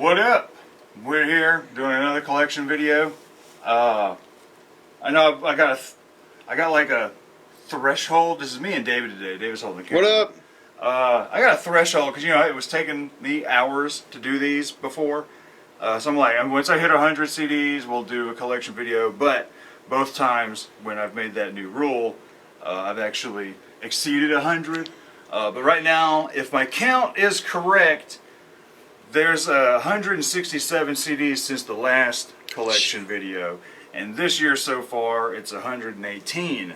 What up? We're here doing another collection video. I know I got like a threshold. This is me and David today. David's holding the camera. What up? I got a threshold because it was taking me hours to do these before. So I'm like, once I hit 100 CDs, we'll do a collection video. But both times when I've made that new rule, I've actually exceeded 100. But right now, if my count is correct, there's 167 CDs since the last collection video, and this year so far it's 118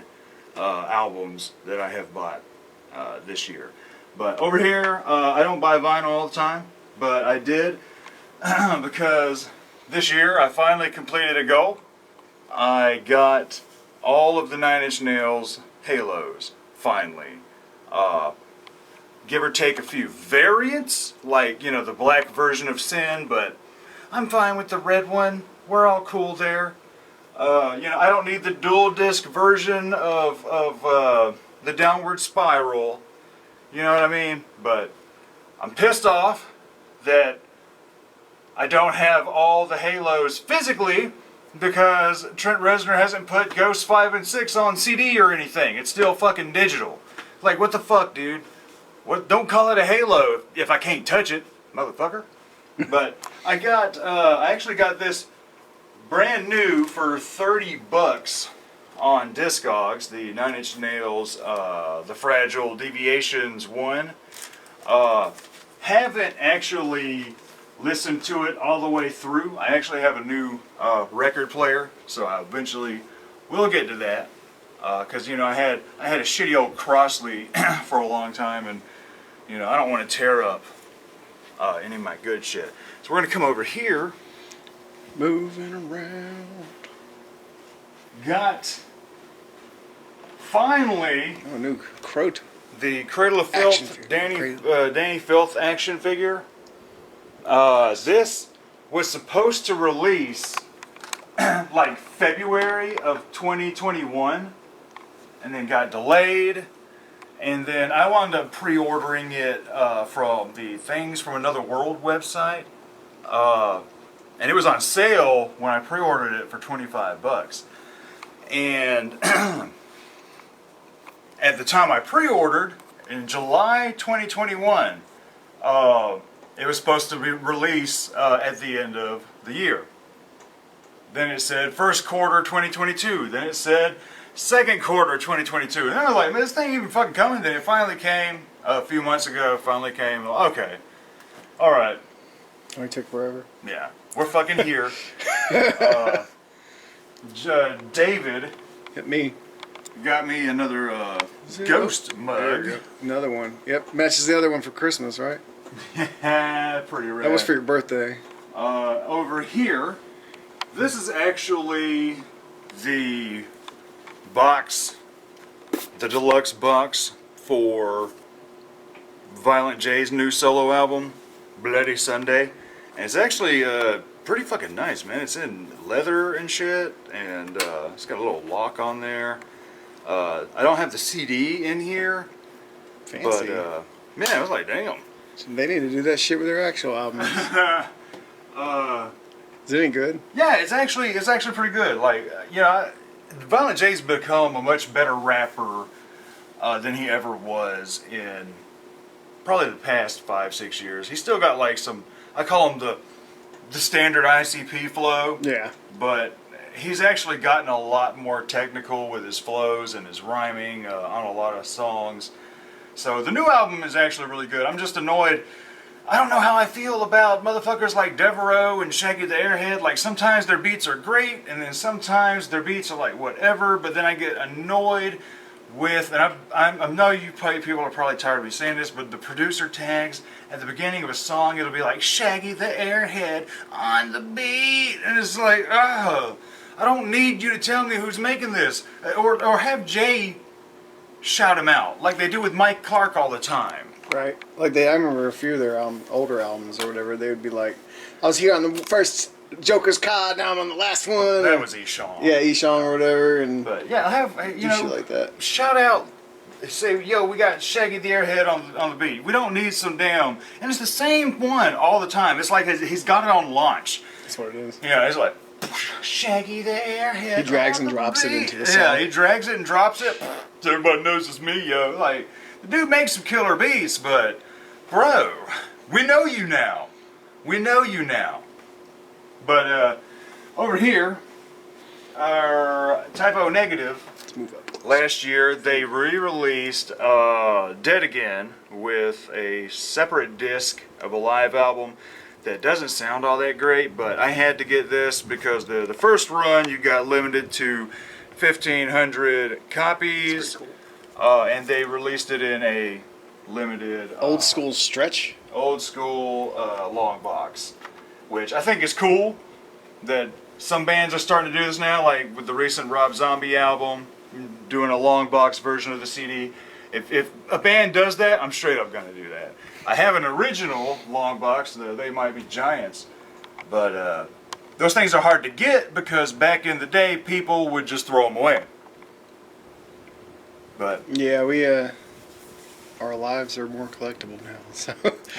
albums that I have bought this year. But over here, I don't buy vinyl all the time, but I did because this year I finally completed a goal. I got all of the Nine Inch Nails Halos, finally. Give or take a few variants, like, the black version of Sin, but I'm fine with the red one. We're all cool there. I don't need the dual disc version of the Downward Spiral. You know what I mean? But I'm pissed off that I don't have all the Halos physically because Trent Reznor hasn't put Ghost 5 and 6 on CD or anything. It's still fucking digital. Like, what the fuck, dude? What? Don't call it a Halo if I can't touch it, motherfucker. But I actually got this brand new for 30 bucks on Discogs, the Nine Inch Nails, the Fragile Deviations one. Haven't actually listened to it all the way through. I actually have a new record player, so I eventually will get to that. Because I had a shitty old Crossley for a long time, and I don't want to tear up any of my good shit. So we're gonna come over here. Moving around. Got finally new Croat. the Cradle of Filth Danny Filth action figure. This was supposed to release like February of 2021. And then got delayed, and then I wound up pre-ordering it from the Things from Another World website, and it was on sale when I pre-ordered it for 25 bucks. And at the time I pre-ordered, in July 2021, it was supposed to be released at the end of the year. Then it said first quarter 2022. Then it said second quarter 2022. And I was like, man, this thing even fucking coming? Then it finally came a few months ago. Finally came. Okay. All right. Only took forever. Yeah. We're fucking here. David. Hit me. Got me another ghost mug. Another one. Yep. Matches the other one for Christmas, right? Yeah. Pretty rad. That was for your birthday. Over here, this is actually the box, the deluxe box for Violent J's new solo album, Bloody Sunday. And it's actually pretty fucking nice, man. It's in leather and shit, and it's got a little lock on there. I don't have the CD in here. Fancy. But, man, I was like, damn. They need to do that shit with their actual albums. Is it any good? Yeah, it's actually pretty good. Like, Violent J's become a much better rapper than he ever was in probably the past 5-6 years. He's still got like some, I call him the standard ICP flow. Yeah. But he's actually gotten a lot more technical with his flows and his rhyming on a lot of songs. So the new album is actually really good. I'm just annoyed. I don't know how I feel about motherfuckers like Devereaux and Shaggy the Airhead. Like, sometimes their beats are great, and then sometimes their beats are like whatever, but then I get annoyed with, and I know you people are probably tired of me saying this, but the producer tags at the beginning of a song, it'll be like, Shaggy the Airhead on the beat, and it's like, oh, I don't need you to tell me who's making this, or have Jay shout him out, like they do with Mike Clark all the time. Right. Like I remember a few of their older albums or whatever, they would be like, I was here on the first Joker's Cod, now I'm on the last one. That was Esham. Yeah, Esham or whatever. But yeah, I have, shit like that. Shout out say, yo, we got Shaggy the Airhead on the beat. We don't need some damn, and it's the same one all the time. It's like he's got it on launch. That's what it is. Yeah, it's like Shaggy the Airhead. He drags on and the drops it beat. into the song. Yeah, he drags it and drops it. So everybody knows it's me, yo. Like, the dude makes some killer beats, but bro, we know you now. We know you now. But over here, our Typo Negative. Let's move up. Last year, they re-released Dead Again with a separate disc of a live album that doesn't sound all that great, but I had to get this because the first run you got limited to 1,500 copies, and they released it in a limited Old school stretch. long box, which I think is cool that some bands are starting to do this now, like with the recent Rob Zombie album, doing a long box version of the CD. If a band does that, I'm straight up gonna do that. I have an original long box, They Might Be Giants, but those things are hard to get because back in the day, people would just throw them away. But Yeah, we our lives are more collectible now, so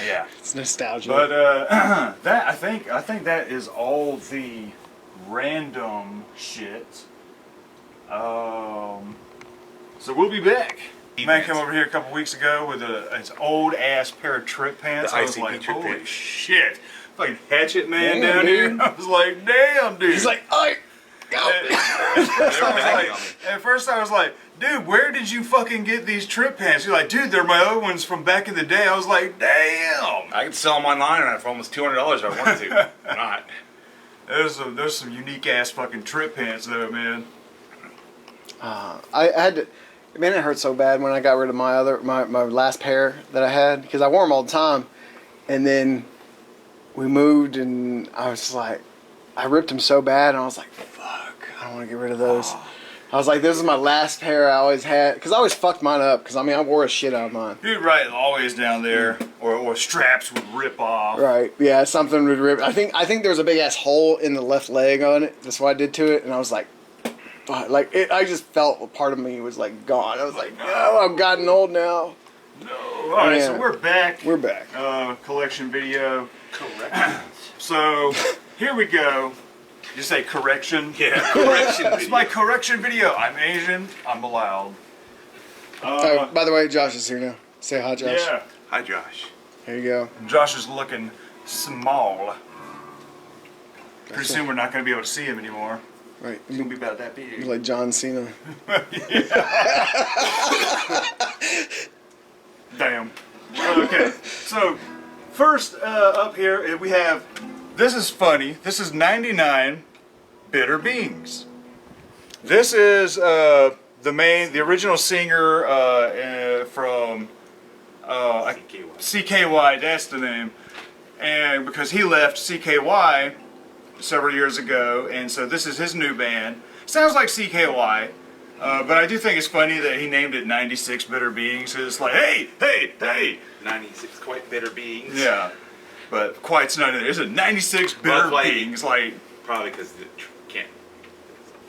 yeah. it's nostalgia. But that I think that is all the random shit. So we'll be back. Man came over here a couple weeks ago with his old ass pair of trip pants. The I was ICP like, trip holy pants. shit! Fucking Hatchet Man Damn, down dude. here. I was like, damn, dude. He's like, "Oi, go!" At first I was like, dude, where did you fucking get these trip pants? You're like, dude, they're my other ones from back in the day. I was like, damn. I could sell them online for almost $200 if I wanted to. Why not? There's some unique ass fucking trip pants though, man. I had to. Man, it hurt so bad when I got rid of my last pair that I had because I wore them all the time, and then we moved and I was just like, I ripped them so bad and I was like, fuck, I don't want to get rid of those. I was like, this is my last pair I always had because I always fucked mine up because I mean I wore a shit out of mine. Dude, right, always down there, or straps would rip off. Right, yeah, something would rip. I think there was a big ass hole in the left leg on it. That's what I did to it, and I was like. Like it, I just felt a part of me was like gone. I was like, no, I've gotten old now. No. All right, Yeah. so we're back. We're back. Collection video. Correct. So here we go. You say correction? Yeah, correction It's video. my correction video. I'm Asian. I'm allowed. Oh, by the way, Josh is here now. Say hi, Josh. Yeah. Hi, Josh. There you go. Josh is looking small. Pretty That's soon we're not going to be able to see him anymore. Right. He's going to be about that He's big. like John Cena. Damn. Okay. So first up here we have. This is funny. This is 99 Bitter Beings. This is the original singer from CKY. That's the name. And because he left CKY several years ago, and so this is his new band. Sounds like CKY, but I do think it's funny that he named it 96 Bitter Beings. It's like, hey. 96 quite bitter beings. Yeah, but quite's not in there. It's a 96 Bitter Like- Beings, like. Probably because can't.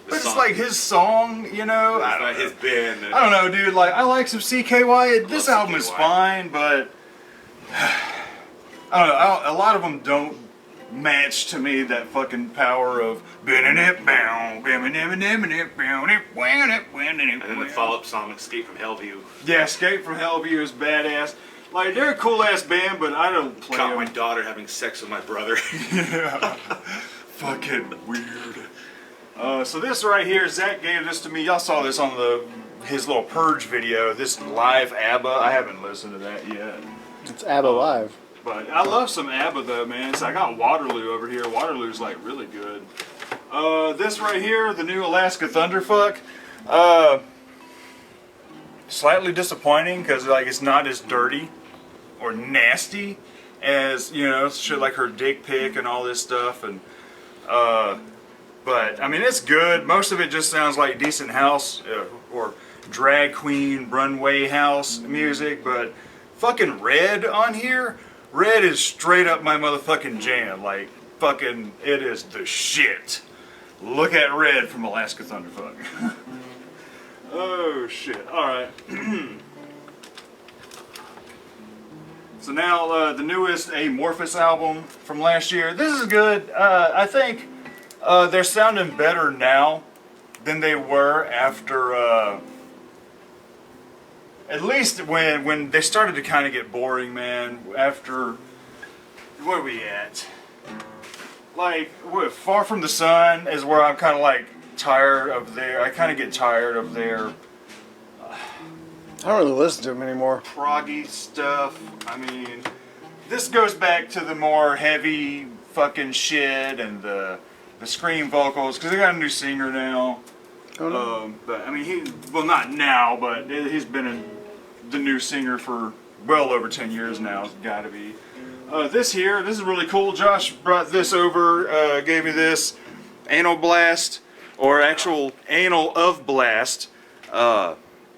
But it's like his song, you know. It's I not don't know. his band. I don't know, dude. Like, I like some CKY. This Love album is CKY. fine, but I don't know. A lot of them don't match to me that fucking power of. And then the follow-up song, Escape from Hellview. Yeah, Escape from Hellview is badass. Like, they're a cool ass band, but I don't play Caught my them. daughter having sex with my brother. Fucking weird. So this right here, Zach gave this to me. Y'all saw this on his little Purge video. This live ABBA. I haven't listened to that yet. It's ABBA Live. But I love some ABBA though, man. So I got Waterloo over here. Waterloo's like really good. This right here, the new Alaska Thunderfuck. Slightly disappointing because like it's not as dirty or nasty as, you know, shit like her dick pic and all this stuff. And but I mean it's good. Most of it just sounds like decent house or drag queen runway house music. But fucking Red on here. Red is straight up my motherfucking jam. Like, fucking, it is the shit. Look at Red from Alaska Thunderfuck. Oh shit! All right. So now the newest Amorphous album from last year. This is good. I think they're sounding better now than they were after. At least when they started to kind of get boring, man. After where are we at? Like Far From the Sun is where I'm kind of like tired of their. I kind of get tired of their I don't really listen to them anymore. proggy stuff. I mean, this goes back to the more heavy fucking shit and the scream vocals because they got a new singer now. Oh, no. But I mean, not now, but he's been the new singer for well over 10 years now. It's got to be. This is really cool. Josh brought this over, gave me this Anal Blast, or actual Anal of Blast.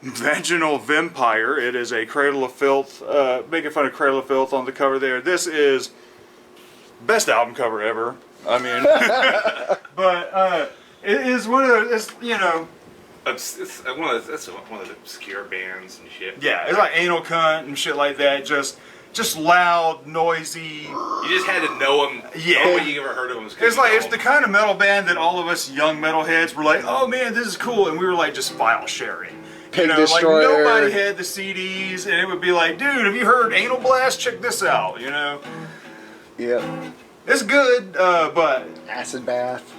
Vaginal Vampire. It is a Cradle of Filth, making fun of Cradle of Filth on the cover there. This is best album cover ever. I mean, but it is one of those, It's one of the obscure bands and shit. yeah, it's like Anal Cunt and shit like that. Just loud, noisy. You just had to know them. Yeah. The only way you ever heard of them was 'cause It's you like know it's the 'em. kind of metal band that all of us young metalheads were like, oh man, this is cool, and we were like just file sharing. Pig Like Destroyer. nobody had the CDs, and it would be like, dude, have you heard Anal Blast? Check this out. Yeah. It's good, but Acid Bath.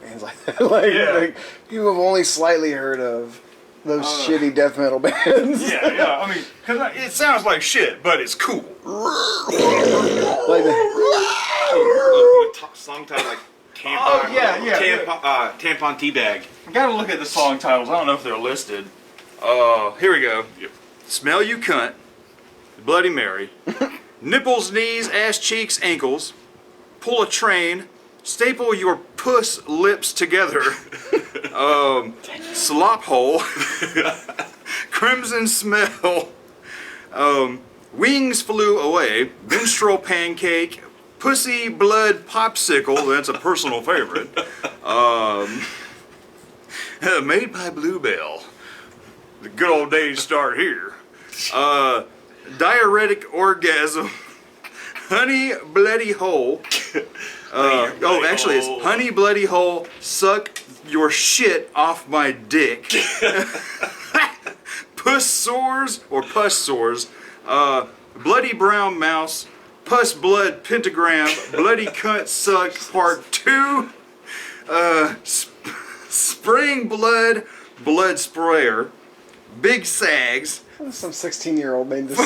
Bands like that. like people have only slightly heard of those shitty death metal bands. yeah. I mean, because it sounds like shit, but it's cool. like Song title like Tampon. Oh, yeah. Tampon Teabag. I gotta look at the song titles. I don't know if they're listed. Here we go. Yep. Smell You Cunt, Bloody Mary, Nipples, Knees, Ass, Cheeks, Ankles, Pull a Train, Staple Your Puss Lips Together, Slop Hole, Crimson Smell, Wings Flew Away, Minstrel Pancake, Pussy Blood Popsicle, that's a personal favorite, Made by Bluebell. The good old days start here. Diuretic Orgasm, Honey Bloody Hole. Actually, it's Honey Bloody Hole, Suck Your Shit Off My Dick. Puss Sores, or Puss Sores. Bloody Brown Mouse, Puss Blood Pentagram, Bloody Cunt Suck Part 2. Spraying Blood, Blood Sprayer. Big Sags. some 16-year-old made this.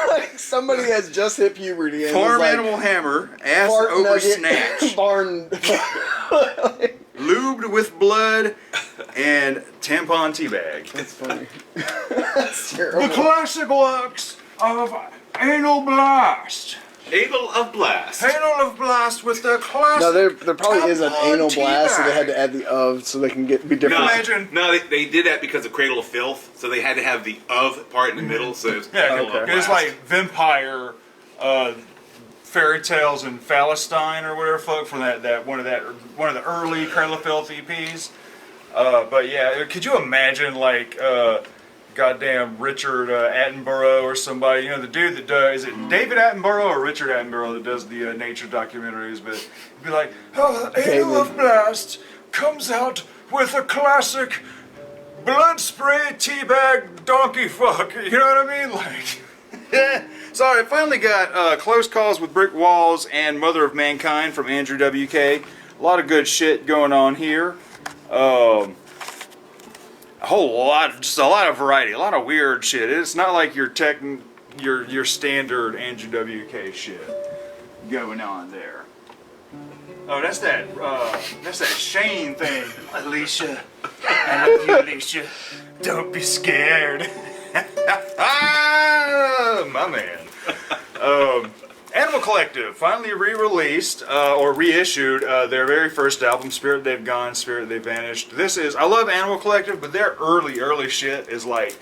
Like somebody has just hit puberty and Farm was like, Animal Hammer, Ass fart Over nugget, Snatch. barn. Lubed with Blood, and Tampon Teabag. That's funny. That's terrible. The classic works of Anal Blast. Anal of Blast. Anal of Blast with the classic. No, there probably is an Tampon anal blast, so they had Teabag. to add the of so they can be different. No, Imagine- they did that because of Cradle of Filth, so they had to have the of part in the middle. So it's Yeah, Cradle of okay. it's Blast. like vampire fairy tales in Palestine or whatever fuck from that one of the early Cradle of Filth EPs. But yeah, could you imagine like goddamn Richard Attenborough or somebody? You know, the dude that does, is it David Attenborough or Richard Attenborough that does the nature documentaries? But he'd be like, oh, Anal of Blast comes out with a classic blood spray teabag donkey fuck. You know what I mean? Like, so I finally got Close Calls with Brick Walls and Mother of Mankind from Andrew WK. A lot of good shit going on here. A whole lot, just a lot of variety, a lot of weird shit. It's not like your standard Andrew WK shit going on there. Oh, that's that Shane thing. Alicia, I love you, Alicia. Don't be scared. Ah, my man. Animal Collective finally re-released or reissued their very first album, Spirit They've Gone, Spirit They've Vanished. I love Animal Collective, but their early shit is like,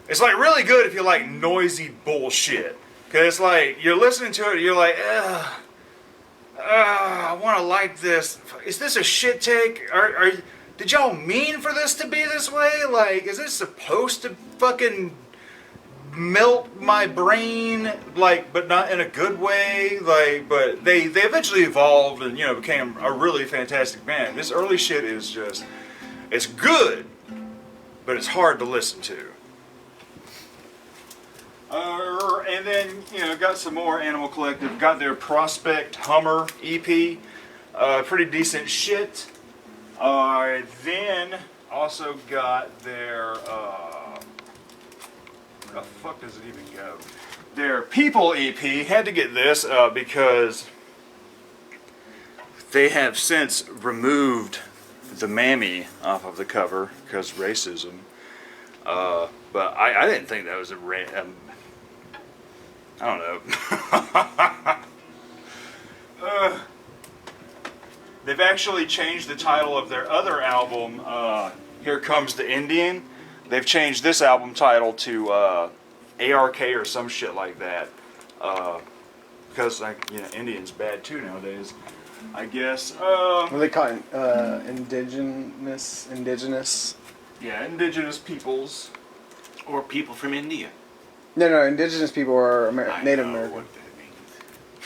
it's like really good if you like noisy bullshit. Cause it's like you're listening to it, you're like, I want to like this. Is this a shit take? did y'all mean for this to be this way? Like, is this supposed to fucking melt my brain, like, but not in a good way? Like, but they eventually evolved and, you know, became a really fantastic band. This early shit is just, it's good, but it's hard to listen to. And then, you know, got some more Animal Collective. Got their Prospect Hummer EP. Pretty decent shit. Then also got their, where the fuck does it even go? Their People EP. Had to get this because they have since removed the mammy off of the cover because racism. But I didn't think that was I don't know. They've actually changed the title of their other album, Here Comes the Indian. They've changed this album title to ARK or some shit like that. Because, like, you know, Indian's bad too nowadays, I guess. What do they call it? Indigenous? Yeah, indigenous peoples. Or people from India. No, indigenous people are I Native know American. what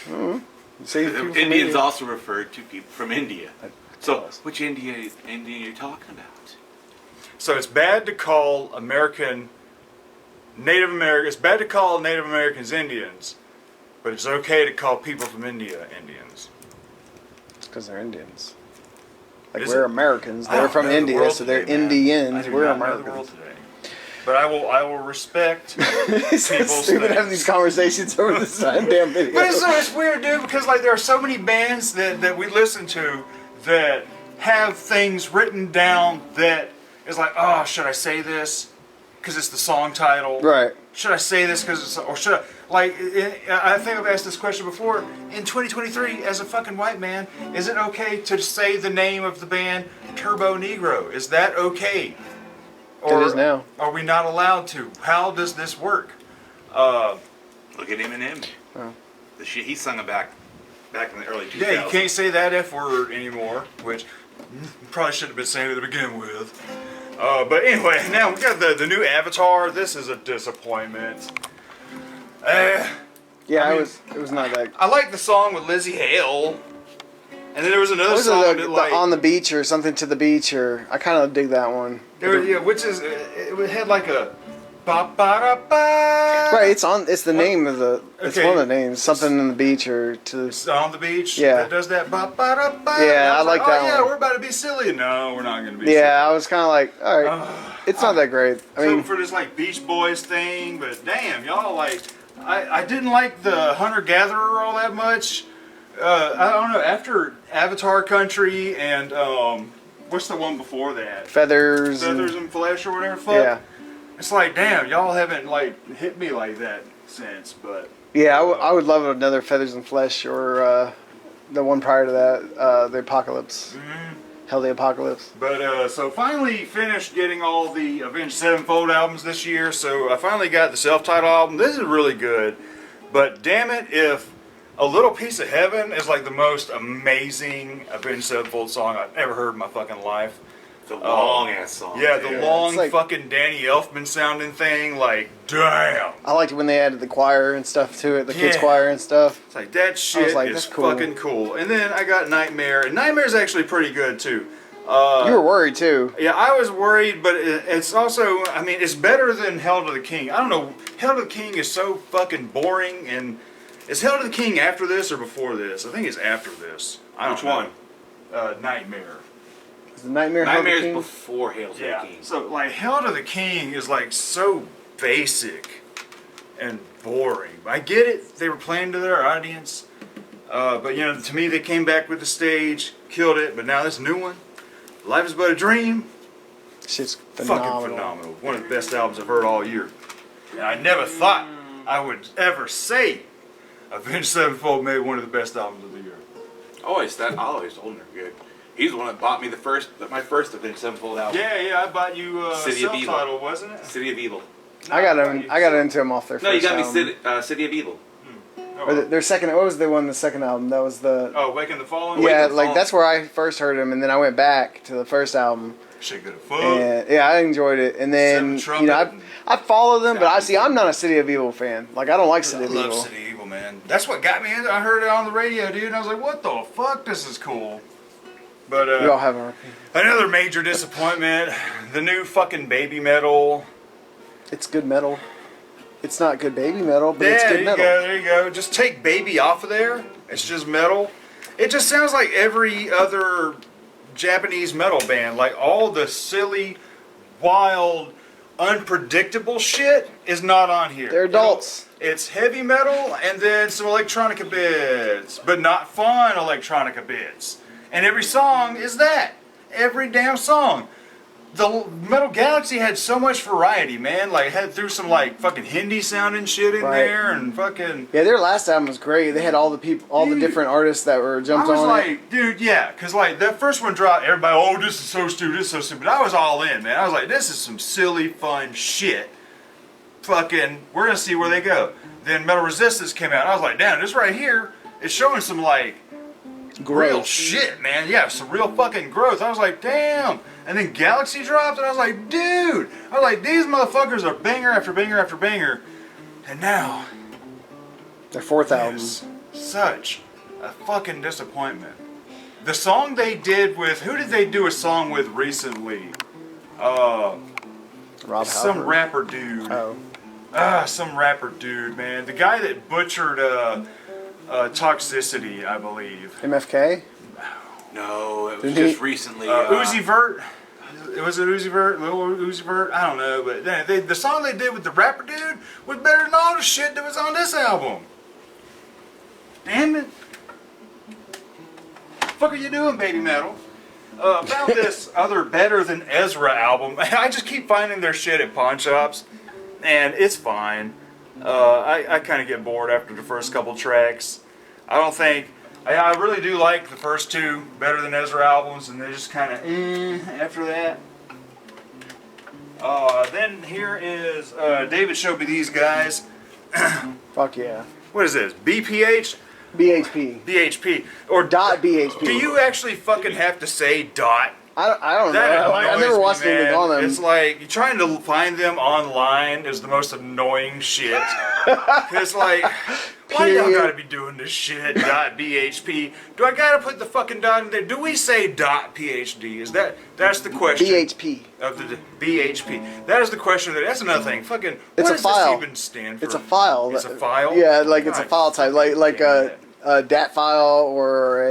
that means. See, people from Indians India. also referred to people from India. So, Close. which Indian are you talking about? So it's bad to call Native American. It's bad to call Native Americans Indians, but it's okay to call people from India Indians. It's because they're Indians. Like, Is we're it? Americans. I They're don't from know the India, world so they're today, man. Indians. I do We're not know the world Americans. today. But I will respect It's so people's stupid having things. these conversations over this damn video. But it's weird, dude, because like there are so many bands that we listen to that have things written down that is like, oh, should I say this? Because it's the song title. Right. Should I say this because it's, or should I, like, I think I've asked this question before. In 2023, as a fucking white man, is it okay to say the name of the band Turbo Negro? Is that okay? It is now. Are we not allowed to? How does this work? Look at Eminem. Oh. The shit he sung back in the early 2000s. Yeah, you can't say that F word anymore, which you probably shouldn't have been saying it to begin with. But anyway, now we got the new Avatar. This is a disappointment. Yeah, I mean, it was not that. I like the song with Lizzie Hale. And then there was another What was song it, that the like On the Beach or Something to the Beach, or I kind of dig that one. yeah, which is it had like a ba ba da ba. Right, it's the name of the. It's Okay. one of the names. Something in the beach or to. It's on the beach. Yeah. That does that ba ba da ba. Yeah, And I like that Oh yeah, one. we're about to be silly. No, we're not going to be. Yeah, I was kind of like, all right, it's not that great. I So mean, for this like Beach Boys thing, but damn, y'all like, I didn't like the Hunter Gatherer all that much. I don't know. After Avatar Country and what's the one before that? feathers. Feathers and Flesh or whatever. Fuck. Yeah, It's like damn, y'all haven't like hit me like that since. But yeah, I would love another Feathers and Flesh or the one prior to that, the Apocalypse. Hell, the Apocalypse. But so finally finished getting all the Avenged Sevenfold albums this year. So I finally got the self-titled album. This is really good. But damn it, if A Little Piece of Heaven is like the most amazing Avenged Sevenfold song I've ever heard in my fucking life. The long ass song. Yeah, the dude. long It's like- fucking Danny Elfman sounding thing. Like, damn. I liked it when they added the choir and stuff to it, the kids Yeah. choir and stuff. It's like, that shit like, is that's cool. fucking cool. And then I got Nightmare. And Nightmare's actually pretty good too. You were worried too. Yeah, I was worried, but it's also, I mean, it's better than Hell to the King. I don't know, Hell to the King is so fucking boring, and is Hell to the King after this or before this? I think it's after this. I don't Which know. one? Nightmare. Is the Nightmare Hell Nightmare's the King? before Hail to Yeah, the King. so like Hell to the King is like so basic and boring. I get it, they were playing to their audience, but you know, to me they came back with the stage, killed it, but now this new one, Life is But a Dream, Shit's phenomenal. fucking phenomenal. One of the best albums I've heard all year. And I never thought I would ever say Avenged Sevenfold made one of the best albums of the year. Always told him they're good. He's the one that bought me my first Avenged Sevenfold album. Yeah, I bought you City of Evil. self-titled, wasn't it? City of Evil. I got into them off their first No, you got album. me City of Evil. Or their second. What was the second album? That was the. Oh, Waking the Fallen? Yeah, the like Fallen. that's where I first heard him, and then I went back to the first album, Shit good as fuck. And yeah, I enjoyed it. And then Seven you know, Trumpet. I follow them, but I see I'm not a City of Evil fan. Like I don't like I City of love Evil. City Evil, man. That's what got me into it. I heard it on the radio, dude, and I was like, what the fuck? This is cool. But We all have our opinion. another major disappointment, the new fucking Baby Metal. It's good metal. It's not good baby metal, but Yeah, it's there good you metal. go, there you go. Just take Baby off of there. It's just metal. It just sounds like every other Japanese metal band. Like all the silly, wild, unpredictable shit is not on here. They're adults. It's heavy metal and then some electronica bits, but not fun electronica bits. And every song is that. Every damn song. The Metal Galaxy had so much variety, man. Like, threw some, like, fucking Hindi sounding shit in Right. there and fucking... Yeah, their last album was great. They had all the people, all the Dude. different artists that were I jumped was on like, it. dude, yeah, because, like, that first one dropped, everybody, oh, this is so stupid, this is so stupid. I was all in, man. I was like, this is some silly, fun shit. Fucking, we're going to see where they go. Then Metal Resistance came out, and I was like, damn, this right here is showing some, like, real Growth. shit, man. Yeah, some real fucking growth. I was like, damn. And then Galaxy dropped, and I was like, dude. I was like, these motherfuckers are banger after banger after banger. And now, Their fourth album. it's such a fucking disappointment. The song they did with, who did they do a song with recently? Rob Some Halford. rapper dude. Oh, Some rapper dude, man. The guy that butchered Toxicity, I believe. MFK. No, it was Didn't just he- recently. Uzi Vert. Was it Uzi Vert? Little Uzi Vert? I don't know, but the song they did with the rapper dude was better than all the shit that was on this album. Damn it. Fuck are you doing, Baby Metal? Found this other Better Than Ezra album. I just keep finding their shit at pawn shops, and it's fine. I kind of get bored after the first couple tracks. I don't think... I really do like the first two Better Than Ezra albums, and they just kind of after that. Then here is David showed me these guys. fuck yeah. What is this? BPH? BHP. BHP? Or Dot BHP. do you actually fucking have to say dot? I don't know. That I annoys never me, watched anything man. on them. It's like you're trying to find them online is the most annoying shit. It's like, why y'all Period. gotta be doing this shit? Dot BHP. Do I gotta put the fucking dot in there? Do we say dot PhD? That's the question? BHP. Of the BHP. That is the question. That's another thing. Fucking. It's what a does file. this even stand for? It's a file. It's a file. Yeah, like it's a God file type, like damn a DAT file or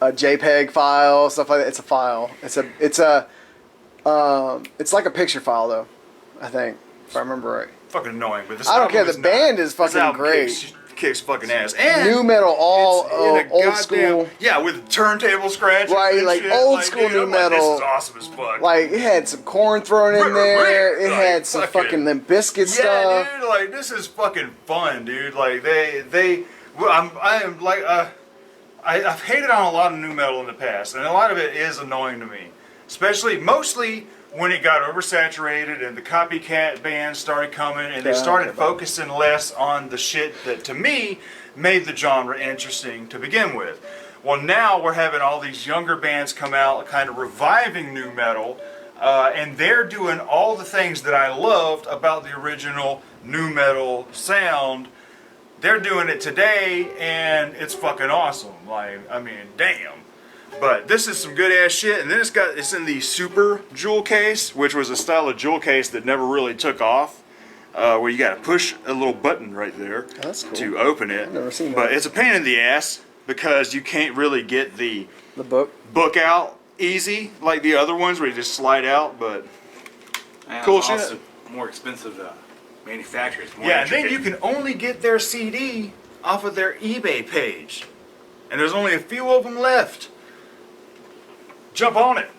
a JPEG file, stuff like that. It's a file. It's like a picture file though, I think, if I remember right. fucking annoying. But this I don't care, album the band is this fucking album great. Kicks fucking ass. And New metal, all it's in a old goddamn- school. Yeah, with turntable scratches. Right, and like shit. old school dude, new I'm like, metal. This is awesome as fuck. Like it had some corn thrown in there. It Like, had some fucking Limp Bizkit stuff. Yeah, dude, like this is fucking fun, dude. Like I've hated on a lot of new metal in the past, and a lot of it is annoying to me. Mostly when it got oversaturated and the copycat bands started coming and they Yeah, started okay. focusing less on the shit that to me made the genre interesting to begin with. Well, now we're having all these younger bands come out, kind of reviving new metal, and they're doing all the things that I loved about the original new metal sound. They're doing it today, and it's fucking awesome. Like, I mean, damn. But this is some good ass shit, and then it's in the Super Jewel case, which was a style of jewel case that never really took off, where you got to push a little button right there That's cool. to open it. I've never seen But that. it's a pain in the ass because you can't really get the The book. book out easy like the other ones where you just slide out. But And Cool it's shit. also more expensive to manufacture. It's more yeah, and then intricate. you can only get their CD off of their eBay page, and there's only a few of them left. Jump on it.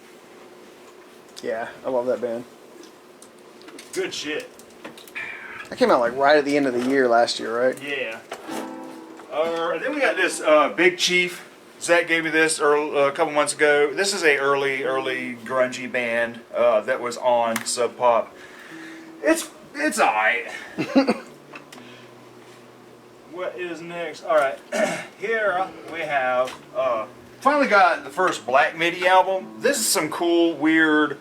Yeah, I love that band. Good shit. That came out like right at the end of the year last year, right? Yeah. Then we got this Big Chief. Zach gave me this a couple months ago. This is a early grungy band that was on Sub Pop. It's alright. What is next? Alright. Here we have finally got the first Black Midi album. This is some cool, weird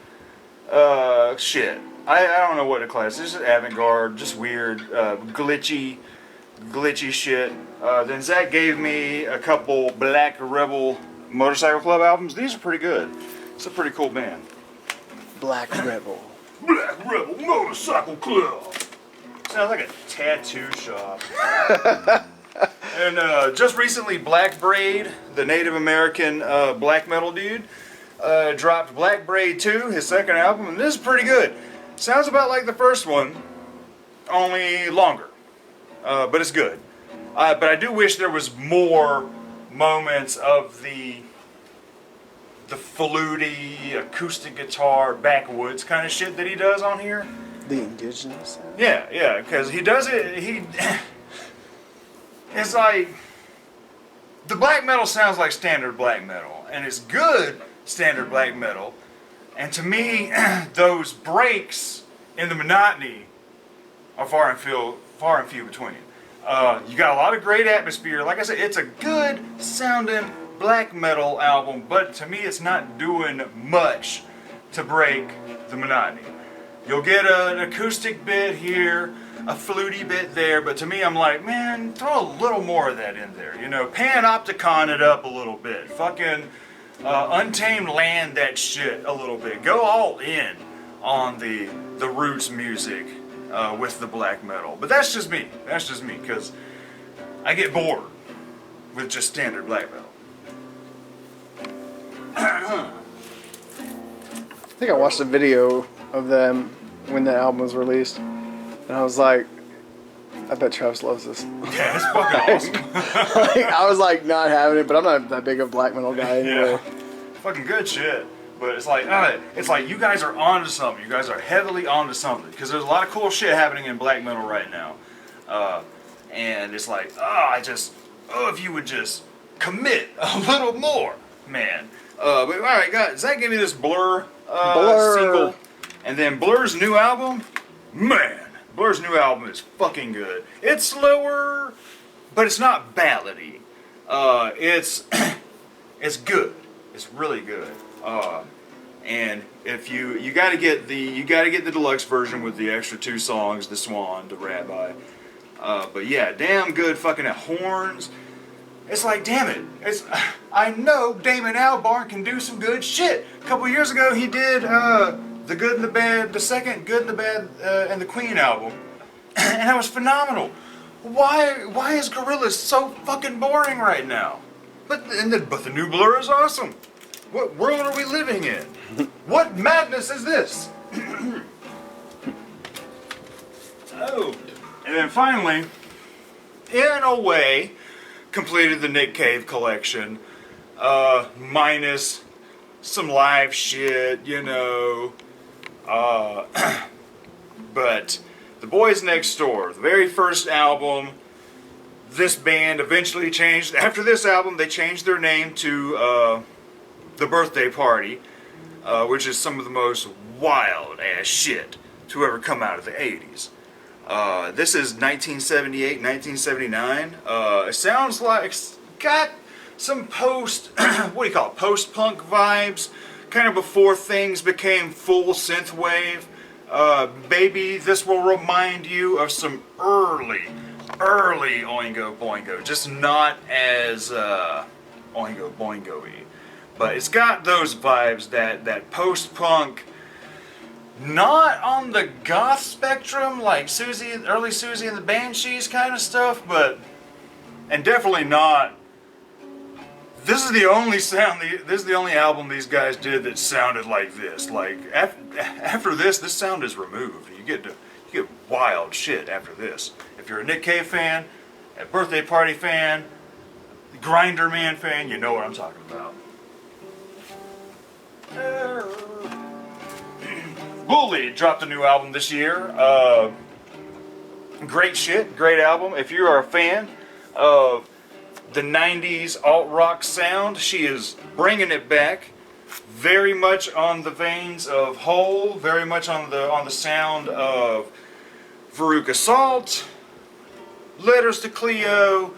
shit. I don't know what to class. This is avant-garde, just weird, glitchy shit. Then Zach gave me a couple Black Rebel Motorcycle Club albums. These are pretty good. It's a pretty cool band. Black Rebel. Black Rebel Motorcycle Club. Sounds like a tattoo shop. And just recently, Black Braid, the Native American black metal dude, dropped Black Braid 2, his second album, and this is pretty good. Sounds about like the first one, only longer, but it's good. But I do wish there was more moments of the fluty, acoustic guitar, backwoods kind of shit that he does on here. The indigenous sound? Yeah, because he does it, it's like, the black metal sounds like standard black metal, and it's good standard black metal, and to me, those breaks in the monotony are far and few between. You got a lot of great atmosphere. Like I said, it's a good sounding black metal album, but to me it's not doing much to break the monotony. You'll get an acoustic bit here, a fluty bit there, but to me I'm like, man, throw a little more of that in there. You know, panopticon it up a little bit. Fucking Untamed Land that shit a little bit. Go all in on the roots music with the black metal. But that's just me. That's just me, because I get bored with just standard black metal. I think I watched a video of them when the album was released, and I was like, I bet Travis loves this. Yeah, it's fucking awesome. Like, I was like not having it, but I'm not that big of a black metal guy anyway. Yeah, fucking good shit. But it's like you guys are onto something. You guys are heavily onto something, because there's a lot of cool shit happening in black metal right now, and it's like, if you would just commit a little more, man. But all right, guys, Zach gave me this Blur single, and then Blur's new album. Man, Blur's new album is fucking good. It's slower, but it's not ballady. It's good. It's really good. And if you gotta get the deluxe version with the extra 2 songs, the Swan, the Rabbi. But yeah, damn good fucking horns. It's like, damn it. I know Damon Albarn can do some good shit. A couple years ago, he did The Good and the Bad, the second Good and the Bad and the Queen album, and that was phenomenal. Why is Gorillaz so fucking boring right now? But the new Blur is awesome. What world are we living in? What madness is this? Oh, and then finally, in a way, completed the Nick Cave collection, minus some live shit, you know. But The Boys Next Door, the very first album, this band eventually changed. After this album, they changed their name to The Birthday Party, which is some of the most wild ass shit to ever come out of the 80s. This is 1978, 1979. It sounds like it's got some post-punk vibes, kind of before things became full synthwave. Maybe this will remind you of some early Oingo Boingo, just not as Oingo Boingo-y. But it's got those vibes, that post-punk, not on the goth spectrum like early Susie and the Banshees kind of stuff, and definitely not. This is the only album these guys did that sounded like this. Like after this sound is removed. You get wild shit after this. If you're a Nick Cave fan, a Birthday Party fan, Grinder Man fan, you know what I'm talking about. Bully dropped a new album this year. Great shit, great album. If you are a fan of the 90s alt-rock sound, she is bringing it back. Very much on the veins of Hole, very much on the sound of Veruca Salt, Letters to Cleo,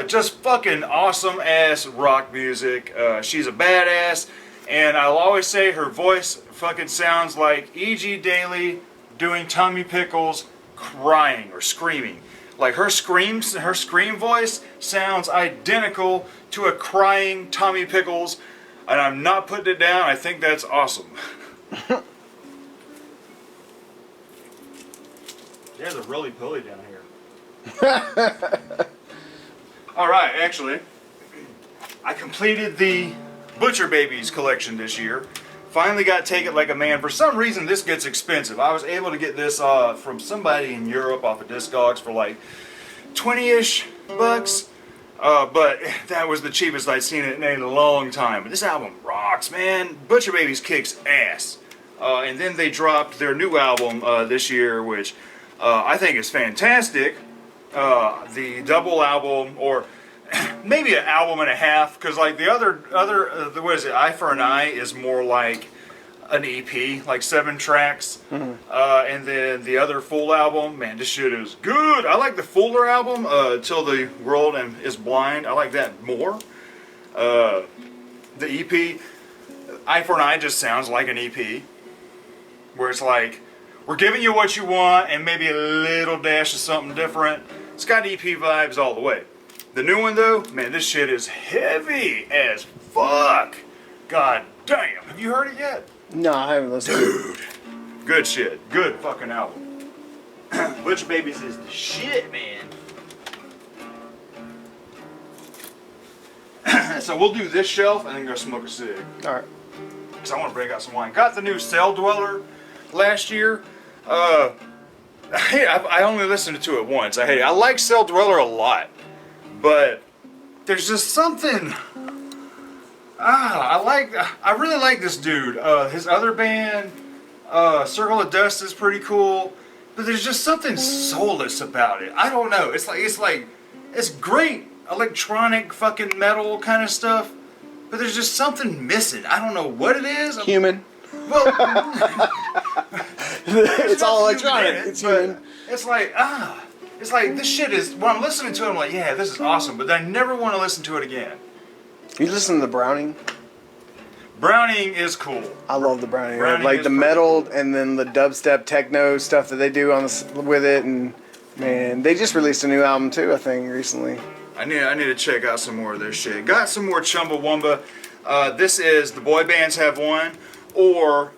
Just fucking awesome ass rock music. She's a badass, and I'll always say her voice fucking sounds like E.G. Daily doing Tommy Pickles crying or screaming. Like her scream voice sounds identical to a crying Tommy Pickles, and I'm not putting it down. I think that's awesome. There's a roly poly down here. Alright, actually, I completed the Butcher Babies collection this year. Finally got Take It Like a Man. For some reason, this gets expensive. I was able to get this from somebody in Europe off of Discogs for like 20-ish bucks. But that was the cheapest I'd seen it in a long time. But this album rocks, man. Butcher Babies kicks ass. And then they dropped their new album this year, which I think is fantastic. The double album, or maybe an album and a half, because like the other what is it? Eye for an Eye is more like an EP, like 7 tracks. And then the other full album, man, this shit is good. I like the fuller album, Till the World is Blind. I like that more. The EP, Eye for an Eye, just sounds like an EP, where it's like, we're giving you what you want and maybe a little dash of something different. It's got EP vibes all the way. The new one though, man, this shit is heavy as fuck. God damn. Have you heard it yet? No, I haven't listened. Dude. Good shit. Good fucking album. Butcher Babies is the shit, man. So we'll do this shelf and then go smoke a cig. Alright. Because I want to break out some wine. Got the new Cell Dweller last year. I only listened to it once. I like Cell Dweller a lot, but there's just something. I really like this dude. His other band, Circle of Dust, is pretty cool, but there's just something soulless about it. I don't know. It's great electronic fucking metal kind of stuff, but there's just something missing. I don't know what it is. Human. Well, It's all electronic. It, It's but human. it's like this shit is. When I'm listening to it, I'm like, yeah, this is awesome, but I never want to listen to it again. You listen to the Browning? Browning is cool. I love the Browning. Browning Like is the pretty metal and then the dubstep techno stuff that they do with it, and man, they just released a new album too, I think, recently. I need to check out some more of their shit. Got some more Chumbawamba. This is The Boy Bands Have Won, or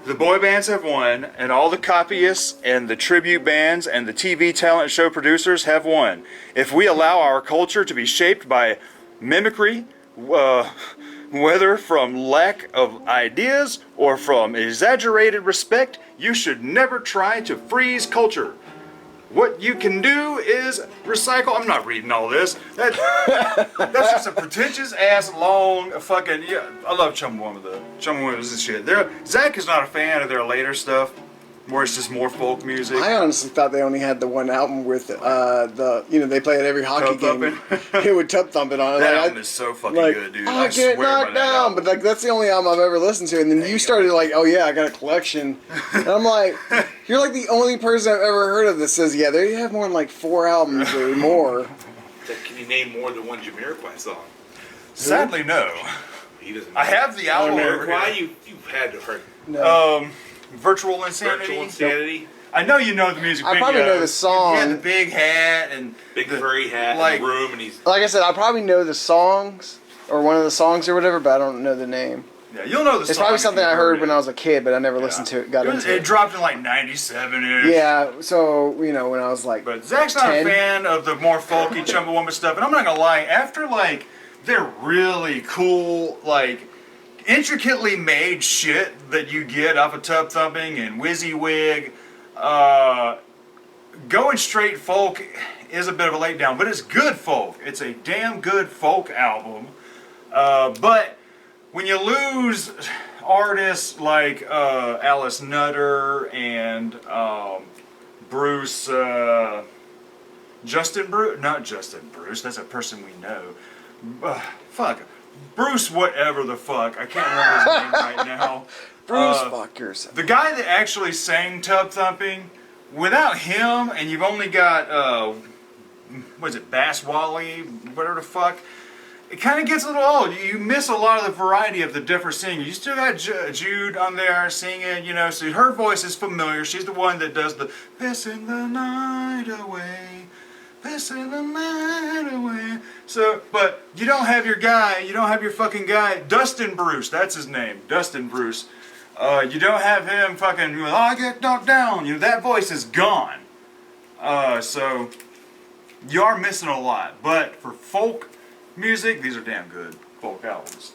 The Boy Bands Have Won, and all the copyists and the tribute bands and the TV talent show producers have won. If we allow our culture to be shaped by mimicry, whether from lack of ideas or from exaggerated respect, you should never try to freeze culture. What you can do is recycle. I'm not reading all this. That's just a pretentious ass long fucking. Yeah, I love Chumbawamba though. Chumbawamba is the shit. Zach is not a fan of their later stuff, where it's just more folk music. I honestly thought they only had the one album with they play at every hockey Tub game. Thumping? It would Tub Thumping on it. That Like, album is so fucking like, good, dude. I I get swear by knocked that down, album. but like that's the only album I've ever listened to. And then you started like, oh yeah, I got a collection, and I'm like, you're like the only person I've ever heard of that says, yeah, they have more than like 4 albums or more. Can you name more than one Jamiroquai song? Sadly, no. He doesn't. I have the album over Jamiroquai. here. You've had to heard No. Virtual Insanity. Virtual Insanity, I know you know the music I video. probably know the song. He had the big hat and big the, furry hat like- in the room, and he's Like I said, I probably know the songs or one of the songs or whatever, but I don't know the name. Yeah, you'll know the song. It's probably if something you I heard it. when I was a kid, but I never listened to it. Got into It it. dropped in like 97-ish. Yeah, so when I was like, But Zach's not 10. a fan of the more folky Chumbawamba stuff, and I'm not gonna lie. After like their really cool, like intricately made shit that you get off of Tub Thumping and WYSIWYG, going straight folk is a bit of a letdown, but it's good folk. It's a damn good folk album. But when you lose artists like Alice Nutter and Bruce, not Justin Bruce, that's a person we know. Fuck. Bruce whatever the fuck. I can't remember his name right now. Bruce, fuck yourself. The guy that actually sang Tub Thumping, without him, and you've only got what is it, Bass Wally, whatever the fuck. It kind of gets a little old. You miss a lot of the variety of the different singers. You still got Jude on there singing, you know, so her voice is familiar. She's the one that does the pissing the night away, pissing the night away. So, but you don't have your guy, you don't have your fucking guy, Dustin Bruce, that's his name, Dustin Bruce. You don't have him fucking, oh, I get knocked down. You know, that voice is gone. So, you are missing a lot. But for folk music, these are damn good folk albums.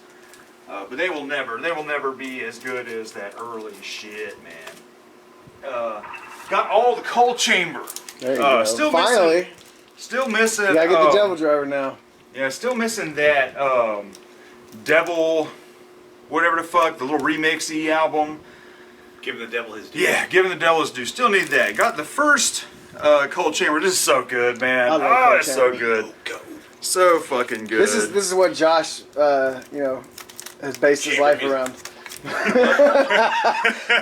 But they will never be as good as that early shit, man. Got all the Coal Chamber. There you go. Still Finally, still missing. you gotta get the Devil Driver now. Yeah, still missing that Devil, whatever the fuck, the little remixy album. Giving the devil his due. Yeah, Giving the Devil His Due. Still need that. Got the first Coal Chamber. This is so good, man. I love Coal it's so Chamber. good. So fucking good. This is what Josh, you know, has based his life around.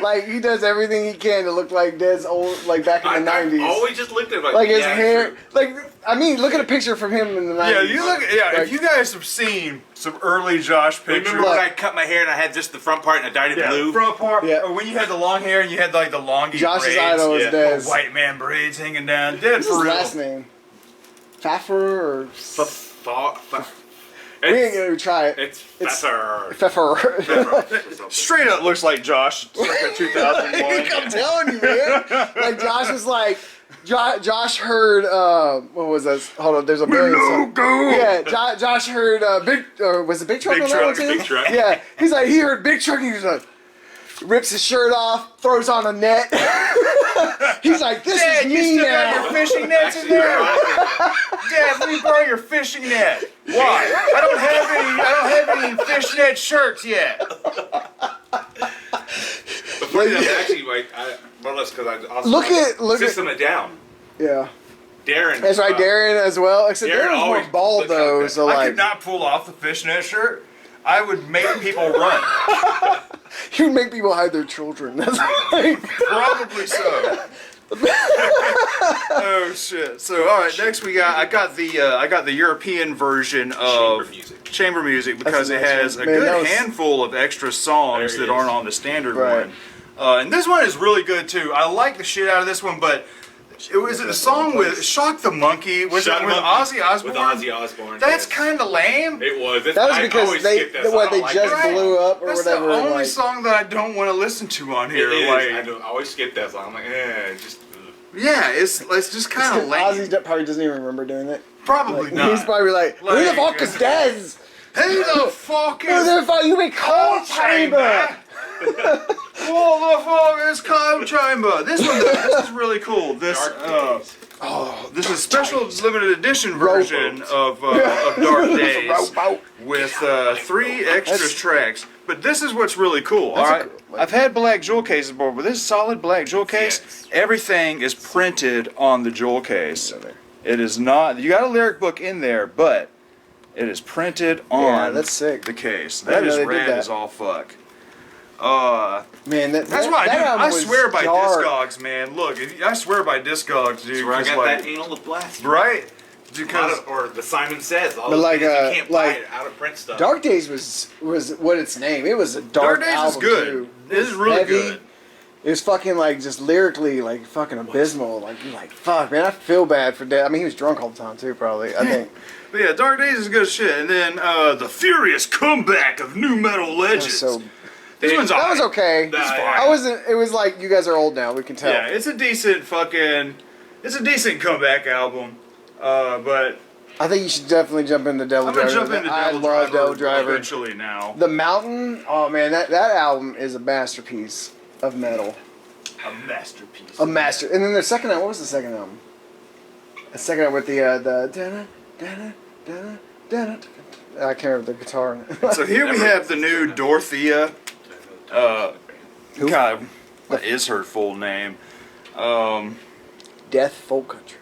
Like he does everything he can to look like Dez old, like back in the '90s. I always just looked at him Like his yeah, hair, true. like I mean, look at a picture from him in the '90s. Yeah, you look. Yeah, Like, if you guys have seen some early Josh pictures. Remember when I cut my hair and I had just the front part and I dyed it Yeah, blue? front part. Yeah. Or when you had the long hair and you had like the longy Josh's braids. idol is yeah. Dez. White man braids hanging down. Dead What's for his real. last name? Pfeffer or we ain't gonna try it. It's Pfeffer. Pfeffer. Straight up looks like Josh. Circa 2001. I'm telling you, man. Like Josh was like, Josh heard. What was this? Hold on, there's a million. Logo. Yeah, Josh heard Big. Was it Big Truck Big on that one Truck, too? Big Truck. Yeah, he's like he heard Big Truck. And he's like, rips his shirt off, throws on a net. He's like, this Dad, is you me still got now. your fishing nets in there? Dad, let me borrow your fishing net. Why? I don't have any fishnet shirts yet. Before that, actually, I more or less because I also Look at- System It Down. Yeah, Darren. that's right, Darren as well. Except Darren Darren's more always bald looks though, like that. so I like could not pull off the fishnet shirt. I would make people run. he would make people hide their children. That's like, Probably so. Oh shit! So all right, next I got the European version of chamber music because it That's a nice has one. a Man, good that was- handful of extra songs There that it aren't is. on the standard Right. one. And this one is really good too. I like the shit out of this one, but it was a song with Shock the Monkey. Was Shock it with Monkey. Ozzy Osbourne? With Ozzy Osbourne. That's yes. kind of lame. It was. that was I because always they skip that song. what I they don't like just that song. blew up or That's whatever. the only like, song that I don't want to listen to on It here. is. Like, I always skip that song. I'm like, just. yeah, it's just kind of lame. Ozzy probably doesn't even remember doing it. Probably Like, not. he's probably like, who the Like, fuck is Dez? Who the fuck Who is the fuck you be Coal Chamber? Who the fuck is Coal Chamber? This one, this is really cool. This, Dark Days. this is a special limited edition version of Dark Days Rowboat. with 3 extra That's- tracks. But this is what's really cool. All That's a right, cool- I've had black jewel cases before, but this is solid black jewel case. Yes. Everything is printed on the jewel case. It is not. You got a lyric book in there, but it is printed on that's sick. the case. I That didn't is know they did rad that. as all fuck. Man, That's that, why that album I was swear by dark. Discogs, man. Look, I swear by Discogs, dude. That's where I 'cause, got like, that anal blast. right? A lot Because of- or the Simon Says. All But those like, things you can't buy like, it out of print stuff. Dark Days was what its name. It was a dark Dark Days album is good. too. It is really Heavy. good. It was fucking like just lyrically like fucking abysmal. Like you're like fuck, man. I feel bad for Dad. I mean, he was drunk all the time too, probably. I think. But yeah, Dark Days is good shit. And then the furious comeback of new metal legends. So this one's that was alright. okay. Nah, I wasn't. It was like you guys are old now. We can tell. Yeah, it's a decent comeback album. But I think you should definitely jump into Devil I'm gonna Driver. jump into I Devil love Driver Devil Driver. eventually now. The Mountain. Oh man, that album is a masterpiece of metal. A masterpiece. A master. And then the second album. What was the second album? The second album with the dana, dana, dana, dana. I can't remember the guitar. in it. So here we have the new Dorothea. God, what is her full name? Death Folk Country.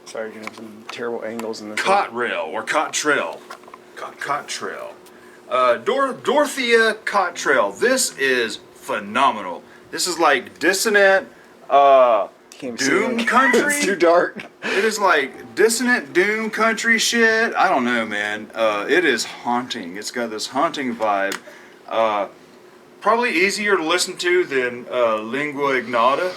Sorry, you're gonna have some terrible angles in this. Cottrell or Cottrell. Cottrell. Dorothea Cottrell. This is phenomenal. This is like dissonant, Can't see Doom it. country. It's too dark. It is like dissonant doom country shit. I don't know, man. It is haunting. It's got this haunting vibe. Probably easier to listen to than Lingua Ignota,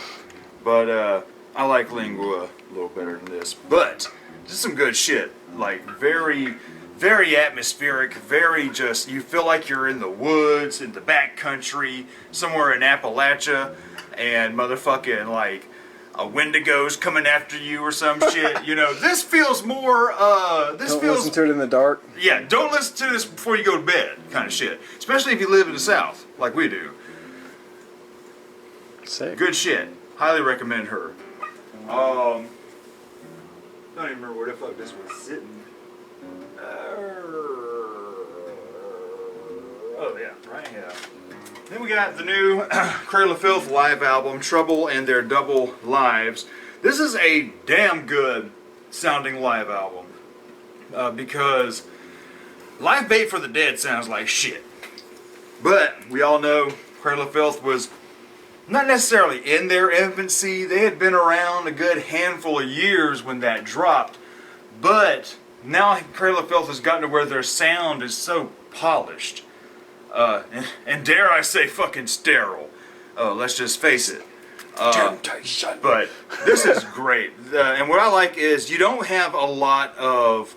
but I like Lingua a little better than this. But this is some good shit. Like very, very atmospheric. Very just, you feel like you're in the woods, in the back country, somewhere in Appalachia, and motherfucking like a Wendigo's coming after you or some shit. You know, this feels more. This Don't feels. listen to it in the dark. Yeah, don't listen to this before you go to bed, kind of shit. Especially if you live in the South, like we do. Sick. Good shit. Highly recommend her. Don't even remember where the fuck this was sitting. Oh yeah, right here. Then we got the new Cradle of Filth live album, Trouble and Their Double Lives. This is a damn good sounding live album because Live Bait for the Dead sounds like shit. But we all know Cradle of Filth was not necessarily in their infancy. They had been around a good handful of years when that dropped. But now Cradle of Filth has gotten to where their sound is so polished. And dare I say fucking sterile. Let's just face it. Temptation. But this is great. And what I like is you don't have a lot of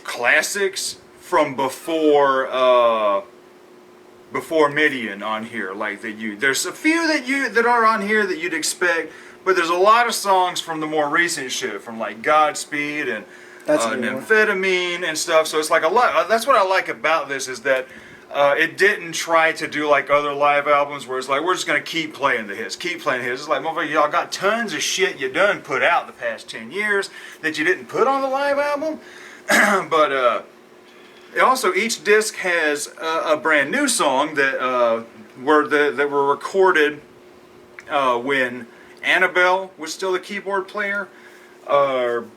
classics from before Midian on here, like that there's a few that are on here that you'd expect, but there's a lot of songs from the more recent shit, from like Godspeed and That's a good one. Amphetamine and stuff. So it's like a lot. That's what I like about this is that it didn't try to do like other live albums where it's like we're just gonna keep playing the hits, keep playing the hits. It's like motherfucker, y'all got tons of shit you done put out the past 10 years that you didn't put on the live album, but. Also, each disc has a brand new song that were recorded when Annabelle was still the keyboard player.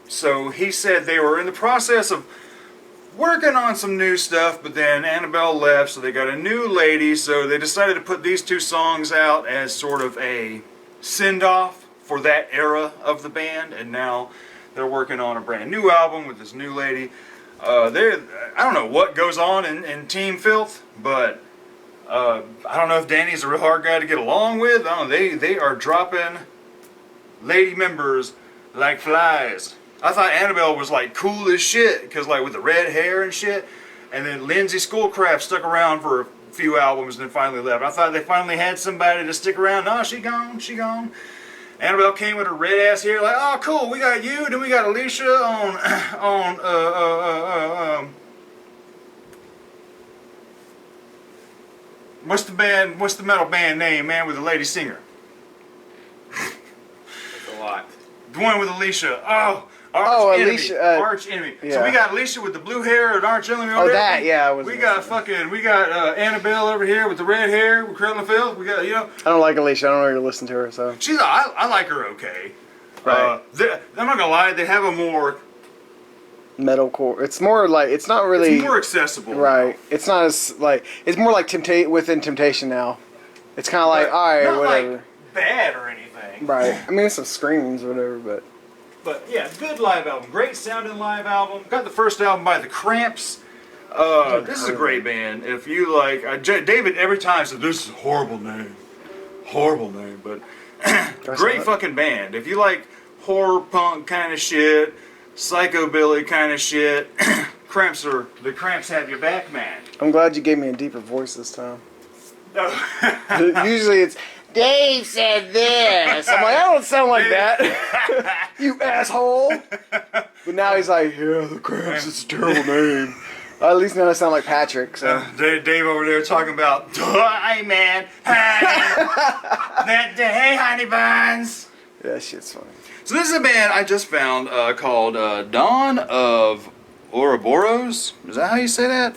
So he said they were in the process of working on some new stuff, but then Annabelle left, so they got a new lady. So they decided to put these two songs out as sort of a send-off for that era of the band, and now they're working on a brand new album with this new lady. I don't know what goes on in Team Filth, but I don't know if Danny's a real hard guy to get along with. I don't know, they are dropping lady members like flies. I thought Annabelle was like cool as shit, because like with the red hair and shit, and then Lindsay Schoolcraft stuck around for a few albums and then finally left. I thought they finally had somebody to stick around. No, she gone. Annabelle came with her red ass hair, like, oh cool, we got you, then we got Alicia on what's the metal band name, man, with the lady singer? That's a lot. The one with Alicia. Alicia, Arch Enemy. So yeah. we got Alicia with the blue hair and Arch Enemy over Oh, there. that, yeah. We got Annabelle over here with the red hair with Cradle of Filth. We got, I don't like Alicia. I don't really listen to her, so. I like her okay. Right. I'm not gonna lie, they have a more Metalcore. It's more like, it's not really. it's more accessible. Right. It's not as, like, it's more like within Temptation now. It's kind of like, alright, not whatever. like bad or anything. Right. I mean, it's some screams or whatever, but. But yeah, good live album. Great sounding live album. Got the first album by The Cramps. This is a great band. If you like, David every time says, this is a horrible name. But great fucking band. If you like horror punk kind of shit, psychobilly kind of shit, the Cramps have your back, man. I'm glad you gave me a deeper voice this time. No. Usually it's, Dave said this. I'm like, I don't sound like that. You asshole. But now he's like, yeah, the Cramps is a terrible name. At least now I sound like Patrick. So Dave over there talking about, hey man, hey honey buns. yeah, that shit's funny. So this is a band I just found called Dawn of Ouroboros. Is that how you say that?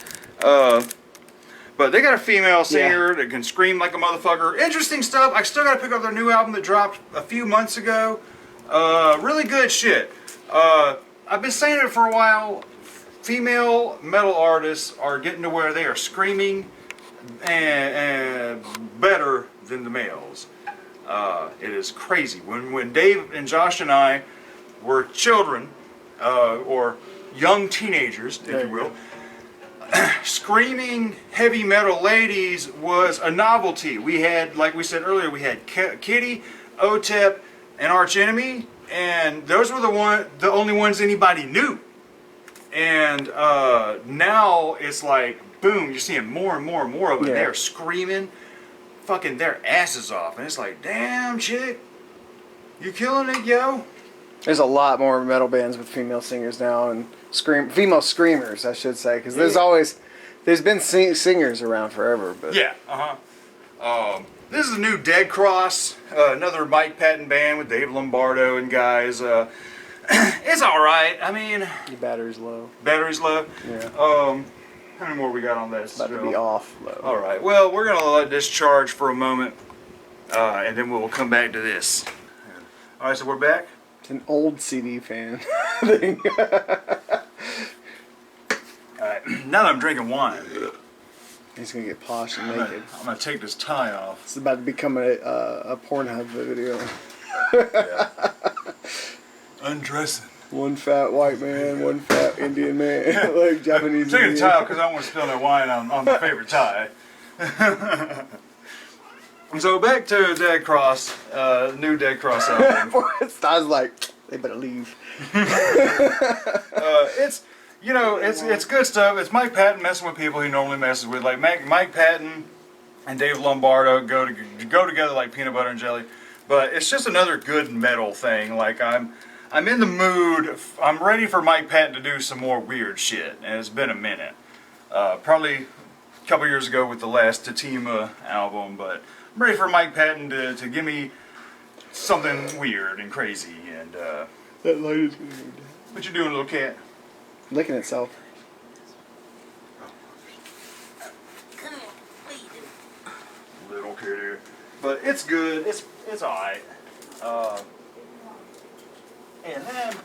But they got a female singer that can scream like a motherfucker. Interesting stuff. I still got to pick up their new album that dropped a few months ago. Really good shit. I've been saying it for a while. Female metal artists are getting to where they are screaming and better than the males. It is crazy. When Dave and Josh and I were children, or young teenagers, if you will, screaming heavy metal ladies was a novelty. We had, like we said earlier, we had Kitty, OTEP, and Arch Enemy, and those were the only ones anybody knew. And now it's like, boom, you're seeing more and more and more of it. Yeah. They're screaming fucking their asses off, and it's like, damn, chick, you killing it, yo. There's a lot more metal bands with female singers now, and female screamers, I should say, because there's been singers around forever. But Yeah, this is a new Dead Cross, another Mike Patton band with Dave Lombardo and guys. It's all right. I mean, your battery's low. battery's low. Yeah. How many more we got on this? About to be off low. All right. Well, we're gonna let this charge for a moment, and then we'll come back to this. All right. So we're back. It's an old CD fan thing. All right. Now that I'm drinking wine, He's gonna get posh and I'm naked. gonna take this tie off. It's about to become a Pornhub video. Undressing. One fat white man, one fat Indian man, like Japanese. I'm taking Indian. the tie off because I don't want to spill that wine on my favorite tie. So back to Dead Cross, new Dead Cross album. I was like, they better leave. It's good stuff. It's Mike Patton messing with people he normally messes with. Like Mike Patton and Dave Lombardo go together like peanut butter and jelly. But it's just another good metal thing. Like I'm in the mood. I'm ready for Mike Patton to do some more weird shit, and it's been a minute. Probably a couple years ago with the last Tatima album, but I'm ready for Mike Patton to give me something weird and crazy. And That light is gonna go down. what you doing, little cat? Licking itself. Come here. What are you doing? Little kitty. But it's good. It's alright. And then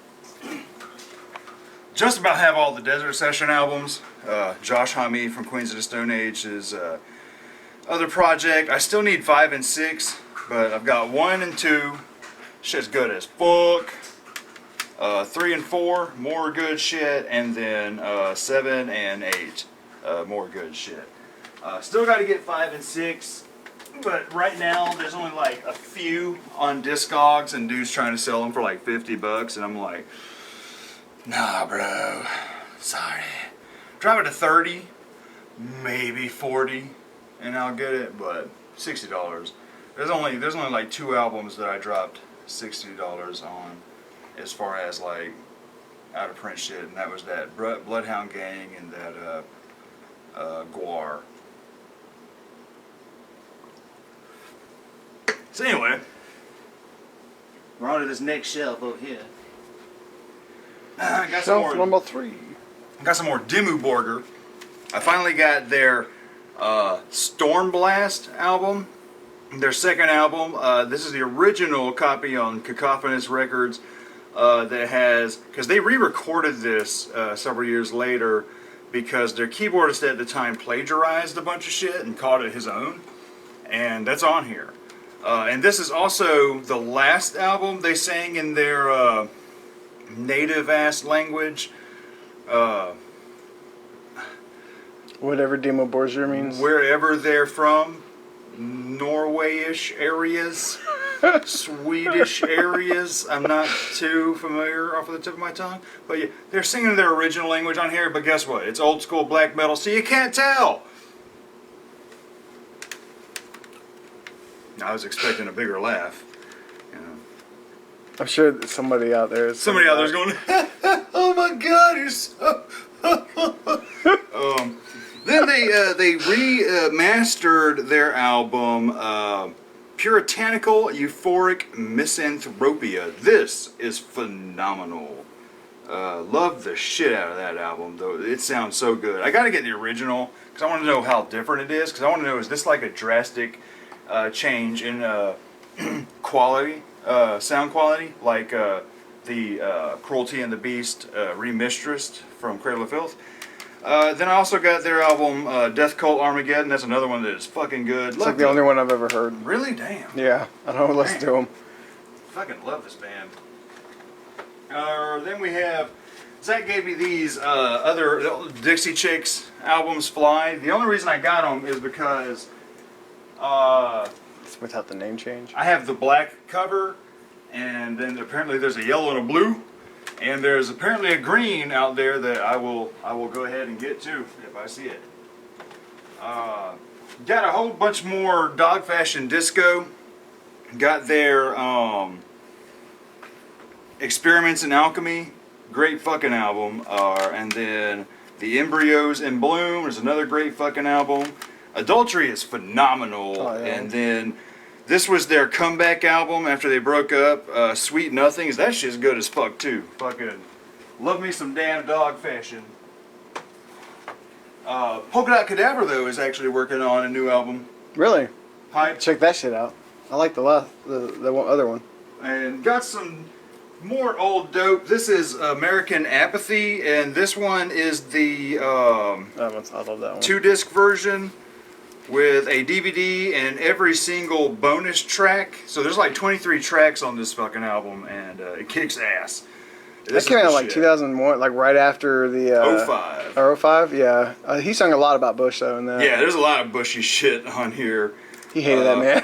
just about have all the Desert Session albums. Josh Homme from Queens of the Stone Age is other project. I still need 5 and 6, but I've got 1 and 2. Shit's good as fuck. 3 and 4, more good shit, and then 7 and 8, more good shit. Still got to get 5 and 6, but right now there's only like a few on Discogs, and dudes trying to sell them for like $50, and I'm like, nah, bro, sorry. Drop it to 30, maybe 40, and I'll get it, but $60. There's only like 2 albums that I dropped $60 on, as far as like out of print shit, and that was that Bloodhound Gang and that Guar. So anyway, we're on to this next shelf over here. I got some Shelf more. number 3. I got some more Dimmu Borgir. I finally got their Stormblast album, their second album. This is the original copy on Cacophonous Records that has, because they re-recorded this several years later because their keyboardist at the time plagiarized a bunch of shit and called it his own, and that's on here. And this is also the last album they sang in their native-ass language. Whatever Demo Borgia means. Wherever they're from, Norway-ish areas, Swedish areas. I'm not too familiar off of the tip of my tongue, but yeah, they're singing their original language on here. But guess what? It's old school black metal, so you can't tell. I was expecting a bigger laugh. You know. I'm sure that somebody out there is. Somebody out there's going, "Oh my God, you're so." Then they remastered their album Puritanical Euphoric Misanthropia. This is phenomenal. Love the shit out of that album, though. It sounds so good. I gotta get the original because I want to know how different it is. Because I want to know, is this like a drastic change in quality, sound quality, like the Cruelty and the Beast remistressed from Cradle of Filth? Then I also got their album Death Cult Armageddon. That's another one that is fucking good. It's like the only one I've ever heard. Really? Damn. Yeah, I don't listen to them. Fucking love this band. Then we have Zach gave me these other Dixie Chicks albums. Fly. The only reason I got them is because It's without the name change. I have the black cover, and then apparently there's a yellow and a blue, and there's apparently a green out there that I will go ahead and get to if I see it. Got a whole bunch more Dog Fashion Disco. Got their Experiments in Alchemy, great fucking album. And then the Embryos in Bloom is another great fucking album. Adultery is phenomenal. Oh, yeah. And then this was their comeback album after they broke up. Sweet Nothings, that shit's good as fuck too. Fucking love me some damn Dog Fashion. Polka Dot Cadaver though is actually working on a new album. Really? Hype. Check that shit out. I like the other one. And got some more old dope. This is American Apathy, and this one is the I love that one. 2-disc version with a DVD and every single bonus track. So there's like 23 tracks on this fucking album, and it kicks ass. That came out like 2001, like right after the 05. Or 05, yeah. He sung a lot about Bush though in that. Yeah, there's a lot of bushy shit on here. He hated that man.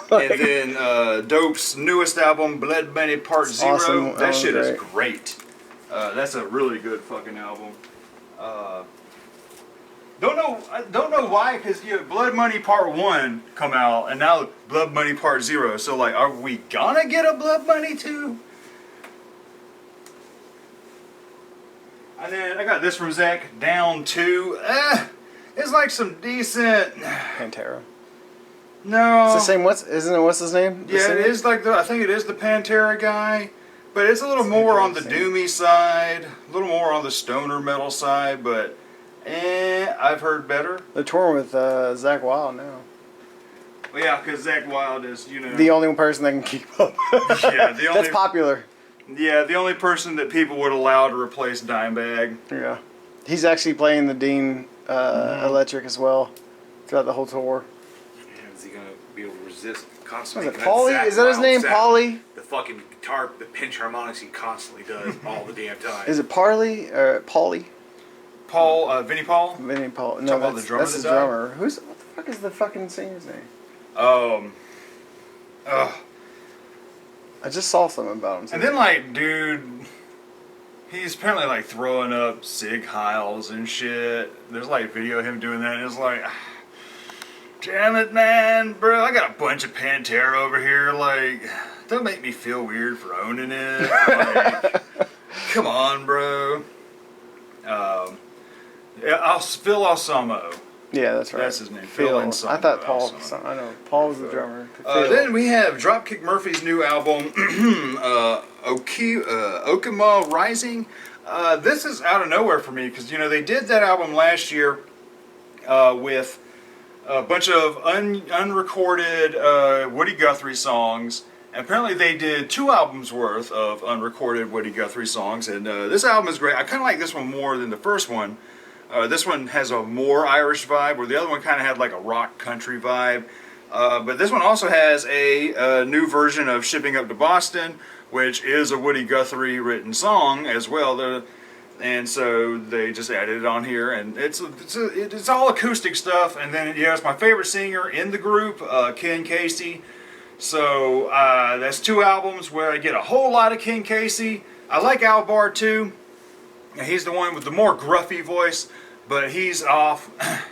And then Dope's newest album, Blood Money Part Zero. Awesome. That shit great. is great. That's a really good fucking album. Don't know why, because Blood Money Part 1 come out, and now Blood Money Part 0. So like, are we gonna get a Blood Money 2? And then I got this from Zach, Down 2. It's like some decent. Pantera. No. It's the same. What's his name? Yeah, it is like I think it is the Pantera guy, but it's a little more on the doomy side, a little more on the stoner metal side, but I've heard better. They're touring with Zach Wilde now. Well, yeah, because Zach Wilde is, the only person that can keep up. Yeah, the only That's popular. Yeah, the only person that people would allow to replace Dimebag. Yeah, he's actually playing the Dean Electric as well throughout the whole tour. Is he gonna be able to resist constantly? Was it Paulie? Is that his name, Paulie? The fucking guitar, the pinch harmonics he constantly does all the damn time. Is it Parley or Paulie? Paul, Vinnie Paul? Vinnie Paul. No, Talking about the drummer that's the that died? drummer. What the fuck is the fucking singer's name? I just saw something about him. And then, like, dude, he's apparently, like, throwing up Sig Heils and shit. There's, like, video of him doing that, and it's like, damn it, man, bro, I got a bunch of Pantera over here, like, don't make me feel weird for owning it. Like, come on, bro. Yeah, Phil Alsamo. Yeah, that's right. That's his name, Phil. Phil Anselmo. I thought Paul. Alsamo. I know Paul was the drummer. Phil. Then we have Dropkick Murphy's new album, Okima Rising. This is out of nowhere for me because they did that album last year with a bunch of unrecorded Woody Guthrie songs. And apparently they did 2 albums worth of unrecorded Woody Guthrie songs, and this album is great. I kind of like this one more than the first one. This one has a more Irish vibe, where the other one kind of had like a rock country vibe. But this one also has a new version of Shipping Up to Boston, which is a Woody Guthrie written song as well. And so they just added it on here, and it's all acoustic stuff. And then it's my favorite singer in the group, Ken Casey. So that's 2 albums where I get a whole lot of Ken Casey. I like Al Barr too. He's the one with the more gruffy voice, but he's off.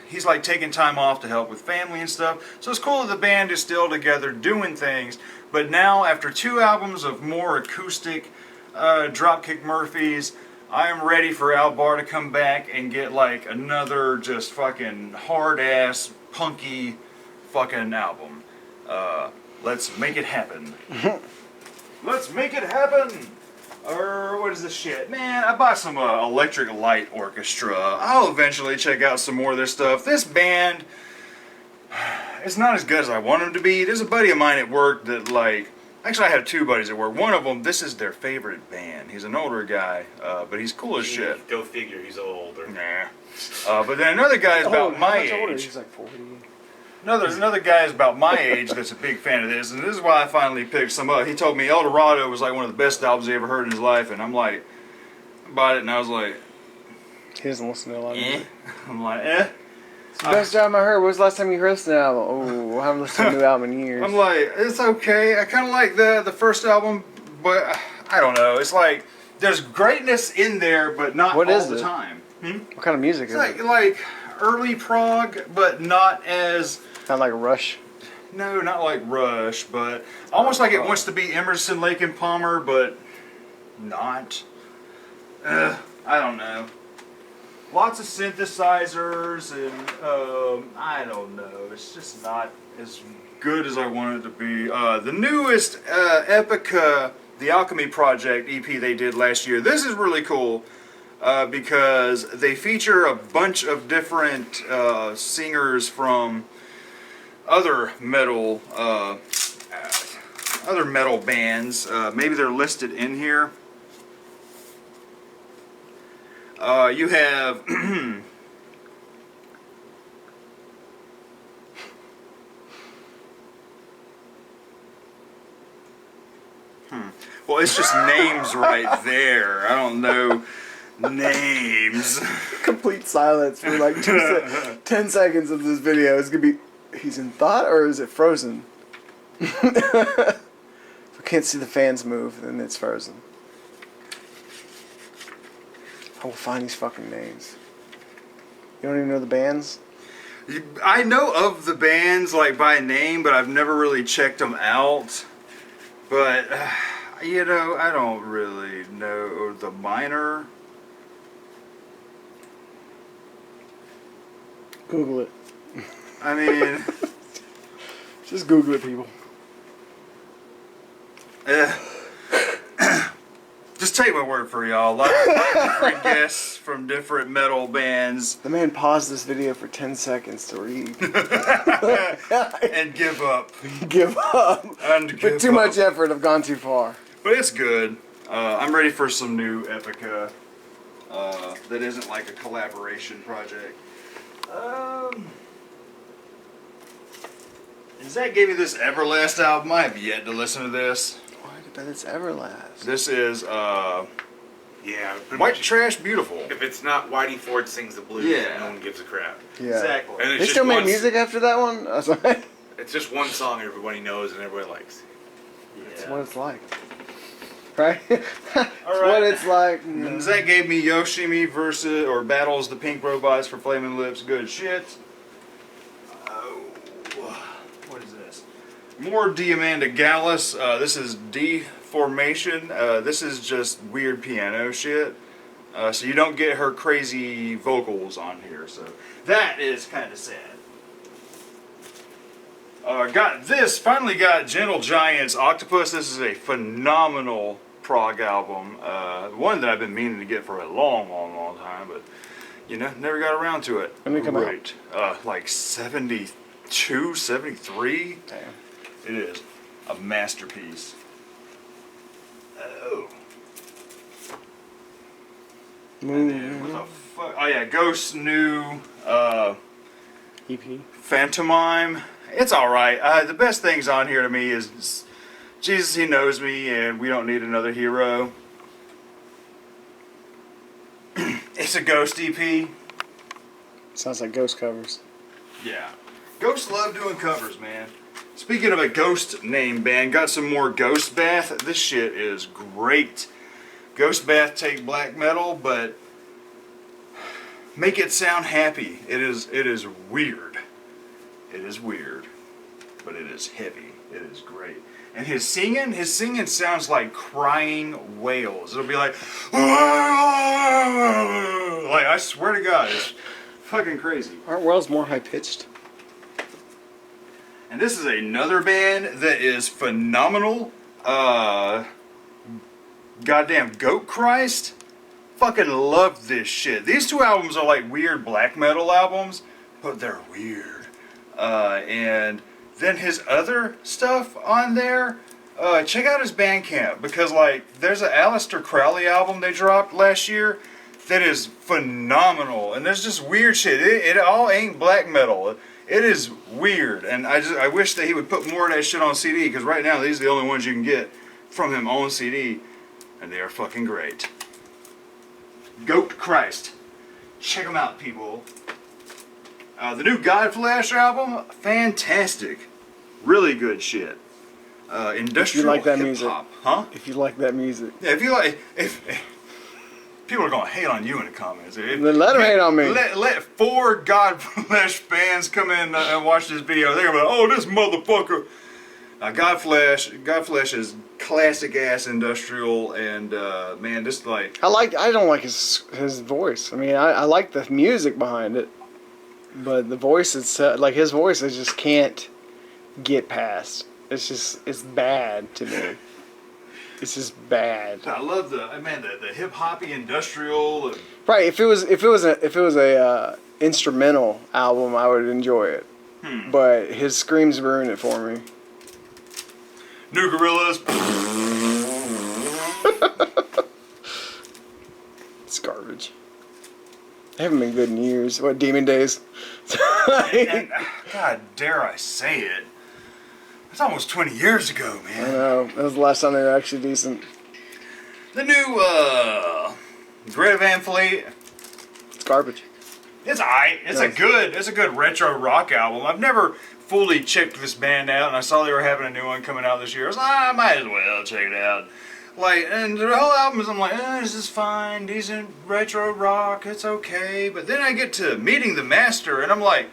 He's like taking time off to help with family and stuff. So it's cool that the band is still together doing things. But now, after 2 albums of more acoustic Dropkick Murphys, I am ready for Al Barr to come back and get like another just fucking hard ass punky fucking album. Let's make it happen. Let's make it happen. Or what is this shit? Man, I bought some Electric Light Orchestra. I'll eventually check out some more of their stuff. This band, it's not as good as I want them to be. There's a buddy of mine at work that, like, Actually, I have two buddies at work. One of them, this is their favorite band. He's an older guy, but he's cool as shit. Go figure, he's older. Nah. But then another guy is about my age. He's like 40. Another guy is about my age that's a big fan of this, and this is why I finally picked some up. He told me El Dorado was like one of the best albums he ever heard in his life, and I'm like, I bought it, and I was like, He doesn't listen to a lot of eh. music. I'm like, eh. It's the best album I heard. When was the last time you heard an album? Oh, I haven't listened to a new album in years. I'm like, it's okay. I kind of like the first album, but I don't know. It's like there's greatness in there, but not What all is the it? time. What kind of music It's is it? like early prog, but not as. Not like Rush. No, not like Rush, but almost like it wants to be Emerson, Lake and Palmer, but not. I don't know. Lots of synthesizers and I don't know. It's just not as good as I want it to be. The newest Epica, the Alchemy Project EP they did last year. This is really cool because they feature a bunch of different singers from other metal bands. Maybe they're listed in here. You have well, it's just names right there. I don't know names. Complete silence for like 10 seconds of this video. It's gonna be, he's in thought or is it frozen? If we can't see the fans move, then it's frozen. I will find these fucking names. You don't even know the bands? I know of the bands like by name, but I've never really checked them out. But you know, I don't really know the Minor. Google it. I mean, Just Google it, people. just take my word for y'all. A lot of different guests from different metal bands The man paused this video for 10 seconds to read. and give up. Give up. And But give too up. much effort have gone too far. But it's good. I'm ready for some new Epica that isn't like a collaboration project. Zach gave me this Everlast album. I have yet to listen to this. What? But it's Everlast. This is Yeah, pretty White much. Trash Beautiful. If it's not Whitey Ford Sings the Blues, Yeah. no one gives a crap. Yeah. Exactly. And it's They just still made one- music after that one? I was like, It's just one song everybody knows and everybody likes. that's what it's like. Right? That's right. what it's like. And Zach gave me Yoshimi versus or battles the Pink Robots for Flaming Lips. Good shit. Oh, what is this? More Diamanda Gallus. This is Deformation. This is just weird piano shit. So you don't get her crazy vocals on here. So that is kind of sad. Finally got Gentle Giant's Octopus. This is a phenomenal prog album. One that I've been meaning to get for a long time, but you know, never got around to it. When did it come out? Like 72, 73. Damn. It is a masterpiece. Oh. And then, what the fuck? Oh yeah, Ghost's new EP. Phantomime. It's alright. The best things on here to me is Jesus, He Knows Me, and We Don't Need Another Hero. It's a Ghost EP. Sounds like Ghost covers. Yeah. Ghosts love doing covers, man. Speaking of a ghost name band, got some more Ghost Bath. This shit is great. Ghost Bath take black metal, but make it sound happy. It is weird. It is weird, but it is heavy. It is great. And his singing sounds like crying whales. It'll be like I swear to God, it's fucking crazy. Aren't Wells more high pitched? And this is another band that is phenomenal. Goddamn Goat Christ. Fucking love this shit. These two albums are like weird black metal albums, but they're weird. And then his other stuff on there, check out his Bandcamp, because like there's an Aleister Crowley album they dropped last year that is phenomenal, and there's just weird shit. It all ain't black metal. It is weird, and I wish that he would put more of that shit on CD, because right now these are the only ones you can get from him on CD, and they are fucking great. Goat Christ. Check them out, people. The new Godflesh album, fantastic. Really good shit. Industrial like that hip music. hop, huh? If you like that music, Yeah, if you like, if people are gonna hate on you in the comments, then let them hate on me. Let 4 Godflesh fans come in and watch this video. They're gonna be like, "Oh, this motherfucker." Godflesh is classic ass industrial, and man, this like I don't like his voice. I mean, I like the music behind it, but the voice itself, like his voice, I just can't get past. It's bad to me. It's just bad. I love the hip hoppy industrial. And, Right. If it was a instrumental album, I would enjoy it. But his screams ruin it for me. New Gorillas. It's garbage. They haven't been good in years. What, Demon Days? And, God dare I say it. It's almost 20 years ago, I man. know. That was the last time they were actually decent. The new Greta Van Fleet. It's garbage. It's alright. It's a good retro rock album. I've never fully checked this band out, and I saw they were having a new one coming out this year. I was like, I might as well check it out. Like, and the whole album is, I'm like, this is fine, decent retro rock, it's okay. But then I get to Meeting the Master, and I'm like,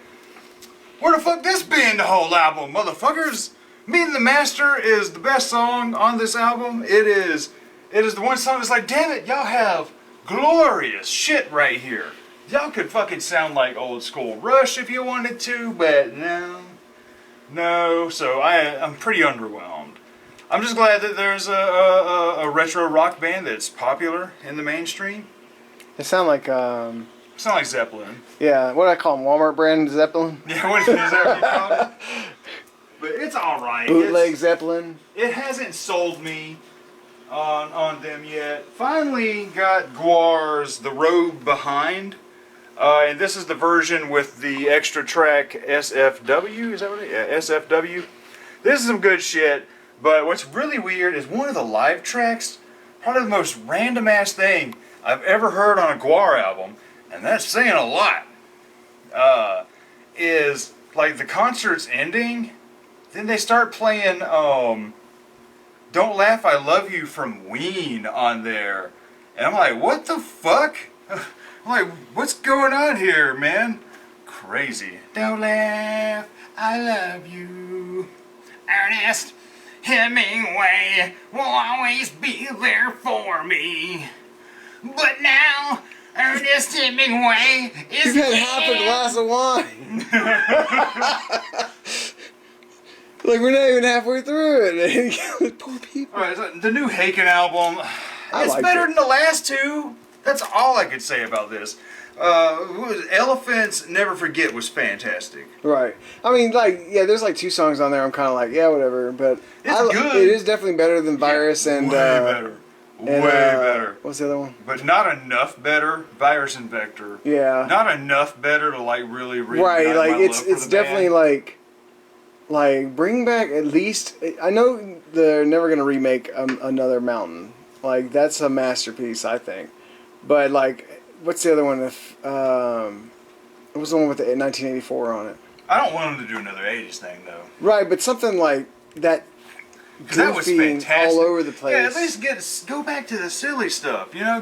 where the fuck this be in the whole album, motherfuckers? Meeting the Master is the best song on this album. It is the one song that's like, damn it, y'all have glorious shit right here. Y'all could fucking sound like old school Rush if you wanted to, but no. So I'm pretty underwhelmed. I'm just glad that there's a retro rock band that's popular in the mainstream. They sound like It's not like Zeppelin. yeah. What do I call them? Walmart brand Zeppelin. Yeah, what is that what you call it? But it's alright. Bootleg Zeppelin. It hasn't sold me on them yet. Finally got Guar's The Road Behind. And this is the version with the extra track SFW. Is that what it is? Yeah, SFW. This is some good shit. But what's really weird is one of the live tracks, probably the most random ass thing I've ever heard on a Guar album, and that's saying a lot, is like the concert's ending, then they start playing Don't Laugh, I Love You from Ween on there. And I'm like, what the fuck? I'm like, what's going on here, man? Crazy. Don't laugh, I love you. Ernest Hemingway will always be there for me. But now, Ernest Hemingway is You've had half a glass of wine. Like, we're not even halfway through it. Poor people. Alright, so the new Haken album, I it's liked better it. than the last two. That's all I could say about this. Elephants Never Forget was fantastic. Right. I mean, like, yeah, there's like 2 songs on there. I'm kind of like, yeah, whatever. But It's good. It is definitely better than Virus and way better. and, Way better. What's the other one? But not enough better. Virus and Vector. Yeah. Not enough better to like really Right. reignite Like my it's love for it's the definitely band. like bring back at least. I know they're never gonna remake another Mountain. Like that's a masterpiece, I think. But like, what's the other one? It was the one with the 1984 on it. I don't want them to do another 80s thing though. Right, but something like that. Because that was goofy fantastic. all over the place. Yeah, at least go back to the silly stuff. You know,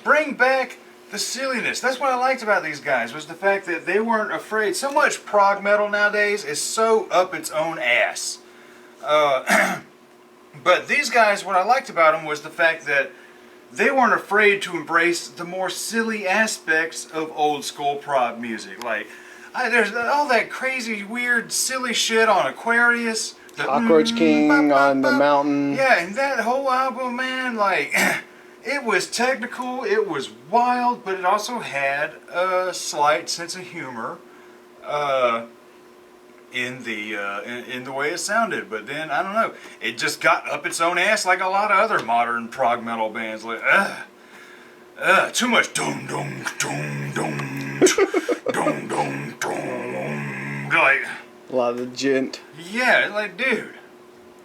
bring back the silliness. That's what I liked about these guys, was the fact that they weren't afraid. So much prog metal nowadays is so up its own ass. But these guys, what I liked about them was the fact that they weren't afraid to embrace the more silly aspects of old school prog music. Like, there's all that crazy, weird, silly shit on Aquarius. The Cockroach King on the Mountain. Yeah, and that whole album, man, like, it was technical, it was wild, but it also had a slight sense of humor. in the in the way it sounded. But then I don't know, it just got up its own ass like a lot of other modern prog metal bands. Like too much dum dum dum dum dum dum dum. Like A lot of the gent. yeah, like dude,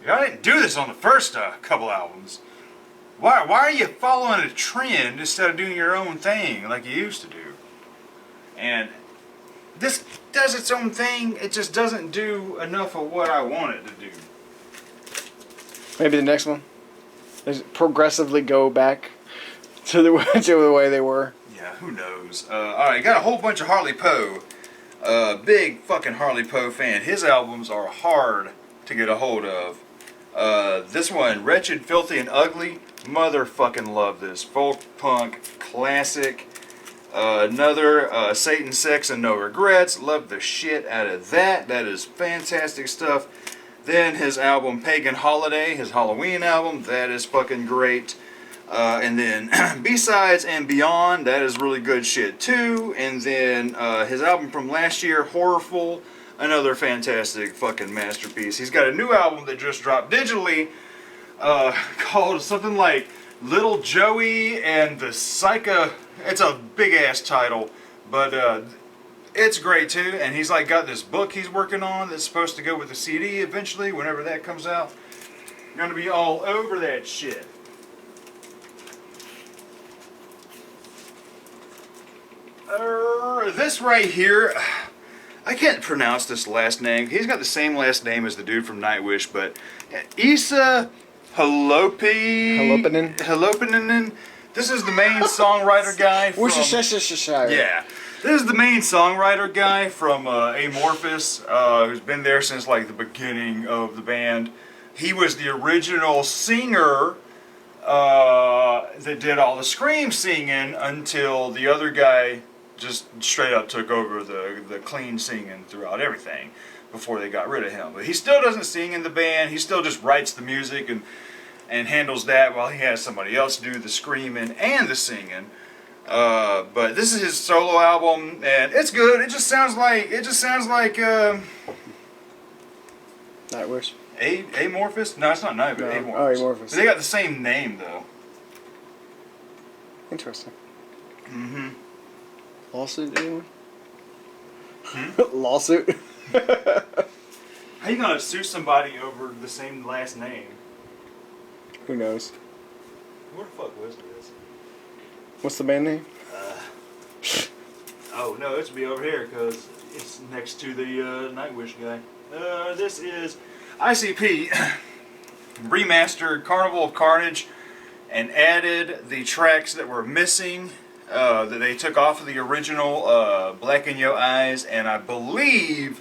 I didn't do this on the first couple albums. Why are you following a trend instead of doing your own thing like you used to do? And this does its own thing. It just doesn't do enough of what I want it to do. Maybe the next one. Is progressively go back to the to the way they were. Yeah, who knows? All right, got a whole bunch of Harley Poe. Big fucking Harley Poe fan. His albums are hard to get a hold of. This one, Wretched, Filthy, and Ugly. Motherfucking love this. Folk punk classic. Another Satan, Sex, and No Regrets. Love the shit out of that. That is fantastic stuff. Then his album Pagan Holiday, his Halloween album. That is fucking great. And then B-Sides and Beyond. That is really good shit too. And then his album from last year, Horrorful. Another fantastic fucking masterpiece. He's got a new album that just dropped digitally called something like Little Joey and the Psycho. It's a big ass title, but it's great too. And he's like got this book he's working on that's supposed to go with the CD eventually, whenever that comes out. Gonna be all over that shit. This right here, I can't pronounce this last name. He's got the same last name as the dude from Nightwish, but Issa Halopinen. This is the main songwriter guy from... Yeah. This is the main songwriter guy from Amorphous, who's been there since like the beginning of the band. He was the original singer that did all the scream singing until the other guy just straight up took over the clean singing throughout everything before they got rid of him. But he still doesn't sing in the band. He still just writes the music and handles that while he has somebody else do the screaming and the singing. But this is his solo album, and it's good. It just sounds like Nightwish. Amorphous? No, it's not Nightwish. No. Amorphous. Oh, Amorphous. But they got the same name though. Interesting. Mm-hmm. Lawsuit, anyone? Lawsuit? How you gonna sue somebody over the same last name? Who knows? Where the fuck was this? What's the band name? Oh no, it's be over here because it's next to the Nightwish guy. This is ICP remastered Carnival of Carnage and added the tracks that were missing that they took off of the original Blacken Your Eyes and I believe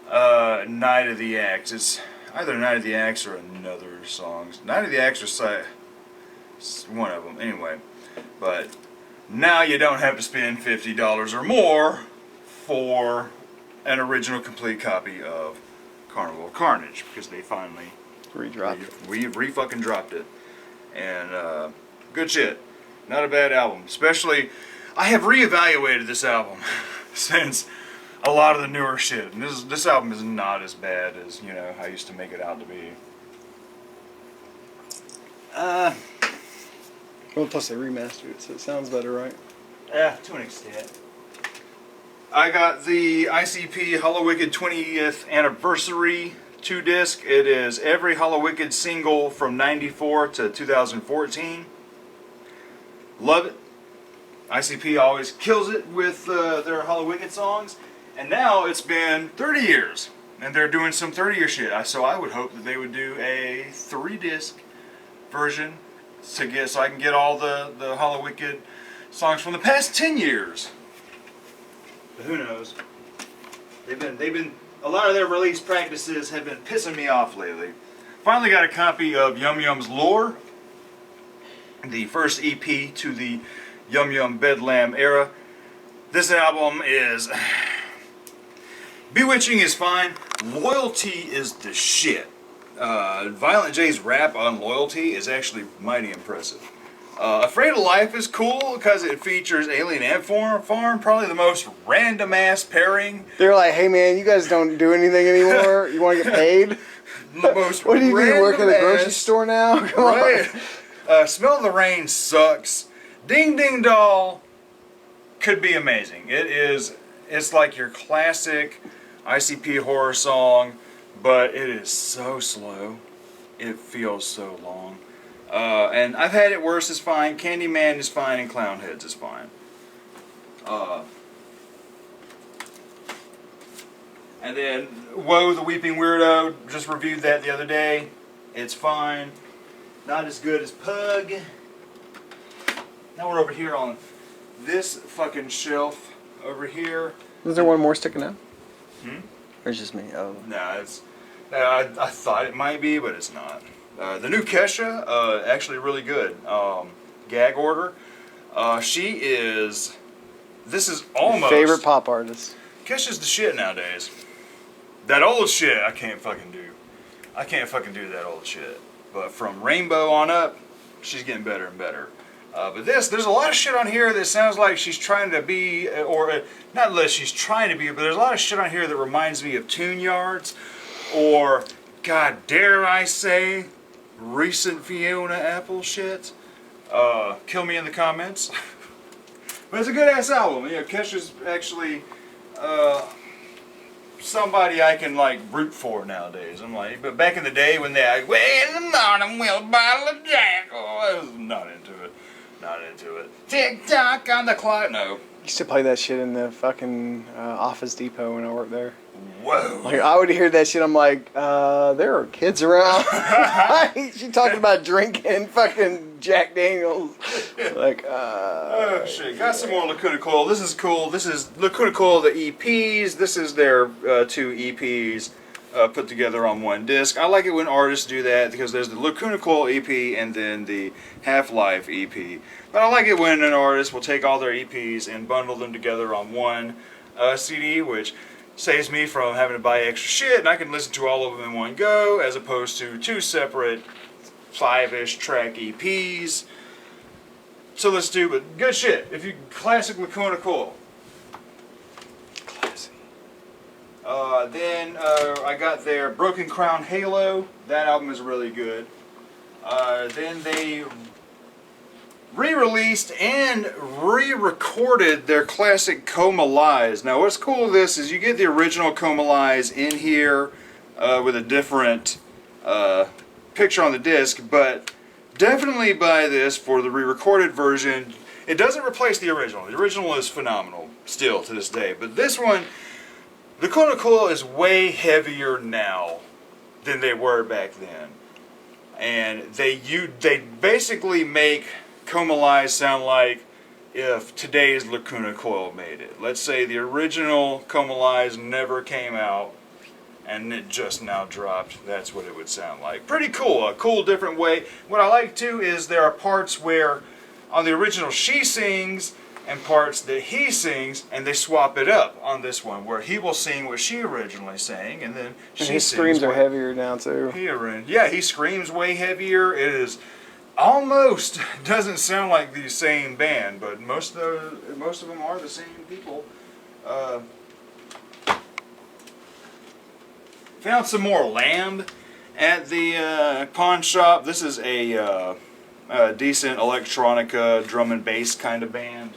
Night of the Axe. It's either Night of the Axe or another song. Night of the Axe or one of them anyway. But now you don't have to spend $50 or more for an original complete copy of Carnival of Carnage because they finally Redropped it. we re-fucking dropped it. And good shit. Not a bad album. Especially, I have reevaluated this album since a lot of the newer shit. And this album is not as bad as, you know, I used to make it out to be. Well, plus they remastered it, so it sounds better, right? Yeah, to an extent. I got the ICP Hollow Wicked 20th Anniversary 2-disc. It is every Hollow Wicked single from 94 to 2014. Love it. ICP always kills it with their Hollow Wicked songs. And now it's been 30 years. And they're doing some 30-year shit. So I would hope that they would do a 3-disc version so I can get all the Hollow Wicked songs from the past 10 years. But who knows? They've been a lot of their release practices have been pissing me off lately. Finally got a copy of Yum Yum's Lore, the first EP to the Yum Yum Bedlam era. This album is Bewitching is fine. Loyalty is the shit. Violent J's rap on Loyalty is actually mighty impressive. Afraid of Life is cool because it features Alien Ant Farm, probably the most random ass pairing. They're like, hey man, you guys don't do anything anymore. You want to get paid? The most What do you do? Work at a grocery random-ass- store now? Come on. Right. Smell the Rain sucks. Ding Ding Doll could be amazing. It's like your classic ICP horror song, but it is so slow. It feels so long. And I've had it worse is fine. Candyman is fine, and Clownheads is fine. And then Woe the Weeping Weirdo, just reviewed that the other day. It's fine. Not as good as Pug. Now we're over here on this fucking shelf over here. Is there one more sticking out? Hmm? Or it's just me? Oh. Nah, it's. I thought it might be, but it's not. The new Kesha, actually really good. Gag Order. She is. This is almost. Favorite pop artist. Kesha's the shit nowadays. That old shit I can't fucking do. I can't fucking do that old shit. But from Rainbow on up, she's getting better and better. But there's a lot of shit on here that sounds like she's trying to be, or not unless she's trying to be, but there's a lot of shit on here that reminds me of Tune Yards, or, God dare I say, recent Fiona Apple shit. Kill me in the comments. But it's a good ass album. You know, Kesha's actually somebody I can like root for nowadays. I'm like, but back in the day when they like, well, in the morning we'll bottle of Jack. Oh, I was not into it. Not into it. Tick tock on the clock. No. Used to play that shit in the fucking Office Depot when I worked there. Whoa. Like I would hear that shit. I'm like, there are kids around. She talking about drinking fucking Jack Daniels. Like, Oh shit, got some more Lacuna Coil. This is cool. This is Lacuna Coil, the EPs. This is their 2 EPs put together on one disc. I like it when artists do that because there's the Lacuna Coil EP and then the Half-Life EP. But I like it when an artist will take all their EPs and bundle them together on one CD, which saves me from having to buy extra shit, and I can listen to all of them in one go as opposed to 2 separate 5-ish track EPs. So let's do, but good shit. If you classic Lacuna Coil. classy. Then I got their Broken Crown Halo. That album is really good. Then they re-released and re-recorded their classic Coma Lies. Now what's cool with this is you get the original Coma Lies in here with a different picture on the disc, but definitely buy this for the re-recorded version. It doesn't replace the original. The original is phenomenal still to this day, but this one, the Lacuna Coil is way heavier now than they were back then. And they basically make Coma Lies sound like if today's Lacuna Coil made it. Let's say the original Coma Lies never came out and it just now dropped. That's what it would sound like. Pretty cool, a cool different way. What I like too is there are parts where on the original she sings and parts that he sings, and they swap it up on this one where he will sing what she originally sang and then she And his sings screams are what heavier now too. Yeah, he screams way heavier. It is almost doesn't sound like the same band, but most of them are the same people. Found some more Lamb at the pawn shop. This is a decent electronica drum and bass kind of band.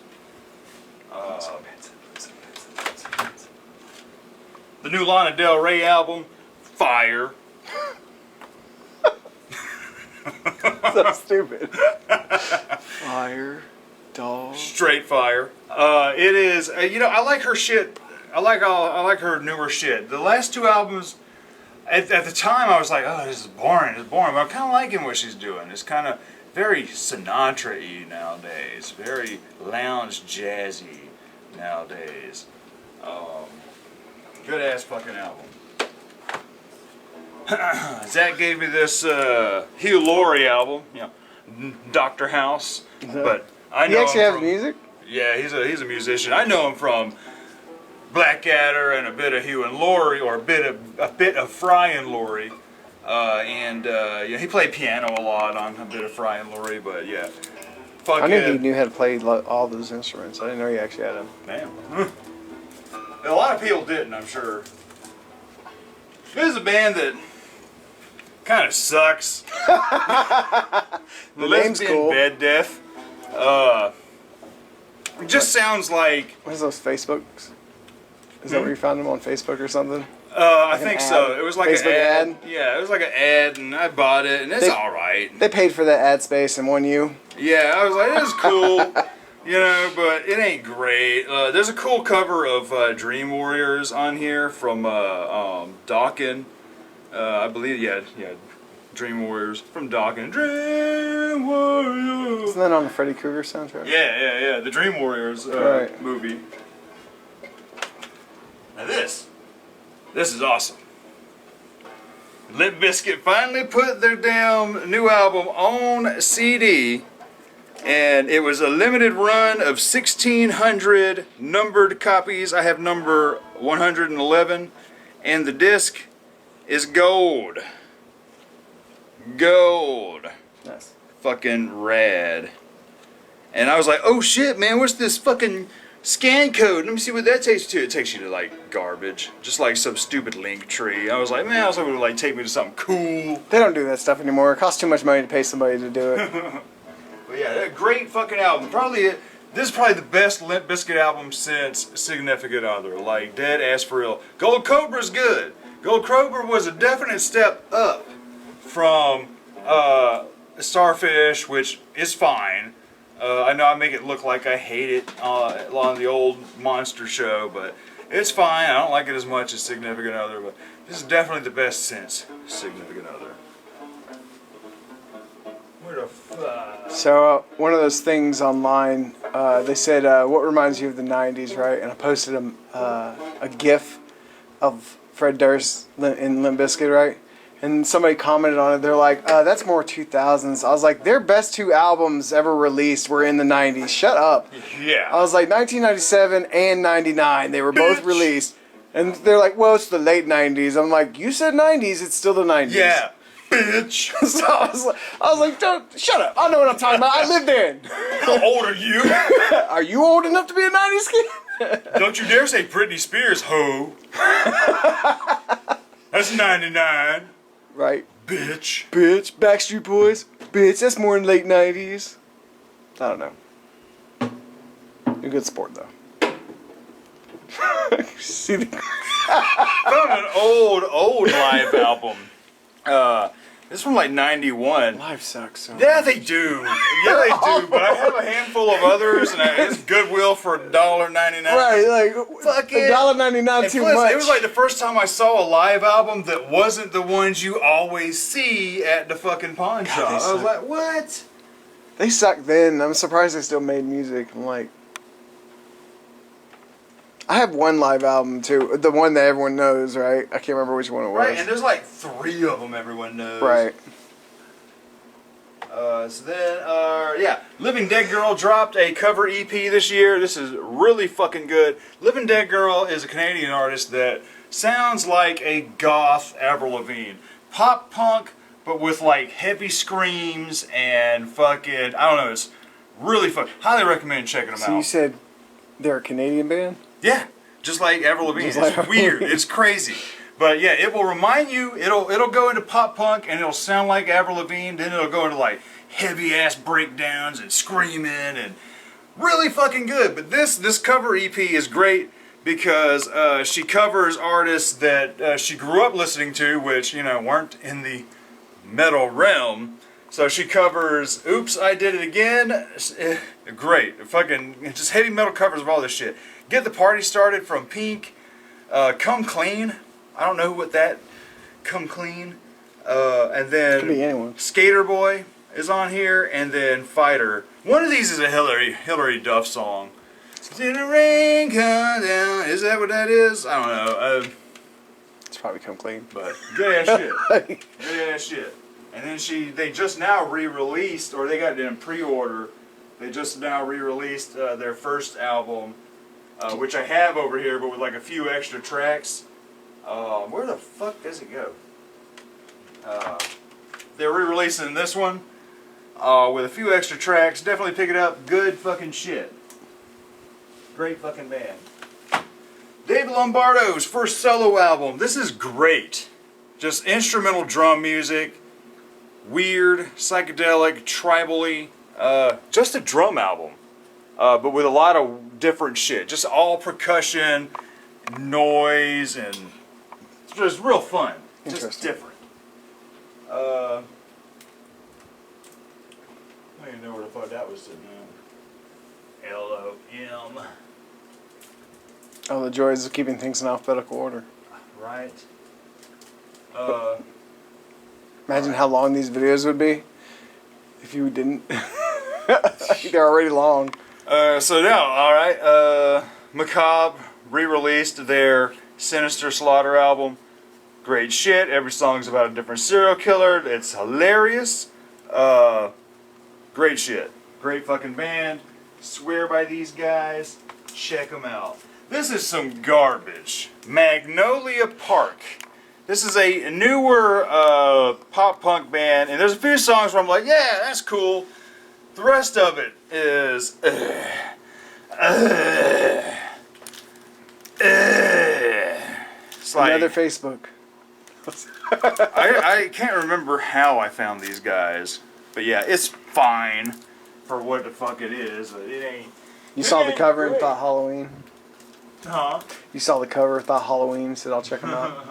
The new Lana Del Rey album, fire. So stupid. Fire, dog. Straight fire. It is. I like her shit. I like her newer shit. The last 2 albums, at the time, I was like, oh, this is boring. It's boring. But I'm kind of liking what she's doing. It's kind of very Sinatra-y nowadays. Very lounge jazzy nowadays. Good ass fucking album. Zach gave me this Hugh Laurie album, Dr. House. But I know He actually him has from, music? Yeah, he's a musician. I know him from Blackadder and a bit of Hugh and Laurie, or a bit of Fry and Laurie. He played piano a lot on a bit of Fry and Laurie, but yeah. fucking. I knew he knew how to play all those instruments. I didn't know he actually had them. Damn. A lot of people didn't, I'm sure. This is a band that kind of sucks. The name's cool. Bed Death. It just sounds like. What is those Facebooks? Is that where you found them on Facebook or something? I Like think an so. ad? It was like Facebook an ad? Yeah, it was like an ad, and I bought it, and it's They- all right. They paid for that ad space and won you. Yeah, I was like, this is cool, you know, but it ain't great. There's a cool cover of Dream Warriors on here from Dawkins. I believe, yeah, Dream Warriors from Dawkins. Dream Warriors. Isn't that on the Freddy Krueger soundtrack? Yeah, the Dream Warriors Right. movie. Now this is awesome. Limp Bizkit finally put their damn new album on CD, and it was a limited run of 1,600 numbered copies. I have number 111, and the disc is gold. Gold. Nice. Fucking rad. And I was like, oh shit, man, what's this fucking scan code? Let me see what that takes you to. It takes you to like garbage. Just like some stupid link tree. I was like, man, I was hoping it would like take me to something cool. They don't do that stuff anymore. It costs too much money to pay somebody to do it. But yeah, a great fucking album. This is probably the best Limp Bizkit album since Significant Other. Like, dead ass for real. Gold Cobra's good. Gold Cobra was a definite step up from Starfish, which is fine. I know I make it look like I hate it on the old Monster show, but it's fine. I don't like it as much as Significant Other, but this is definitely the best since Significant Other. Where the fuck? So one of those things online, they said, what reminds you of the 90s, right? And I posted a GIF of Fred Durst in Limp Bizkit, right? And somebody commented on it. They're like, that's more 2000s. I was like, their best two albums ever released were in the 90s. Shut up. Yeah. I was like, 1997 and 99. They were both Bitch. released. And they're like, well, it's the late 90s. I'm like, you said 90s. It's still the 90s. Yeah. Bitch. So I was like, don't, shut up. I know what I'm talking about. I lived then. How old are you? Are you old enough to be a 90s kid? Don't you dare say Britney Spears, ho. That's 99. Right. Bitch. Bitch. Backstreet Boys. Bitch. That's more in late 90s. I don't know. You're a good sport, though. See the... Found an old live album. This is from like 91. Life sucks so Yeah, they do. Yeah, they do. But I have a handful of others, and it's Goodwill for $1.99. Right, like, Fuck it. $1.99 And too plus, much. it was like the first time I saw a live album that wasn't the ones you always see at the fucking pawn shop. they I was suck. like, what? They sucked then. I'm surprised they still made music. I'm like... I have one live album, too. The one that everyone knows, right? I can't remember which one it was. Right, and there's like 3 of them everyone knows. Right. So then, yeah, Living Dead Girl dropped a cover EP this year. This is really fucking good. Living Dead Girl is a Canadian artist that sounds like a goth Avril Lavigne. Pop punk, but with like heavy screams and fucking, I don't know, it's really fun. Highly recommend checking them So out. you said they're a Canadian band? Yeah, just like Avril Lavigne. Just It's like weird. It's crazy. But yeah, it will remind you. It'll go into pop punk and it'll sound like Avril Lavigne. Then it'll go into like heavy ass breakdowns and screaming and really fucking good. But this cover EP is great because she covers artists that she grew up listening to, which weren't in the metal realm. So she covers Oops, I Did It Again. Great. Fucking just heavy metal covers of all this shit. Get the Party Started from Pink. Come Clean. I don't know what that. Come Clean. And then Could be anyone. Skater Boy is on here. And then Fighter. One of these is a Hillary Duff song. Did the rain come down? Is that what that is? I don't know. It's probably Come Clean. But good ass shit. Good ass shit. And then they just now re-released, or they got it in pre-order. They just now re-released their first album, which I have over here, but with like a few extra tracks. Where the fuck does it go? They're re-releasing this one with a few extra tracks. Definitely pick it up. Good fucking shit. Great fucking band. Dave Lombardo's first solo album. This is great. Just instrumental drum music. Weird, psychedelic, tribally. Just a drum album. But with a lot of different shit. Just all percussion, noise, and just real fun. Just different. I don't even know where the fuck that was sitting at. L-O-M. Oh, the joys of keeping things in alphabetical order. Right. Imagine how long these videos would be if you didn't. They're already long. So now, alright, Macabre re-released their Sinister Slaughter album. Great shit. Every song's about a different serial killer. It's hilarious. Great shit. Great fucking band. Swear by these guys. Check them out. This is some garbage. Magnolia Park. This is a newer pop punk band, and there's a few songs where I'm like, yeah, that's cool. The rest of it is it's like, Another Facebook. I can't remember how I found these guys, but yeah, it's fine for what the fuck it is. But it ain't. You saw the cover and thought Halloween. Huh? You saw the cover, thought Halloween, said I'll check them out.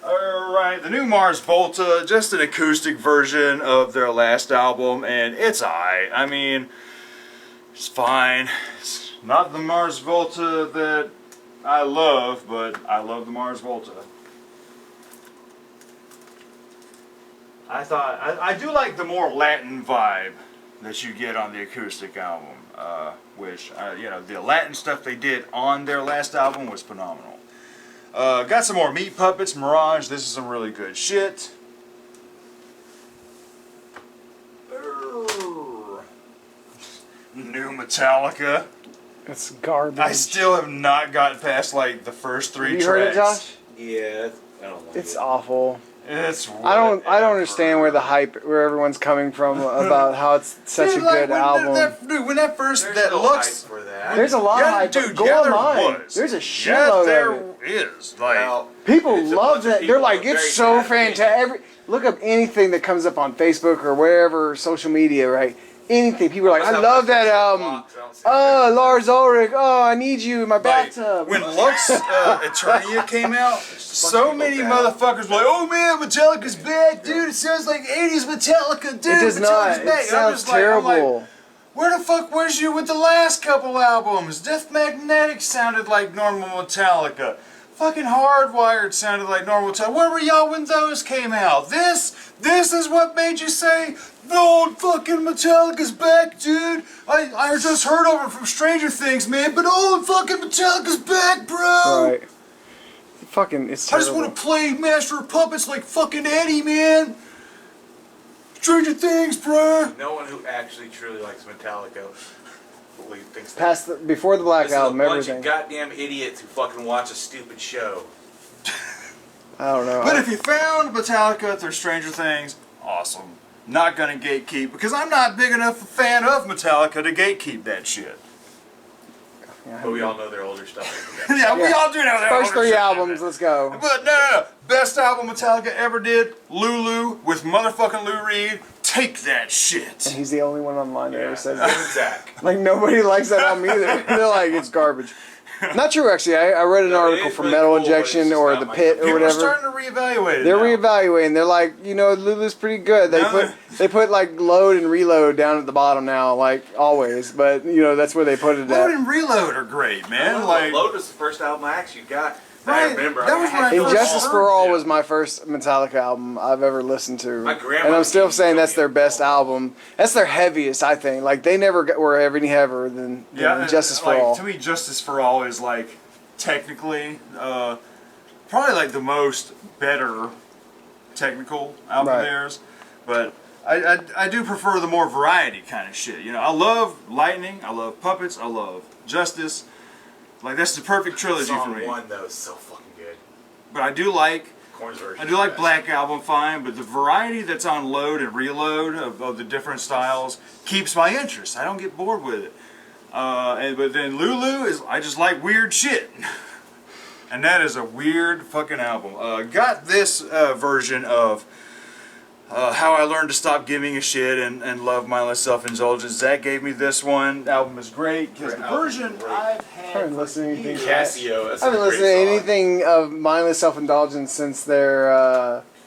Alright, the new Mars Volta, just an acoustic version of their last album, and it's alright. I mean, it's fine. It's not the Mars Volta that I love, but I love the Mars Volta. I do like the more Latin vibe that you get on the acoustic album, which, you know, the Latin stuff they did on their last album was phenomenal. Got some more Meat Puppets, Mirage. This is some really good shit. New Metallica. It's garbage. I still have not gotten past like the first 3 Have you tracks. heard it, Josh? Yeah, I don't like It's it. awful. It's I don't understand where the hype, where everyone's coming from about how it's such a good album. Dude, when that first, There's that no looks... hype for that. There's a lot of hype. dude, Go yeah, there online. was. There's a Yeah, shitload there of it. is. Like, Well, People it's a love bunch of that. people They're like, with it's very so bad opinions. fantastic. Look up anything that comes up on Facebook or wherever, social media, right? Anything. People are like, I love that album. Oh, Lars Ulrich. Oh, I need you in my like, bathtub. when Lux Eternia came out, so many motherfuckers were like, oh man, Metallica's back, dude. It sounds like 80s Metallica, dude. It does Metallica's not. back. It sounds terrible. Where the fuck was you with the last couple albums? Death Magnetic sounded like normal Metallica. Fucking Hardwired sounded like normal Metallica. Where were y'all when those came out? This is what made you say, no, fucking Metallica's back, dude. I just heard of it from Stranger Things, man, but oh, fucking Metallica's back, bro. Right. Fucking, it's I terrible. just want to play Master of Puppets like fucking Eddie, man. Stranger Things, bro. No one who actually truly likes Metallica thinks that. Past before the Black This is a Album, bunch everything. of goddamn idiots who fucking watch a stupid show. I don't know. But if you found Metallica through Stranger Things, awesome. Not gonna gatekeep, because I'm not big enough a fan of Metallica to gatekeep that shit. But we all know their older stuff. Yeah, we Yeah. all do know that. First older 3 shit. albums, let's go. But no. Best album Metallica ever did, Lulu with motherfucking Lou Reed. Take that And shit. he's the only one online that ever says that. Zach. Like, nobody likes that album either. They're like, it's garbage. Not true, actually. I read an No, it article is from really Metal cool, but it's Injection just or not The my Pit cup of or People are whatever. starting to reevaluate it They're now. reevaluating. They're like, you know, Lulu's pretty good. No. They put like load and reload down at the bottom now, like always. But you know, that's where they put it Load at. and Reload are great, man. Like, Load was the first album I actually got. Right, I remember. that was when I first Injustice heard for All them. was my first Metallica album I've ever listened to, My grandma and I'm still used to saying show that's me their it. best album. That's their heaviest, I think. Like they never were any heavier than Injustice for like, All. To me, Justice for All is like technically probably like the most better technical album Right. of theirs, but I do prefer the more variety kind of shit. You know, I love Lightning, I love Puppets, I love Justice. Like that's the perfect trilogy Song for me. 1 though is so fucking good. But I do like Korn's version. I do like Black Album fine, but the variety that's on Load and Reload of the different styles keeps my interest. I don't get bored with it. But then Lulu is, I just like weird shit. And that is a weird fucking album. Got this version of How I Learned to Stop Giving a Shit and Love Mindless Self-Indulgence. Zach gave me this one. The album is great because the Great album, version great. I've I had haven't for listened to anything. years. Casio. That's I haven't a listened great to song. anything of mindless self-indulgence since their.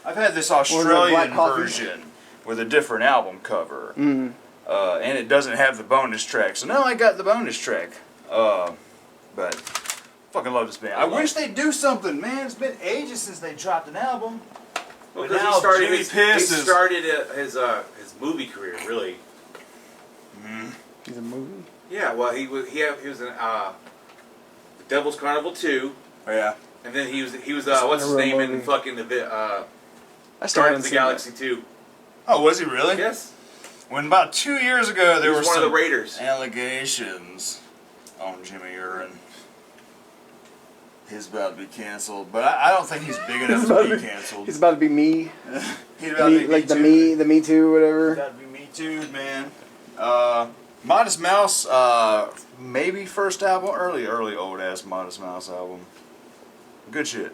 I've had this Black Australian Coffee? version with a different album cover, and it doesn't have the bonus track. So now I got the bonus track. But fucking love this band. I wish they'd do something, man. It's been ages since they dropped an album. Well, But because now he started Jimmy his, Piss he is- started his movie career really. He's a movie. Yeah, well he was in Devil's Carnival 2, Oh, yeah. and then he was what's his a name in movie. fucking I still haven't Guardians of the seen Galaxy 2. Oh, was he really? Yes, When about 2 years ago he there was were one of some the Raiders. allegations on Jimmy Urine. He's about to be canceled, but I don't think he's big enough to be canceled. He's about to be me, He's about to be like the Me Too. Me Too, whatever. Gotta be Me Too, man. Modest Mouse, maybe first album, early old ass Modest Mouse album. Good shit.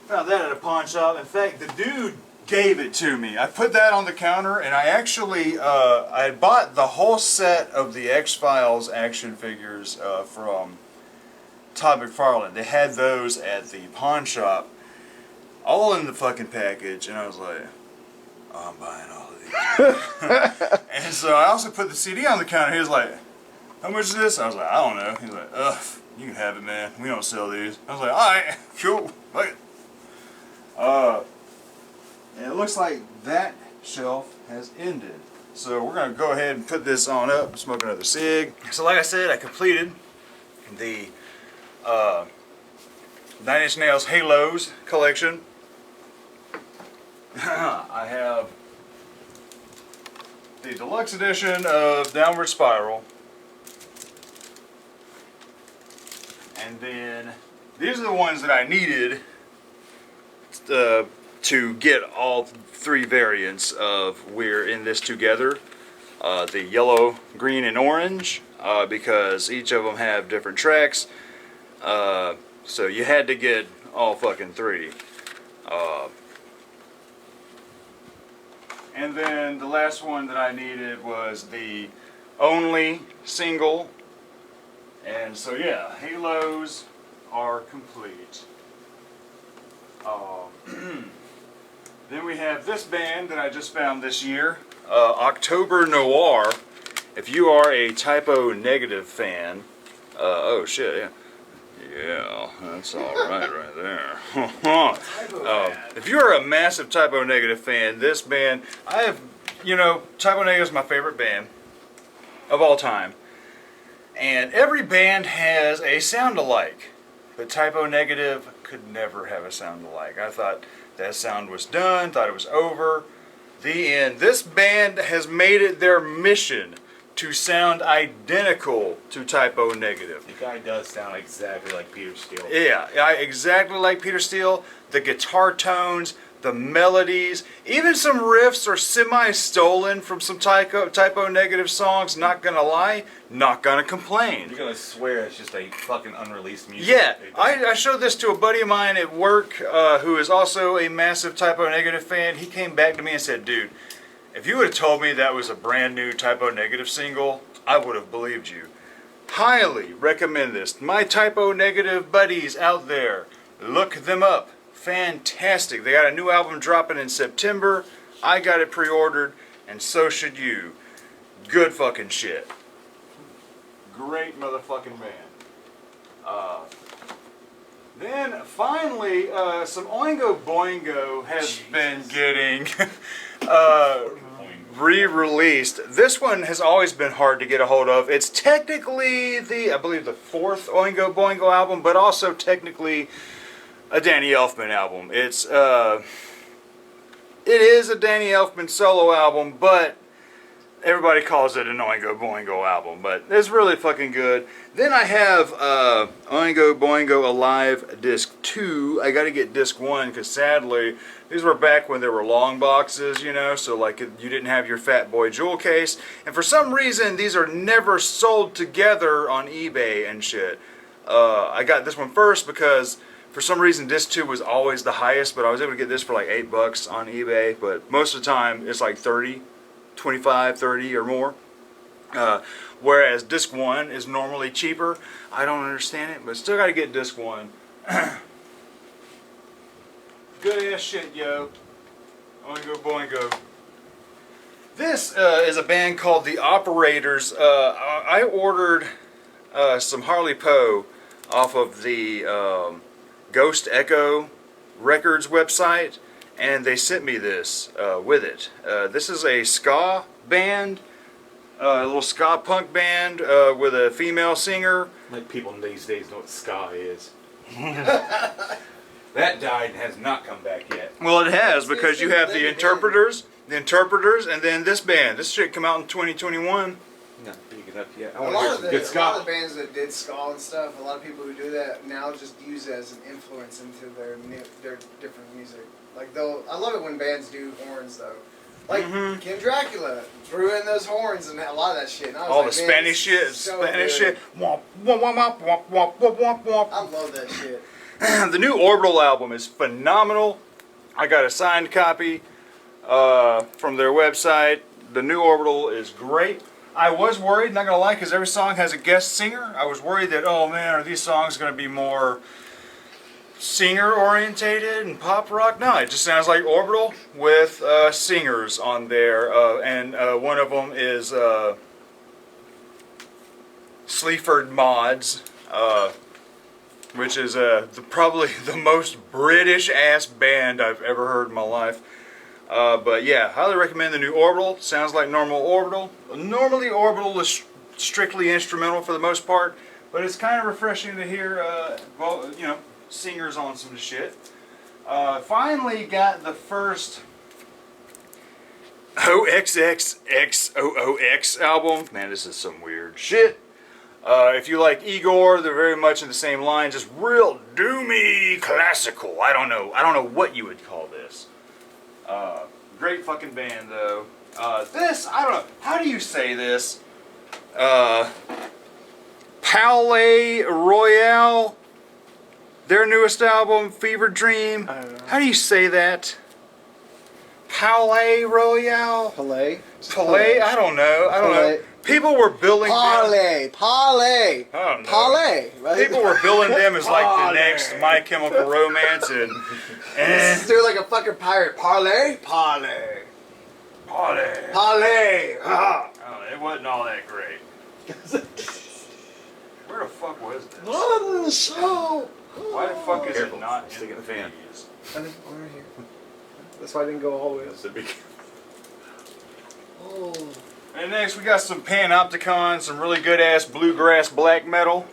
Found that at a pawn shop. In fact, the dude gave it to me. I put that on the counter, and I actually I bought the whole set of the X-Files action figures from Todd McFarlane. They had those at the pawn shop, all in the fucking package, and I was like, oh, I'm buying all of these. And so I also put the CD on the counter. He was like, how much is this? I was like, I don't know. He's like, ugh, you can have it, man. We don't sell these. I was like, alright, cool. Fuck it. And it looks like that shelf has ended. So we're going to go ahead and put this on up, smoke another cig. So like I said, I completed the 9 Inch Nails Halos collection. I have the deluxe edition of Downward Spiral. And then these are the ones that I needed to get all three variants of We're in This Together. The yellow, green, and orange, because each of them have different tracks. So you had to get all fucking three. And then the last one that I needed was the only single. And so yeah, Halos are complete. Then we have this band that I just found this year, October Noir. If you are a Typo Negative fan, oh shit, yeah. Yeah, that's alright right there. If you're a massive Typo Negative fan, this band, I have, Typo Negative is my favorite band of all time. And every band has a sound alike, but Typo Negative could never have a sound alike. I thought that sound was done, thought it was over. The end. This band has made it their mission to sound identical to Typo Negative. The guy does sound exactly like Peter Steele. Yeah, exactly like Peter Steele. The guitar tones, the melodies, even some riffs are semi-stolen from some Typo Negative songs. Not gonna lie, not gonna complain. You're gonna swear it's just a fucking unreleased music. Yeah, I showed this to a buddy of mine at work who is also a massive Typo Negative fan. He came back to me and said, dude, if you would have told me that was a brand new Typo Negative single, I would have believed you. Highly recommend this. My Typo Negative buddies out there, look them up. Fantastic. They got a new album dropping in September. I got it pre-ordered, and so should you. Good fucking shit. Great motherfucking band. Then finally, some Oingo Boingo has been getting re-released. This one has always been hard to get a hold of. It's technically I believe the fourth Oingo Boingo album, but also technically a Danny Elfman album. It is a Danny Elfman solo album, but everybody calls it an Oingo Boingo album, but it's really fucking good. Then I have Oingo Boingo Alive Disc 2. I gotta get Disc 1 because sadly, these were back when there were long boxes, you know, so like you didn't have your Fat Boy jewel case. And for some reason, these are never sold together on eBay and shit. I got this one first because for some reason Disc 2 was always the highest, but I was able to get this for like $8 on eBay. But most of the time, it's like 30, 25, 30 or more. Whereas Disc 1 is normally cheaper. I don't understand it, but still got to get Disc 1. Good ass shit, yo. Oingo Boingo. This is a band called The Operators. I ordered some Harley Poe off of the Ghost Echo Records website, and they sent me this with it. This is a ska band, a little ska punk band with a female singer. Like people these days know what ska is. That died and has not come back yet. Well, it has, because you have the Interpreters, and then this band. This shit come out in 2021. Not big enough yet. I A want to lot hear of some the good a lot ska. of the bands that did ska and stuff, a lot of people who do that now just use it as an influence into their different music. Like I love it when bands do horns though. Like King Dracula threw in those horns and a lot of that shit. And I was All like, the man, Spanish this shit, is so Spanish good. shit. Womp, womp, womp, womp, womp, womp, womp, womp. I love that shit. The new Orbital album is phenomenal. I got a signed copy from their website. The new Orbital is great. I was worried, not gonna lie, because every song has a guest singer. I was worried that, oh man, are these songs gonna be more singer orientated and pop rock? No, it just sounds like Orbital with singers on there, and one of them is Sleaford Mods, which is probably the most British ass band I've ever heard in my life. But yeah, highly recommend the new Orbital. Sounds like normal Orbital. Normally Orbital is strictly instrumental for the most part, but it's kind of refreshing to hear, singers on some shit. Finally got the first OXXXOOX album. Man, this is some weird shit. If you like Igor, they're very much in the same line, just real doomy classical. I don't know what you would call this. Great fucking band though. This, I don't know, how do you say this? Palais Royale, their newest album, Fever Dream. I don't know. How do you say that? Palais Royale? Palais? Palais? I don't know. Palais. People were billing them. Parlay. I don't know. Parlay. Right? People were billing them as like the next My Chemical Romance, and Let's do like a fucking pirate. Parlay. Parlay. Parlay. Ah. Oh, it wasn't all that great. Where the fuck was this? On the show. Why the fuck is Careful, it not stick it in the fan. these? Over here. That's why I didn't go all the way up. That's a big. Oh. And next we got some Panopticon, some really good ass bluegrass black metal.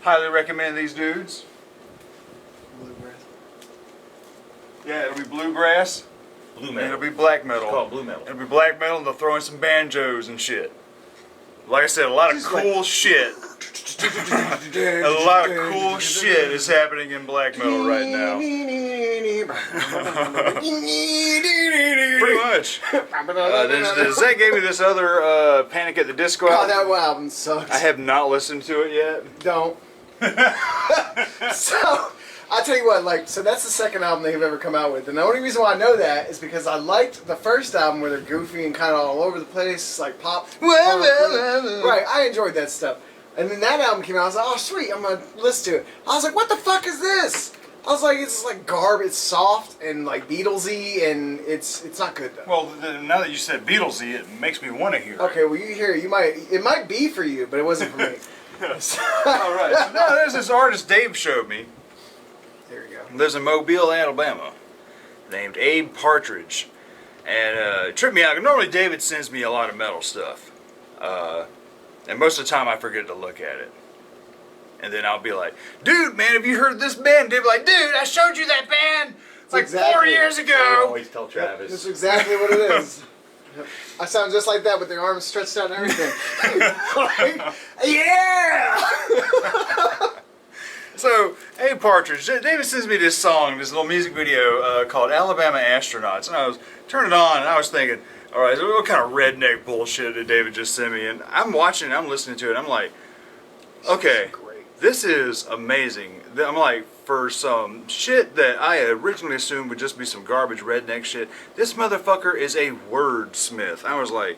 Highly recommend these dudes. Yeah, it'll be bluegrass. Blue And metal. it'll be black It's called metal. blue metal. It'll be black metal, and they'll throw in some banjos and shit. Like I said, a lot of cool shit. A lot of cool shit is happening in black metal right now. Pretty much. Zach gave me this other Panic at the Disco Oh, album. that album sucks. I have not listened to it yet. Don't. So, I'll tell you what, so that's the second album they've ever come out with. And the only reason why I know that is because I liked the first album where they're goofy and kind of all over the place, like pop. Right, I enjoyed that stuff. And then that album came out, I was like, oh sweet, I'm going to listen to it. I was like, what the fuck is this? I was like, it's like garbage, it's soft and like Beatlesy, and it's not good though. Well, now that you said Beatlesy, it makes me want to hear it. Okay, well you hear it, it might be for you, but it wasn't for me. All right. So now there's this artist Dave showed me. There you go. Lives in Mobile, Alabama, named Abe Partridge, and it tripped me out. Normally David sends me a lot of metal stuff, and most of the time I forget to look at it. And then I'll be like, dude, man, have you heard this band? They'll be like, dude, I showed you that band like 4 Exactly. years I ago. always tell Travis. That's exactly what it is. I sound just like that with their arms stretched out and everything. Like, yeah! So, Abe Partridge, David sends me this song, this little music video called Alabama Astronauts, and I was turning it on, and I was thinking, all right, so what kind of redneck bullshit did David just send me? And I'm watching, I'm listening to it, I'm like, okay, this is amazing. I'm like, for some shit that I originally assumed would just be some garbage redneck shit, this motherfucker is a wordsmith. I was like,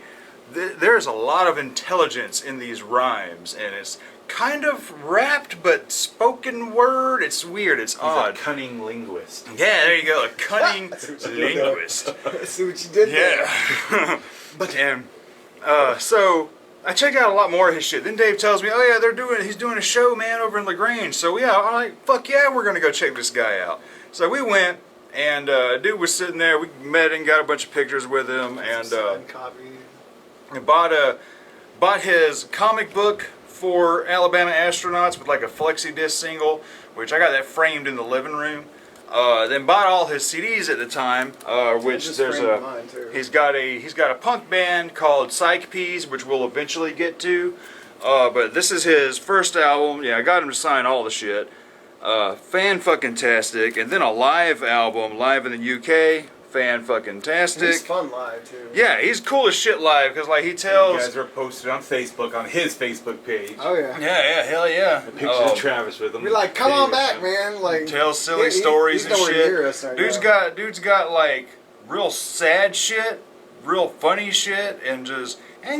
there's a lot of intelligence in these rhymes, and it's kind of rapped but spoken word. It's weird. It's He's odd. a cunning linguist. Yeah, there you go. A cunning linguist. See what you did there. Yeah. And so I check out a lot more of his shit. Then Dave tells me, oh yeah, he's doing a show, man, over in LaGrange. So yeah, I'm like, fuck yeah, we're gonna go check this guy out. So we went, and dude was sitting there. We met and got a bunch of pictures with him, and Signed copy. bought his comic book for Alabama Astronauts with like a flexi disc single, which I got that framed in the living room. Then bought all his CDs at the time, which just there's framed mine, too. he's got a punk band called Psych Peas, which we'll eventually get to. But this is his first album. Yeah, I got him to sign all the shit. Fan-fucking-tastic. And then a live album, live in the UK. Fan-fucking-tastic. He's fun live, too. Yeah, he's cool as shit live, because like he You tells... guys are posted on Facebook, on his Facebook page. Oh, yeah. Yeah, hell yeah. A picture of Travis with him. We're like, come on Video back, of him. man. Like, Tells silly he- stories he's and nowhere shit. near us right Dude's now. got like real sad shit, real funny shit, and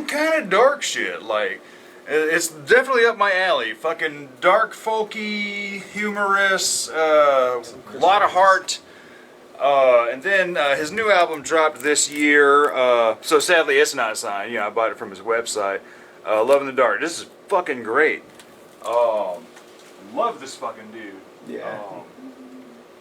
kind of dark shit. Like it's definitely up my alley. Fucking dark, folky, humorous, lot of heart. And then his new album dropped this year. So sadly, it's not signed. I bought it from his website. Love in the Dark. This is fucking great. Love this fucking dude. Yeah.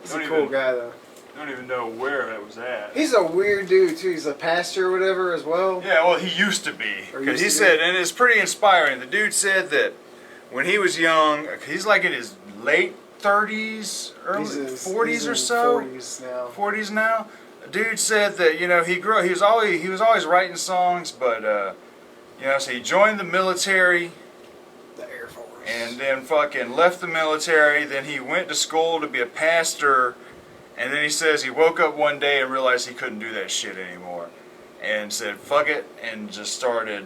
He's don't a cool even- guy, though. Don't even know where that was at. He's a weird dude, too. He's a pastor or whatever as well. Yeah, well, he used to be. Or Because used he to said, be. and it's pretty inspiring. The dude said that when he was young, he's like in his late 30s, early He's in 40s he's or in so. 40s now. 40s now. Dude said that he was always writing songs, but so he joined the military The Air Force. and then fucking left the military. Then he went to school to be a pastor, and then he says he woke up one day and realized he couldn't do that shit anymore, and said fuck it, and just started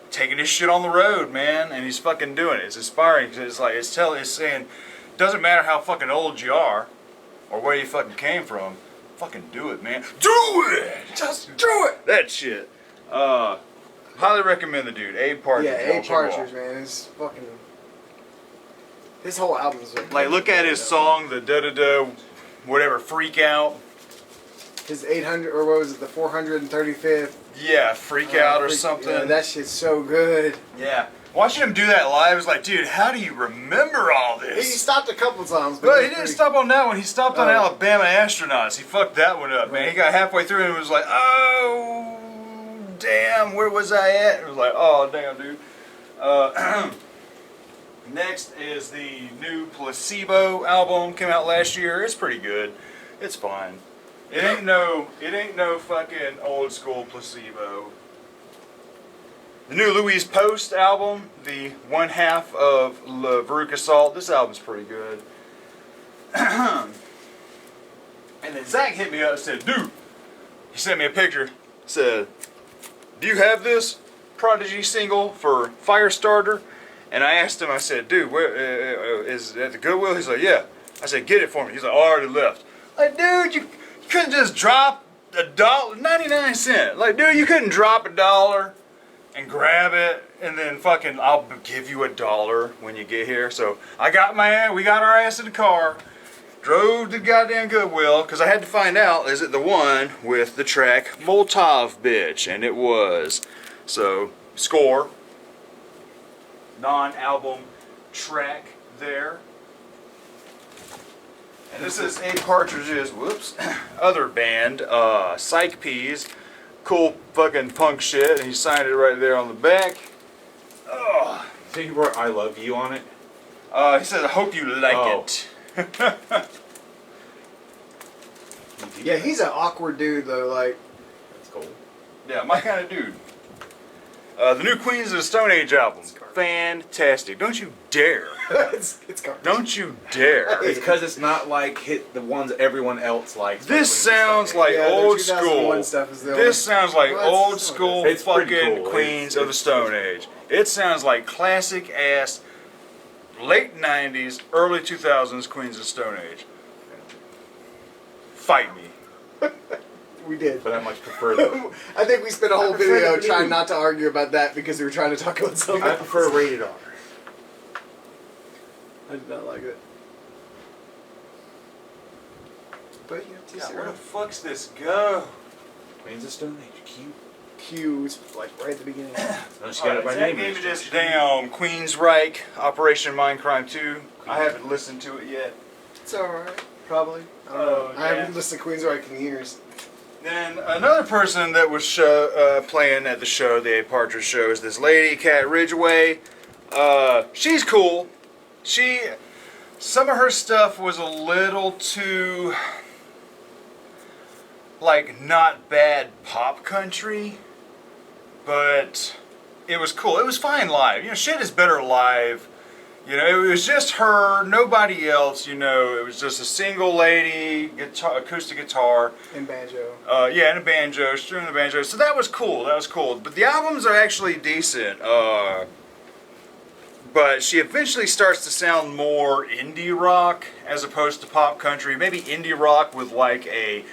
taking his shit on the road, man. And he's fucking doing it. It's inspiring because it's saying, doesn't matter how fucking old you are or where you fucking came from. Fucking do it, man. Do it! Just do it! That shit. Highly recommend the dude. Abe Partridge. Yeah, Y'all Abe check him out. Partridge, man. It's fucking... His whole album's... Like, look at his song, the da-da-da, whatever, Freak Out. His 800, or what was it, the 435th? Yeah, Freak Out or Freak- something. Yeah, that shit's so good. Yeah. Watching him do that live was like, dude, how do you remember all He this? stopped a couple times, But it he was didn't pretty- stop on that one. He stopped on Oh. Alabama Astronauts. He fucked that one up, man. He got halfway through and was like, oh, damn, where was I at? It was like, oh, damn, dude. Next is the new Placebo album. Came out last year. It's pretty good. It's fine. It ain't no fucking old school Placebo. The new Louise Post album, the one half of La Veruca Salt. This album's pretty good. And then Zach hit me up and said, dude, he sent me a picture. Said, do you have this Prodigy single for Firestarter? And I asked him, I said, dude, where is it at the Goodwill? He's like, yeah. I said, get it for me. He's like, oh, I already left. Like, dude, you couldn't just drop $1, 99 cents. Like, dude, you couldn't drop $1 and grab it and then fucking, I'll give you $1 when you get here. So we got our ass in the car, drove to the goddamn Goodwill, because I had to find out, is it the one with the track Molotov Bitch? And it was. So, score. Non-album track there. And this is Abe Partridge's, other band, Psych Peas. Cool fucking punk shit, and he signed it right there on the back. Oh. So he wrote "I love you" on it. He says, I hope you like Oh. it. Yeah, he's an awkward dude, though. Like, That's cool. Yeah, my kind of dude. The new Queens of the Stone Age album. Fantastic. Don't you dare. it's garbage. Don't you dare. It's because it's not like the ones everyone else likes. This sounds like Yeah, the old 2001 school. stuff is the This only- sounds like Well, old it's school It's pretty fucking cool. Queens It's- of the Stone Age. It sounds like classic ass late 90s, early 2000s Queens of the Stone Age. Fight me. We did. But I much prefer the. I think we spent a whole prefer video the trying new. not to argue about that because we were trying to talk about something. I prefer rated R. I did not like it. But you have to Where the fuck's this go? Queens of Stone Age, cute. Q's like right at the beginning. No, she got it by Zach name. gave me this damn Queensryche Operation Mindcrime 2. I haven't listened to it yet. It's alright. Probably. I don't Oh, know. I yeah. haven't listened to Queensryche in years. Then another person that was playing at the show, the A Partridge show, is this lady, Kat Ridgway. She's cool. Some of her stuff was a little too, like, not bad pop country, but it was cool. It was fine live. You know, shit is better live. You know, it was just her, nobody else. You know, it was just a single lady, guitar, acoustic guitar. And banjo. Yeah, and a banjo, string the banjo. So that was cool. That was cool. But the albums are actually decent. But she eventually starts to sound more indie rock as opposed to pop country. Maybe indie rock with like a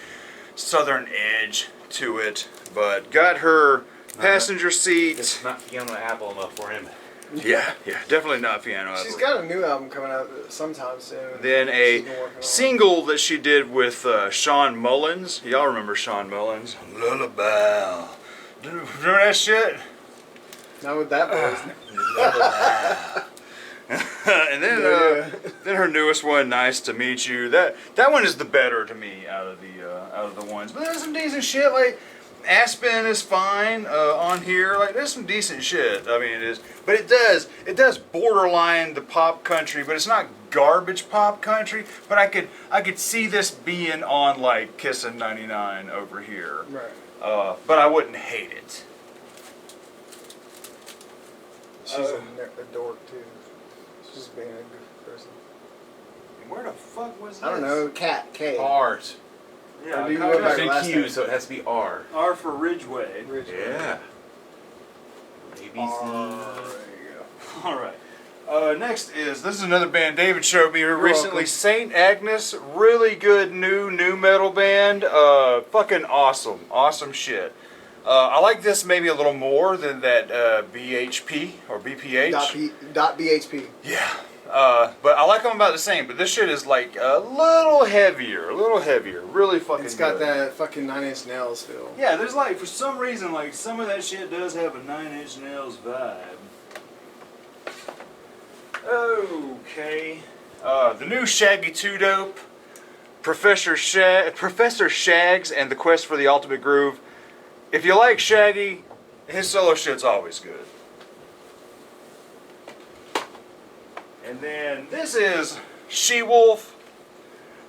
southern edge to it. But got her passenger seat. It's not Fiona Apple enough for him. Yeah, definitely not piano. She's got a new album coming out sometime soon. Then a She's been working on it. single that she did with Sean Mullins. Y'all remember Sean Mullins? Lullaby. Remember that shit? Not with that voice. And then, Yeah. then her newest one, "Nice to Meet You." That one is the better to me out of the ones. But there's some decent shit. Like Aspen is fine on here. Like there's some decent shit. I mean, it is, but it does borderline the pop country, but it's not garbage pop country. But I could see this being on like Kissin' 99 over here. Right. But I wouldn't hate it. She's a dork too. She's just being a good person. Where the fuck was this? I don't know. Cat K. R's. Yeah, Or do you I go got back It's in last Q, name? so it has to be R. R for Ridgeway. Yeah. ABC. All right. Next this is another band David showed me recently. welcome. Saint Agnes, really good new metal band. Fucking awesome shit. I like this maybe a little more than that BHP or BPH. BHP. Yeah. But I like them about the same. But this shit is like a little heavier, really fucking. It's got good. that fucking Nine Inch Nails feel. Yeah, there's like, for some reason, like, some of that shit does have a Nine Inch Nails vibe. Okay. The new Shaggy 2 Dope, Professor Shags and the Quest for the Ultimate Groove. If you like Shaggy, his solo shit's always good. And then this is She-Wolf,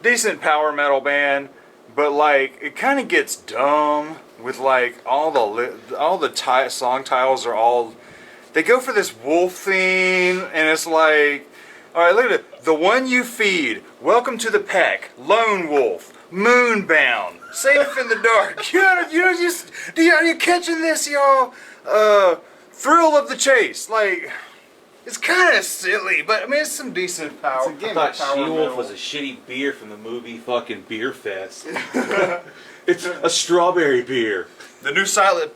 decent power metal band, but like it kind of gets dumb with like all the song titles are all, they go for this wolf theme, and it's like, all right, look at it. The One You Feed, Welcome to the Pack, Lone Wolf, Moonbound, Safe in the Dark. Are you catching this, y'all? Thrill of the Chase, like. It's kind of silly, but I mean, it's some decent power. It's a I thought power She-Wolf metal. was a shitty beer from the movie fucking Beer Fest. It's a strawberry beer. The new Sightless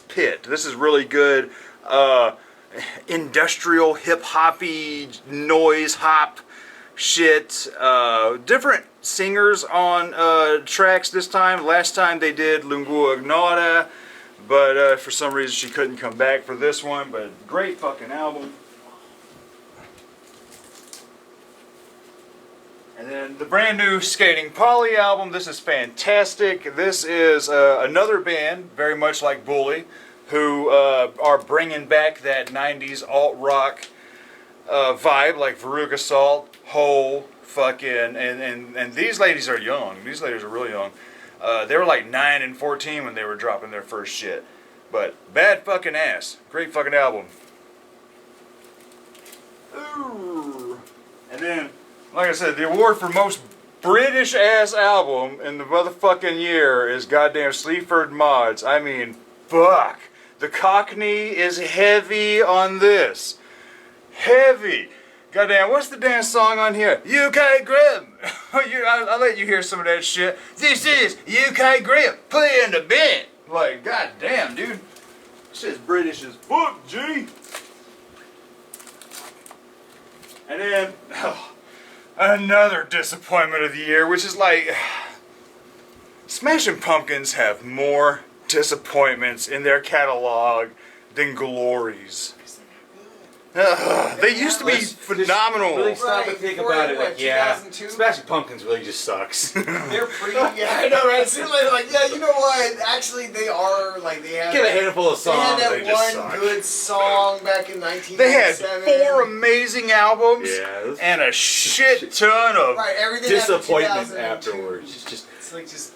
Pit. This is really good. Industrial hip hoppy noise hop shit. Different singers on tracks this time. Last time they did Lingua Ignota, but for some reason she couldn't come back for this one. But great fucking album. And then the brand new Skating Polly album. This is fantastic. This is another band, very much like Bully, who are bringing back that 90s alt-rock vibe, like Veruca Salt, Hole, fucking, and these ladies are young. These ladies are really young. They were like 9 and 14 when they were dropping their first shit. But Bad Fucking Ass. Great fucking album. Ooh. And then, like I said, the award for most British ass album in the motherfucking year is goddamn Sleaford Mods. I mean, fuck. The Cockney is heavy on this. Heavy. Goddamn, what's the damn song on here? UK Grim. I'll let you hear some of that shit. This is UK Grim. Put it in the bin. Like, goddamn, dude. This shit's British as fuck, G. And then, another disappointment of the year, which is like, Smashing Pumpkins have more disappointments in their catalog than glories. They used to be phenomenal. Really stop and think about it. Like, yeah, 2002? Smashing Pumpkins really just sucks. They're pretty. Yeah, I know, right? It seems like, yeah, you know what? Actually, they are like they have. Get a handful of They songs. had They that just one suck. good song back in 1997. They had 4 amazing albums Yeah, and a shit ton of Right, everything after disappointment 2002. afterwards. It's like just.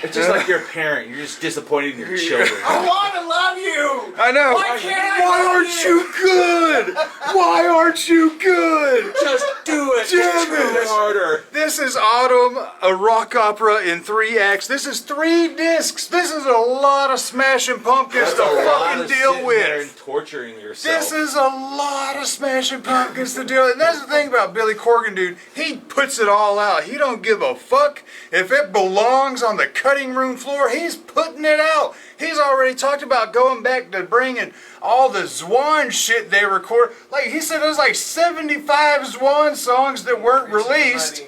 It's just like your parent. You're just disappointed in your children. I want to love you. I know. Why can't I Why love aren't you? you good? Why aren't you good? Just do it. Damn Try it. harder. This is Autumn, a rock opera in 3 acts. This is 3 discs. This is a lot of Smashing Pumpkins That's to a lot fucking of deal sitting there and with. torturing yourself. This is a lot of Smashing Pumpkins to deal with. And that's the thing about Billy Corgan, dude. He puts it all out. He don't give a fuck if it belongs on the cutting room floor. He's putting it out. He's already talked about going back to bringing all the Zwan shit they record. Like he said, there's like 75 Zwan songs that weren't released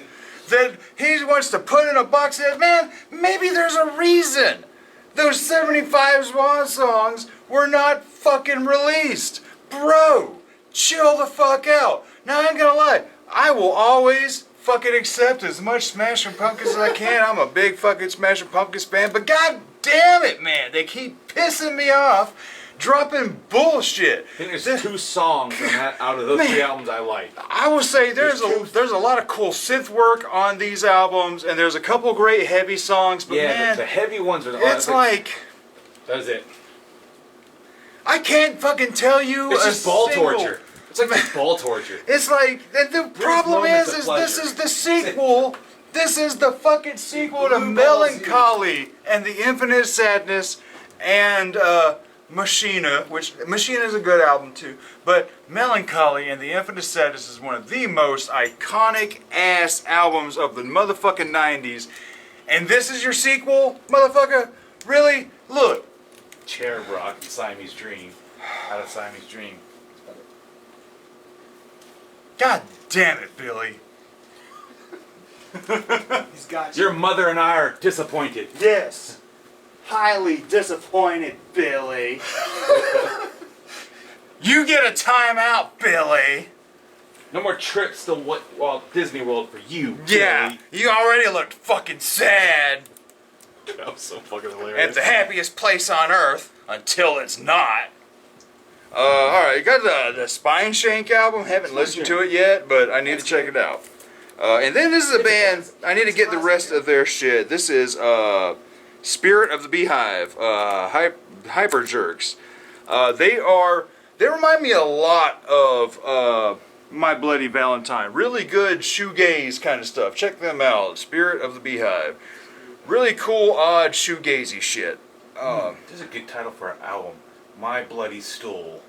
that he wants to put in a box. That man, maybe there's a reason those 75 Zwan songs were not fucking released. Bro, chill the fuck out. Now I ain't gonna lie, I will always fucking accept as much Smashing Pumpkins as I can. I'm a big fucking Smashing Pumpkins fan, but god damn it, man, they keep pissing me off, dropping bullshit. I think there's 2 songs from that out of those 3 albums I like. I will say there's a lot of cool synth work on these albums, and there's a couple great heavy songs, but Yeah, man, the heavy ones are the it's like That's it. I can't fucking tell you. It's a just ball single- torture. It's like just ball torture. It's like the problem moments is of this pleasure. is the sequel. This is the fucking sequel to Melancholy and the Infinite Sadness and Machina, which Machina is a good album too. But Melancholy and the Infinite Sadness is one of the most iconic ass albums of the motherfucking 90s. And this is your sequel, motherfucker? Really? Look. Cherub Rock and Siamese Dream. Out of Siamese Dream. God damn it, Billy. He's got you. Your mother and I are disappointed. Yes. Highly disappointed, Billy. You get a timeout, Billy. No more trips to Walt Disney World for you. Yeah, Billy. you already looked fucking sad That was so fucking at hilarious. the happiest place on earth until it's not. Alright, you got the Spine Shank album. Haven't listened to it yet, but I need to check it out. And then this is a band, I need to get the rest of their shit. This is Spirit of the Beehive, Hyper Jerks. They remind me a lot of My Bloody Valentine. Really good shoegaze kind of stuff. Check them out. Spirit of the Beehive. Really cool, odd shoegazy shit. This is a good title for an album. My Bloody Stool.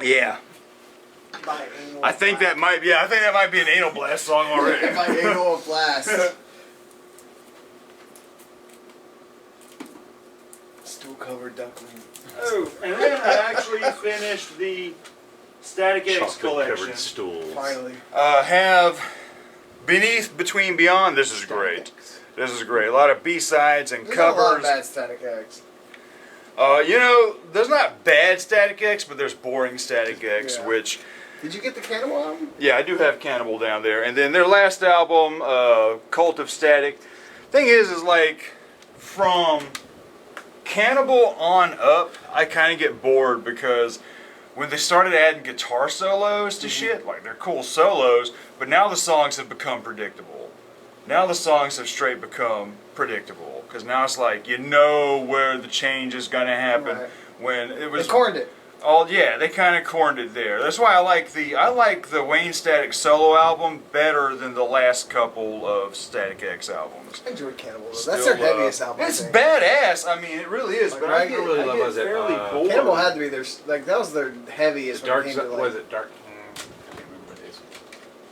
Yeah. I think that might be an Anal Blast song already. My anal blast. Still covered duckling. Oh, and then I actually finished the Static X collection. Chocolate-covered stools. Finally. Have Beneath, Between, Beyond. This is great. This is great. A lot of B-sides and There's not a lot of covers. bad Static X. There's not bad Static X, but there's boring Static X, Yeah. which, Did you get the Cannibal album? yeah, I do have Cannibal down there. And then their last album, Cult of Static. Thing is like, from Cannibal on up, I kind of get bored because when they started adding guitar solos to shit, like they're cool solos, but now the songs have become predictable. Now the songs have straight become predictable because now it's like you know where the change is gonna happen. Right. When it They was corned it. they kind of corned it there. That's why I like the Wayne Static solo album better than the last couple of Static X albums. I enjoyed Cannibal. That's Still, their heaviest album. I It's think. badass. I mean, it really is. Like, but right? I get, I really I love get was it, fairly bored. Cannibal had to be their like that was their heaviest. Dark when it came to, like, was it Dark? I can't remember what it is.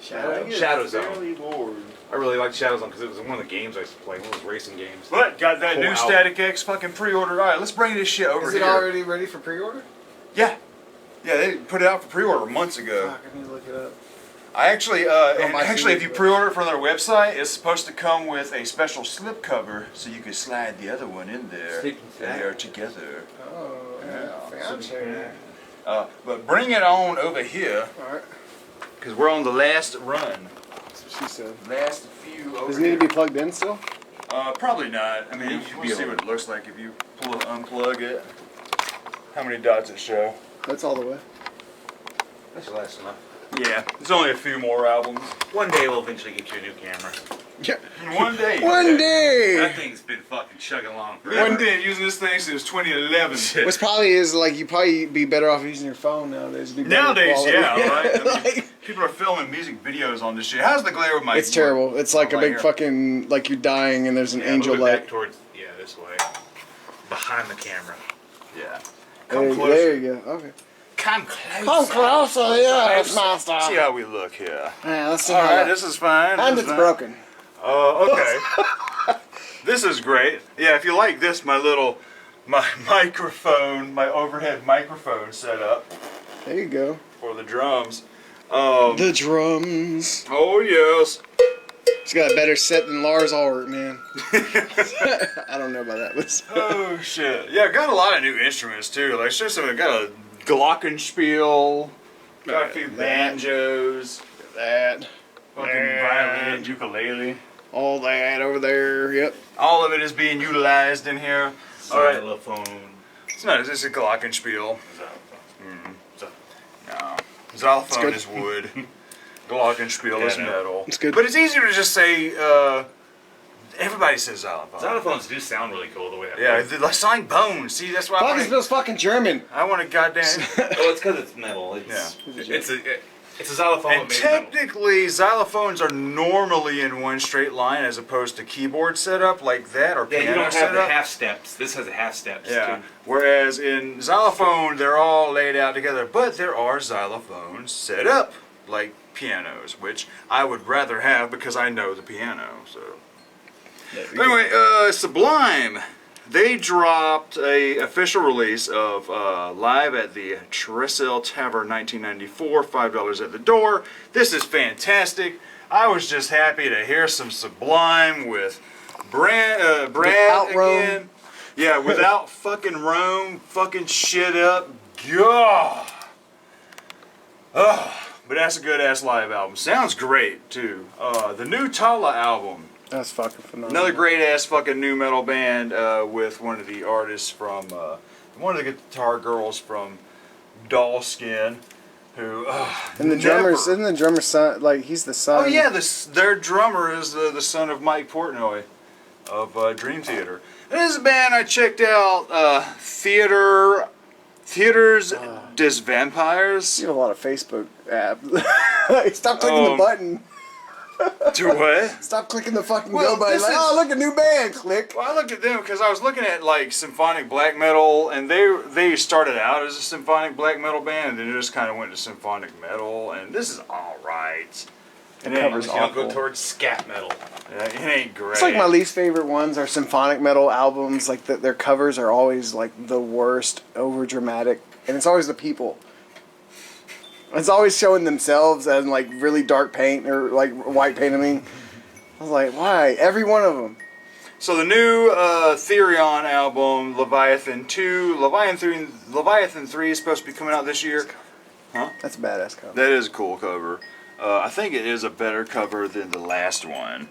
Shadow. I get Shadow Zone. fairly bored. I really liked Shadow Zone because it was one of the games I used to play, one of those racing games. But got that Whole new album. Static X fucking pre-ordered. All right, let's bring this shit over Is here. it already ready for pre-order? Yeah. Yeah, they put it out for pre-order months ago. Fuck, I need to look it up. I actually, and my actually, if CD, you but- pre-order it from their website, it's supposed to come with a special slip cover, so you can slide the other one in there, Stick and that. they are together. Oh, Yeah. fancy. But bring it on over here, All right. because we're on the last run. That's what she said. Last few over Does it need to be plugged in still? Probably not. I mean, you should can be see able what it looks like if you unplug it. How many dots it show? That's all the way. That should last enough. Yeah, there's only a few more albums. One day we'll eventually get you a new camera. Yeah. One day. One That day. thing's been fucking chugging along One forever. day using this thing since 2011. What's probably is like you probably be better off using your phone nowadays. It'd be better Nowadays, quality. yeah, right? I mean, Like, people are filming music videos on this shit. How's the glare with my? it's terrible. It's like a right big here? fucking like you're dying and there's an Yeah, angel move it back light. towards this way, behind the camera. Yeah. There, Come closer. there you go. Okay. Come closer. Come closer, yes, master. See how we look here. Yeah, let's see All how right, that- this is fine. And this it's is fine. broken. Okay. This is great. Yeah, if you like this, my microphone, my overhead microphone setup There you go. for the drums. The drums. Oh yes. It's got a better set than Lars Ulrich, man. I don't know about that. But Oh shit. Yeah, got a lot of new instruments too. Like seriously, got a glockenspiel, got a few That. banjos, that. fucking That. violin, ukulele. All that over there. Yep. All of it is being utilized in here. All right. Xylophone. It's not. It's a glockenspiel. No. Xylophone good. is wood. Glockenspiel is Yeah, no. metal. It's good. But it's easier to just say. Everybody says xylophone. Xylophones do sound really cool the way that Yeah, works. like sign bones. See, that's why I want Glockenspiel's fucking German. I want to goddamn. Well, it's because it's metal. It's it's a xylophone. And made of metal. technically, xylophones are normally in one straight line as opposed to keyboard setup like that or Yeah, piano you don't have setup. the half steps. This has a half steps. Yeah. Too. Whereas in xylophone, they're all laid out together, but there are xylophones set up like pianos, which I would rather have because I know the piano. So anyway, Sublime. They dropped a official release of Live at the Trestle Tavern 1994, $5 at the door. This is fantastic. I was just happy to hear some Sublime with Brad Without Rome. again. Yeah, without fucking Rome, fucking shit up. God. Oh, but that's a good ass live album. Sounds great too. The new Tala album. That's fucking phenomenal. Another great ass fucking new metal band with one of the artists from one of the guitar girls from Dollskin, who And the drummer's isn't the drummer's son like he's the son. Oh yeah, their drummer is the son of Mike Portnoy of Dream Theater. This is a band I checked out. Theaters Des Vampires. You have a lot of Facebook apps. Stop clicking the button. To what? Stop clicking the fucking Well, go button. this Like, is- oh, look, a new band. Click. Well, I looked at them because I was looking at like symphonic black metal, and they started out as a symphonic black metal band, and then it just kind of went to symphonic metal, and this is all right. It ain't, cover's You don't go awful. towards scat metal. it ain't great. It's like my least favorite ones are symphonic metal albums. Like their covers are always like the worst, over dramatic, and it's always the people. It's always showing themselves as like really dark paint or like white paint. I mean, I was like, why? Every one of them. So the new Therion album, Leviathan 2, Leviathan 3 is supposed to be coming out this year. That's a badass cover. That is a cool cover. I think it is a better cover than the last one,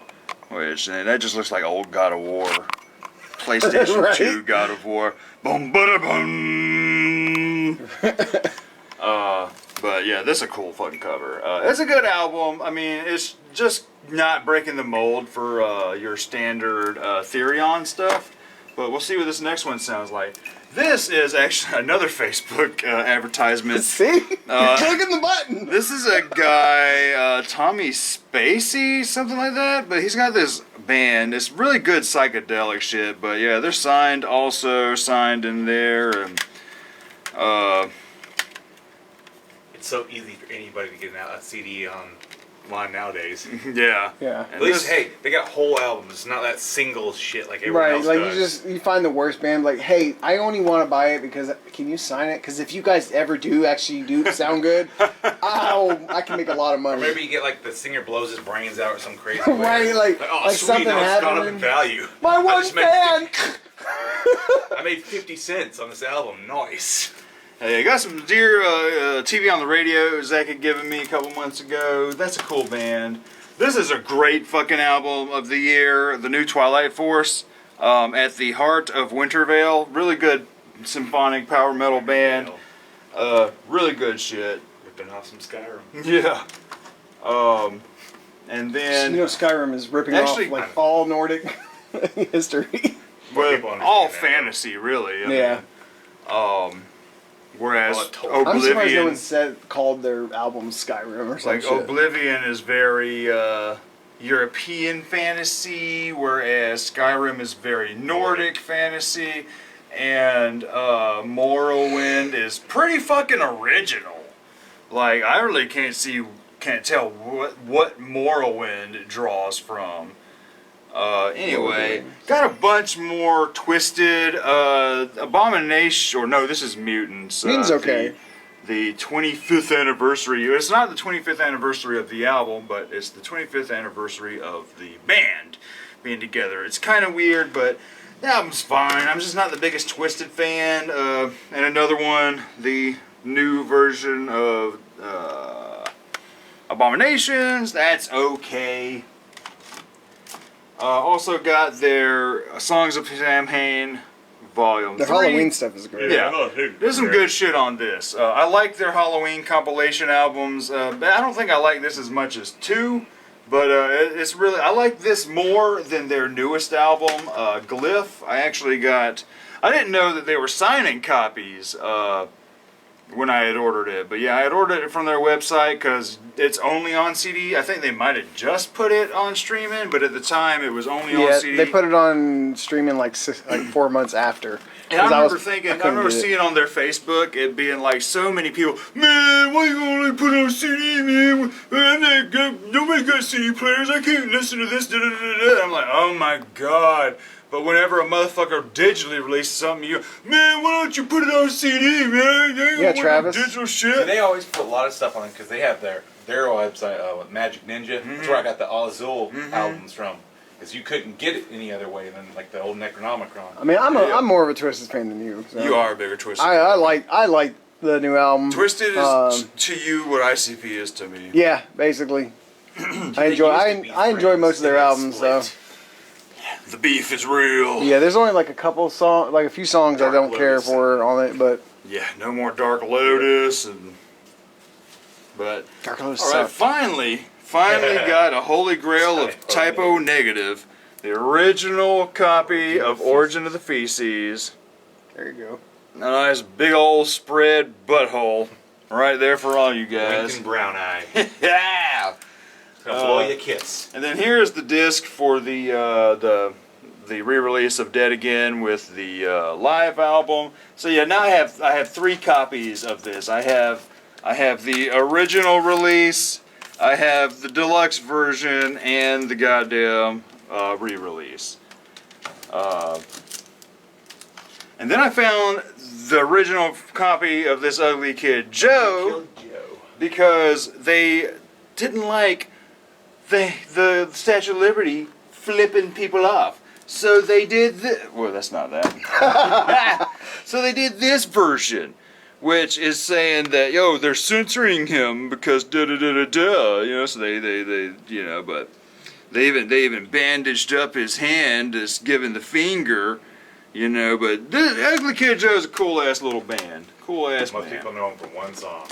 which that just looks like old God of War, PlayStation Right? 2 God of War. Boom, bada, boom. But yeah, this is a cool fucking cover. It's a good album. I mean, it's just not breaking the mold for your standard Therion stuff. But we'll see what this next one sounds like. This is actually another Facebook advertisement. See? You're clicking the button. This is a guy, Tommy Spacey, something like that. But he's got this band. It's really good psychedelic shit. But yeah, they're signed in there. And It's so easy for anybody to get a CD online nowadays. yeah. Yeah. At least, hey, they got whole albums. It's not that single shit like everyone Right, else like does. you find the worst band. Like, hey, I only want to buy it because can you sign it? Because if you guys ever do sound good, I can make a lot of Or money. maybe you get like the singer blows his brains out or some crazy Right, way. like oh, sweet, something now it's gone up happened. in value. My I one just made fan. I made 50 cents on this album. Nice. Hey, I got some Dear TV on the Radio Zach had given me a couple months ago. That's a cool band. This is a great fucking album of the year. The new Twilight Force at the heart of Wintervale. Really good symphonic power metal band. Really good shit. Ripping off some Skyrim. Yeah. And then Skyrim is ripping Actually- off like all Nordic history. well, people understand all that. fantasy, really. I Yeah. mean, whereas Well, totally. I'm surprised no Oblivion, one called their album Skyrim or like something. Oblivion, is very European fantasy, whereas Skyrim is very Nordic fantasy, and Morrowind is pretty fucking original. Like, I really can't tell what Morrowind draws from. Anyway, got a bunch more Twisted, Abomination, or no, this is Mutants. Mutants okay. The 25th anniversary. It's not the 25th anniversary of the album, but it's the 25th anniversary of the band being together. It's kind of weird, but the album's fine. I'm just not the biggest Twisted fan. And another one, the new version of Abominations. That's okay. Also got their Songs of Samhain Volume Their 3. Halloween stuff is great. Yeah, there's some good shit on this. I like their Halloween compilation albums. But I don't think I like this as much as 2. But it's really, I like this more than their newest album, Glyph. I didn't know that they were signing copies when I had ordered it. But yeah, I had ordered it from their website because it's only on CD. I think they might have just put it on streaming, but at the time it was only on Yeah, CD. they put it on streaming like 4 months after. And I 'Cause remember was- thinking, I couldn't remember get it. seeing on their Facebook it being like so many people, man, why you gonna put it on CD, man? Nobody's got CD players. I can't listen to this. Da, da, da, da. I'm like, oh my god. But whenever a motherfucker digitally releases something, man, why don't you put it on CD, man? They ain't Yeah, want no Travis. digital And shit. they always put a lot of stuff on it because they have their website with Magic Ninja. That's where I got the Azul albums from. Because you couldn't get it any other way than like the old Necronomicon. I mean, I'm more of a Twisted fan than you. So. You are a bigger Twisted. I like the new album. Twisted is Um, to you what ICP is to me. Yeah, basically. I They enjoy used to be I enjoy friends, most of their they got albums though. split. The beef is real. Yeah, there's only like a couple songs, like a few songs Dark I don't care Lotus. for on it, but Yeah, no more Dark Lotus but Dark Lotus all right, sucked. finally got a holy grail of Typo Negative, the original copy of Origin of the Feces. There you go. A nice big old spread butthole right there for all you guys. Lincoln Brown Eye. Yeah. Gonna blow you a kiss. And then here's the disc for the re-release of Dead Again with the live album. So yeah, now I have 3 copies of this. I have the original release, I have the deluxe version, and the goddamn re-release. And then I found the original copy of This Ugly Kid Joe because they didn't like the Statue of Liberty flipping people off. So they did well, that's not that. So they did this version, which is saying that, yo, they're censoring him because da da da da da, you know, so they you know, but they even bandaged up his hand, just giving the finger, you know, but Ugly Kid Joe's a cool ass little band. Cool ass Most band. people know him from one song.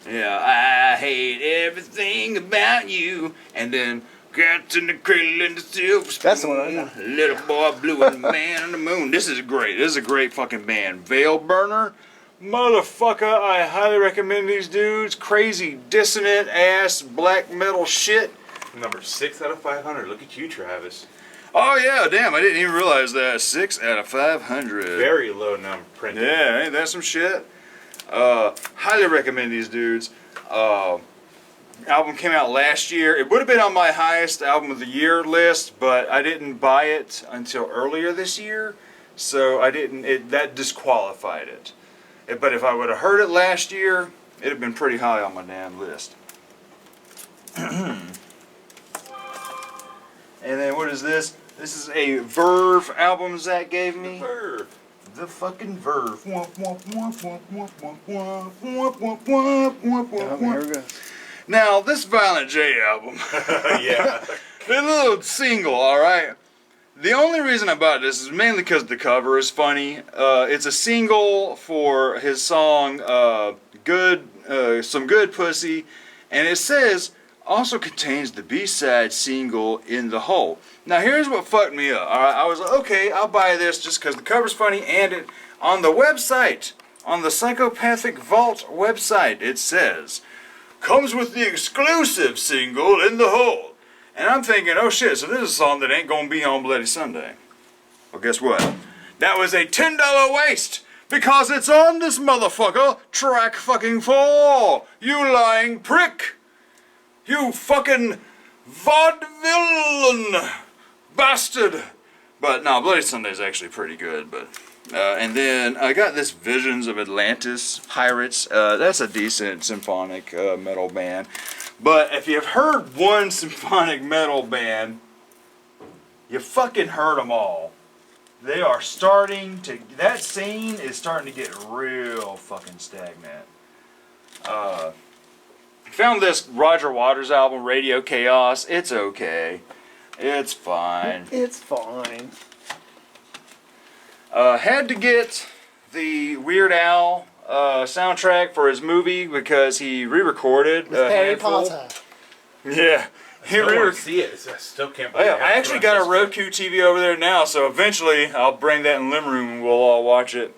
Yeah, I hate everything about you. And then cats in the cradle and the silver spoon. That's the one I know. Little boy blue and the man on the moon. This is great. This is a great fucking band. Veil Burner. Motherfucker, I highly recommend these dudes. Crazy, dissonant ass black metal shit. Number 6 out of 500. Look at you, Travis. Oh yeah, damn, I didn't even realize that. 6 out of 500. Very low number printed. Yeah, ain't that some shit? Highly recommend these dudes. Album came out last year. It would have been on my highest album of the year list, but I didn't buy it until earlier this year, so I didn't. That disqualified it. But if I would have heard it last year, it'd have been pretty high on my damn list. And then what is this? This is a Verve album Zach gave me. Verve. The fucking Verve. Oh, here we go. Now, this Violent J album, Yeah. the little single, alright? The only reason I bought this is mainly because the cover is funny. It's a single for his song, Some Good Pussy, and it says, also contains the B-side single In the Hole. Now here's what fucked me up. Alright, I was like, okay, I'll buy this just because the cover's funny, and it on the website, on the Psychopathic Vault website, it says, comes with the exclusive single In the Hole. And I'm thinking, oh shit, so this is a song that ain't gonna be on Bloody Sunday. Well, guess what? That was a $10 waste, because it's on this motherfucker, track fucking 4. You lying prick. You fucking vaudevillain bastard. But no, Bloody Sunday's actually pretty good. But and then I got this Visions of Atlantis Pirates. That's a decent symphonic metal band. But if you've heard one symphonic metal band, you fucking heard them all. They are starting to. That scene is starting to get real fucking stagnant. Found this Roger Waters album, Radio Chaos. It's okay. It's fine. It's fine. Had to get the Weird Al soundtrack for his movie because he re-recorded Harry Handful. Potter. Yeah. He I want re- to see it. I still can't Oh, believe yeah, I actually got a Roku TV over there now, so eventually I'll bring that in the living room and we'll all watch it.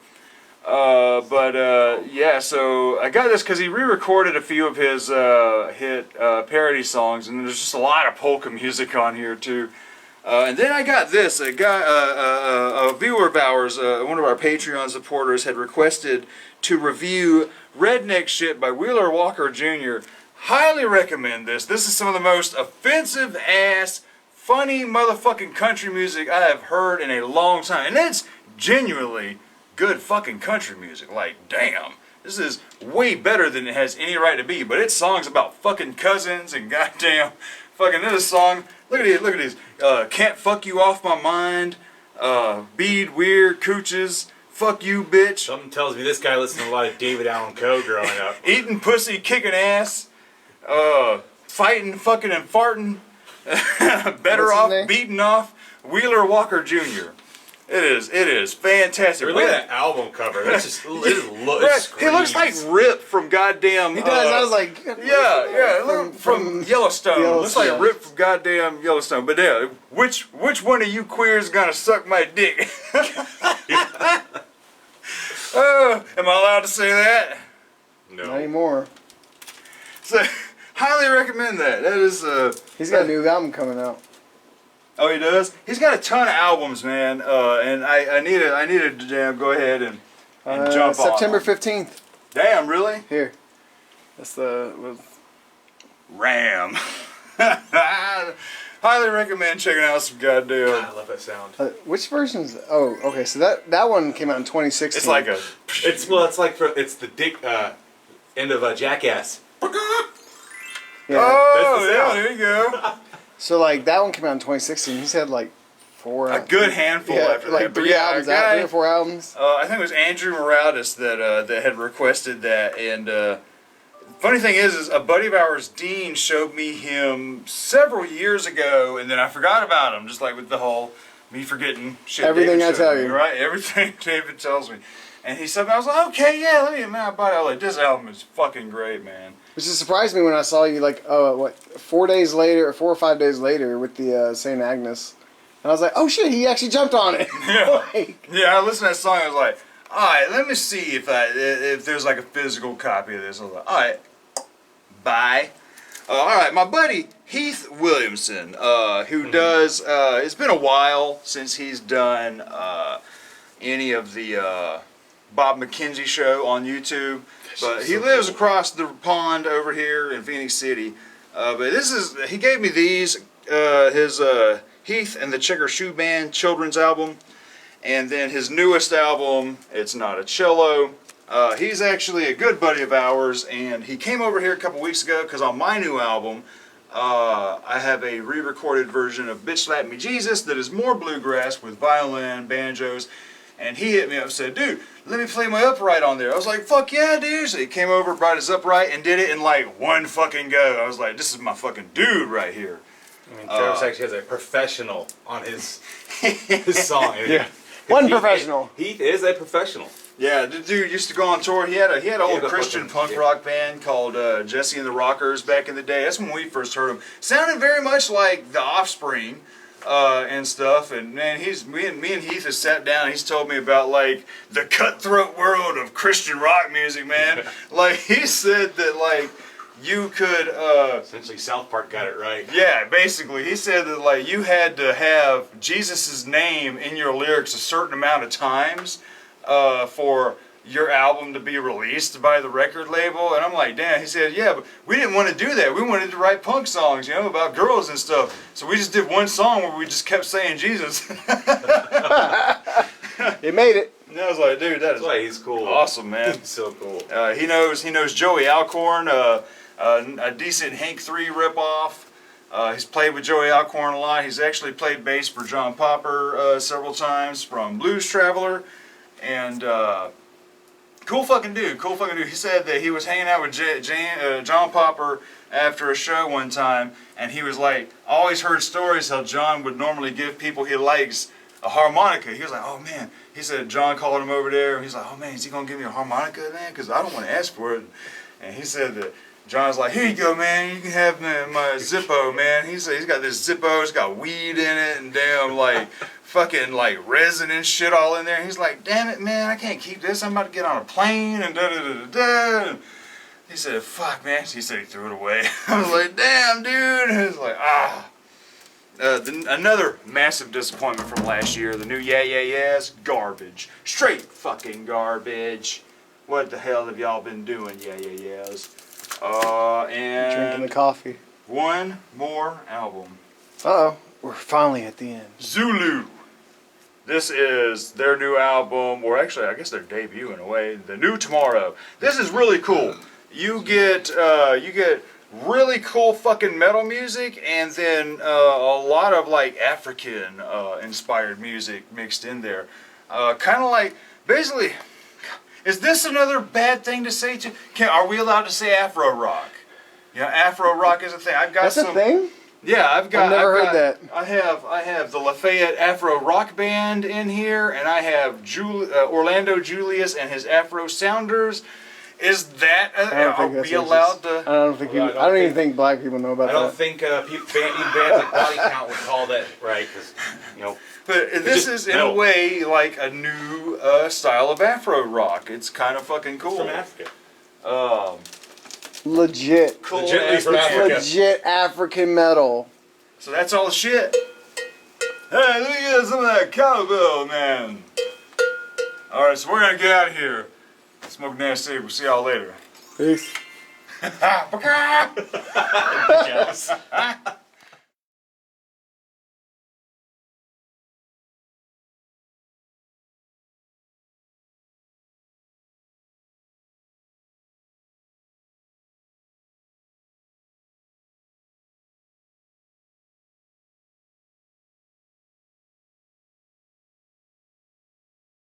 Yeah, so I got this because he re-recorded a few of his hit parody songs, and there's just a lot of polka music on here too. And then I got this. A viewer of ours, one of our Patreon supporters, had requested to review Redneck Shit by Wheeler Walker Jr. Highly recommend this. This is some of the most offensive ass, funny motherfucking country music I have heard in a long time. And it's genuinely good fucking country music. Like, damn. This is way better than it has any right to be. But it's songs about fucking cousins and goddamn fucking this song. Look at these. Can't Fuck You Off My Mind. Bead Weird Cooches. Fuck You Bitch. Something tells me this guy listened to a lot of David Allen Coe growing up. Eating Pussy, Kicking Ass. Fighting, Fucking and Farting. Better What's his Off, name? Beating Off. Wheeler Walker Jr. It is fantastic. Look at that album cover. That's just Right, he looks like Rip from goddamn. He does. I was like, Yeah, look, from Yellowstone. Looks like yeah. Rip from goddamn Yellowstone. But yeah, which one of you queers gonna suck my dick? Am I allowed to say that? not anymore. So, highly recommend that. That is He's got a new album coming out. Oh, he does. He's got a ton of albums, man. And I needed to damn go ahead and jump on. September 15th. Damn, really? Here. That's the. Ram. Highly recommend checking out some goddamn. I love that sound. Which versions? Oh, okay. So that one came out in 2016. It's like a. It's the dick end of Jackass. Yeah. Oh, That's the yeah, sound. there you go. So like that one came out in 2016. He's had like 4. A good handful Yeah, after like that. But 3 yeah, albums a out. guy- 3 or 4 albums. I think it was Andrew Morales that had requested that, and funny thing is a buddy of ours, Dean, showed me him several years ago, and then I forgot about him, just like with the whole me forgetting shit. Everything David I showed tell me, you. right? Everything David tells me, And he said, I was like, okay, yeah, let me get my body. I was like, this album is fucking great, man. Which just surprised me when I saw you like 4 days later or 4 or 5 days later with the St. Agnes, and I was like, oh shit, he actually jumped on it. Yeah. Like, Yeah, I listened to that song. I was like, all right, let me see if there's like a physical copy of this. I was like, all right, bye. All right, my buddy Heath Williamson, who does. It's been a while since he's done any of the Bob McKenzie show on YouTube, but he lives across the pond over here in Phoenix City. But he gave me these, his Heath and the Checker Shoe Band children's album, and then his newest album, It's Not a Cello. He's actually a good buddy of ours, and he came over here a couple weeks ago because on my new album, I have a re-recorded version of Bitch Slap Me Jesus that is more bluegrass with violin, banjos, and he hit me up and said, dude, let me play my upright on there. I was like, fuck yeah, dude. So he came over, brought his upright, and did it in like one fucking go. I was like, this is my fucking dude right here. I mean, Travis actually has a professional on his song. Yeah. One professional. Heath is a professional. Yeah, the dude used to go on tour. He had an old the Christian fucking- punk rock band called Jesse and the Rockers back in the day. That's when we first heard him. Sounded very much like The Offspring and stuff. And man, me and Heath has sat down. And he's told me about like the cutthroat world of Christian rock music, man. Like he said that like you could. Essentially, South Park got it right. Yeah, basically, he said that like you had to have Jesus's name in your lyrics a certain amount of times for your album to be released by the record label. And I'm like, damn. He said, yeah, but we didn't want to do that. We wanted to write punk songs, about girls and stuff. So we just did one song where we just kept saying Jesus. It made it. And I was like, dude, that That's is why he's cool. awesome, man. He's so cool. He knows Joey Alcorn, a decent Hank 3 ripoff. He's played with Joey Alcorn a lot. He's actually played bass for John Popper several times from Blues Traveler. And cool fucking dude. He said that he was hanging out with John Popper after a show one time, and he was like, I always heard stories how John would normally give people he likes a harmonica. He was like, oh man. He said John called him over there, and he's like, oh man, is he gonna give me a harmonica, man? Because I don't want to ask for it. And he said that John's like, here you go, man. You can have my Zippo, man. He said he's got this Zippo. It's got weed in it and damn like fucking like resin and shit all in there. He's like, damn it, man, I can't keep this. I'm about to get on a plane and da da da da da. He said, fuck, man. He said he threw it away. I was like, damn, dude. And he was like, ah. Another massive disappointment from last year. The new Yeah Yeah Yeahs, garbage. Straight fucking garbage. What the hell have y'all been doing, Yeah Yeah Yeahs? Drinking the And coffee. one more album. Uh-oh. We're finally at the end. Zulu. This is their new album, or actually, I guess their debut in a way. The New Tomorrow. This is really cool. You get really cool fucking metal music, and then a lot of like African inspired music mixed in there. Kind of like, basically, is this another bad thing to say? Are we allowed to say Afro rock? Afro rock is a thing. I've got That's some. a thing? Yeah, I've never heard that. I have the Lafayette Afro Rock Band in here, and I have Orlando Julius and his Afro Sounders. Is that are we allowed to? I don't think. Well, I don't even think black people know about I don't that. think bands like Body Count would call that right, because But this just is in a metal. way like a new style of Afro rock. It's kind of fucking cool. from Africa. Legit. Cool. Legitly ass from band. Africa. Legit African metal. So that's all the shit. Hey, let me get some of that cowbell, man. All right, so we're gonna get out of here. Smoke nasty. We'll see y'all later. Peace. Jealous.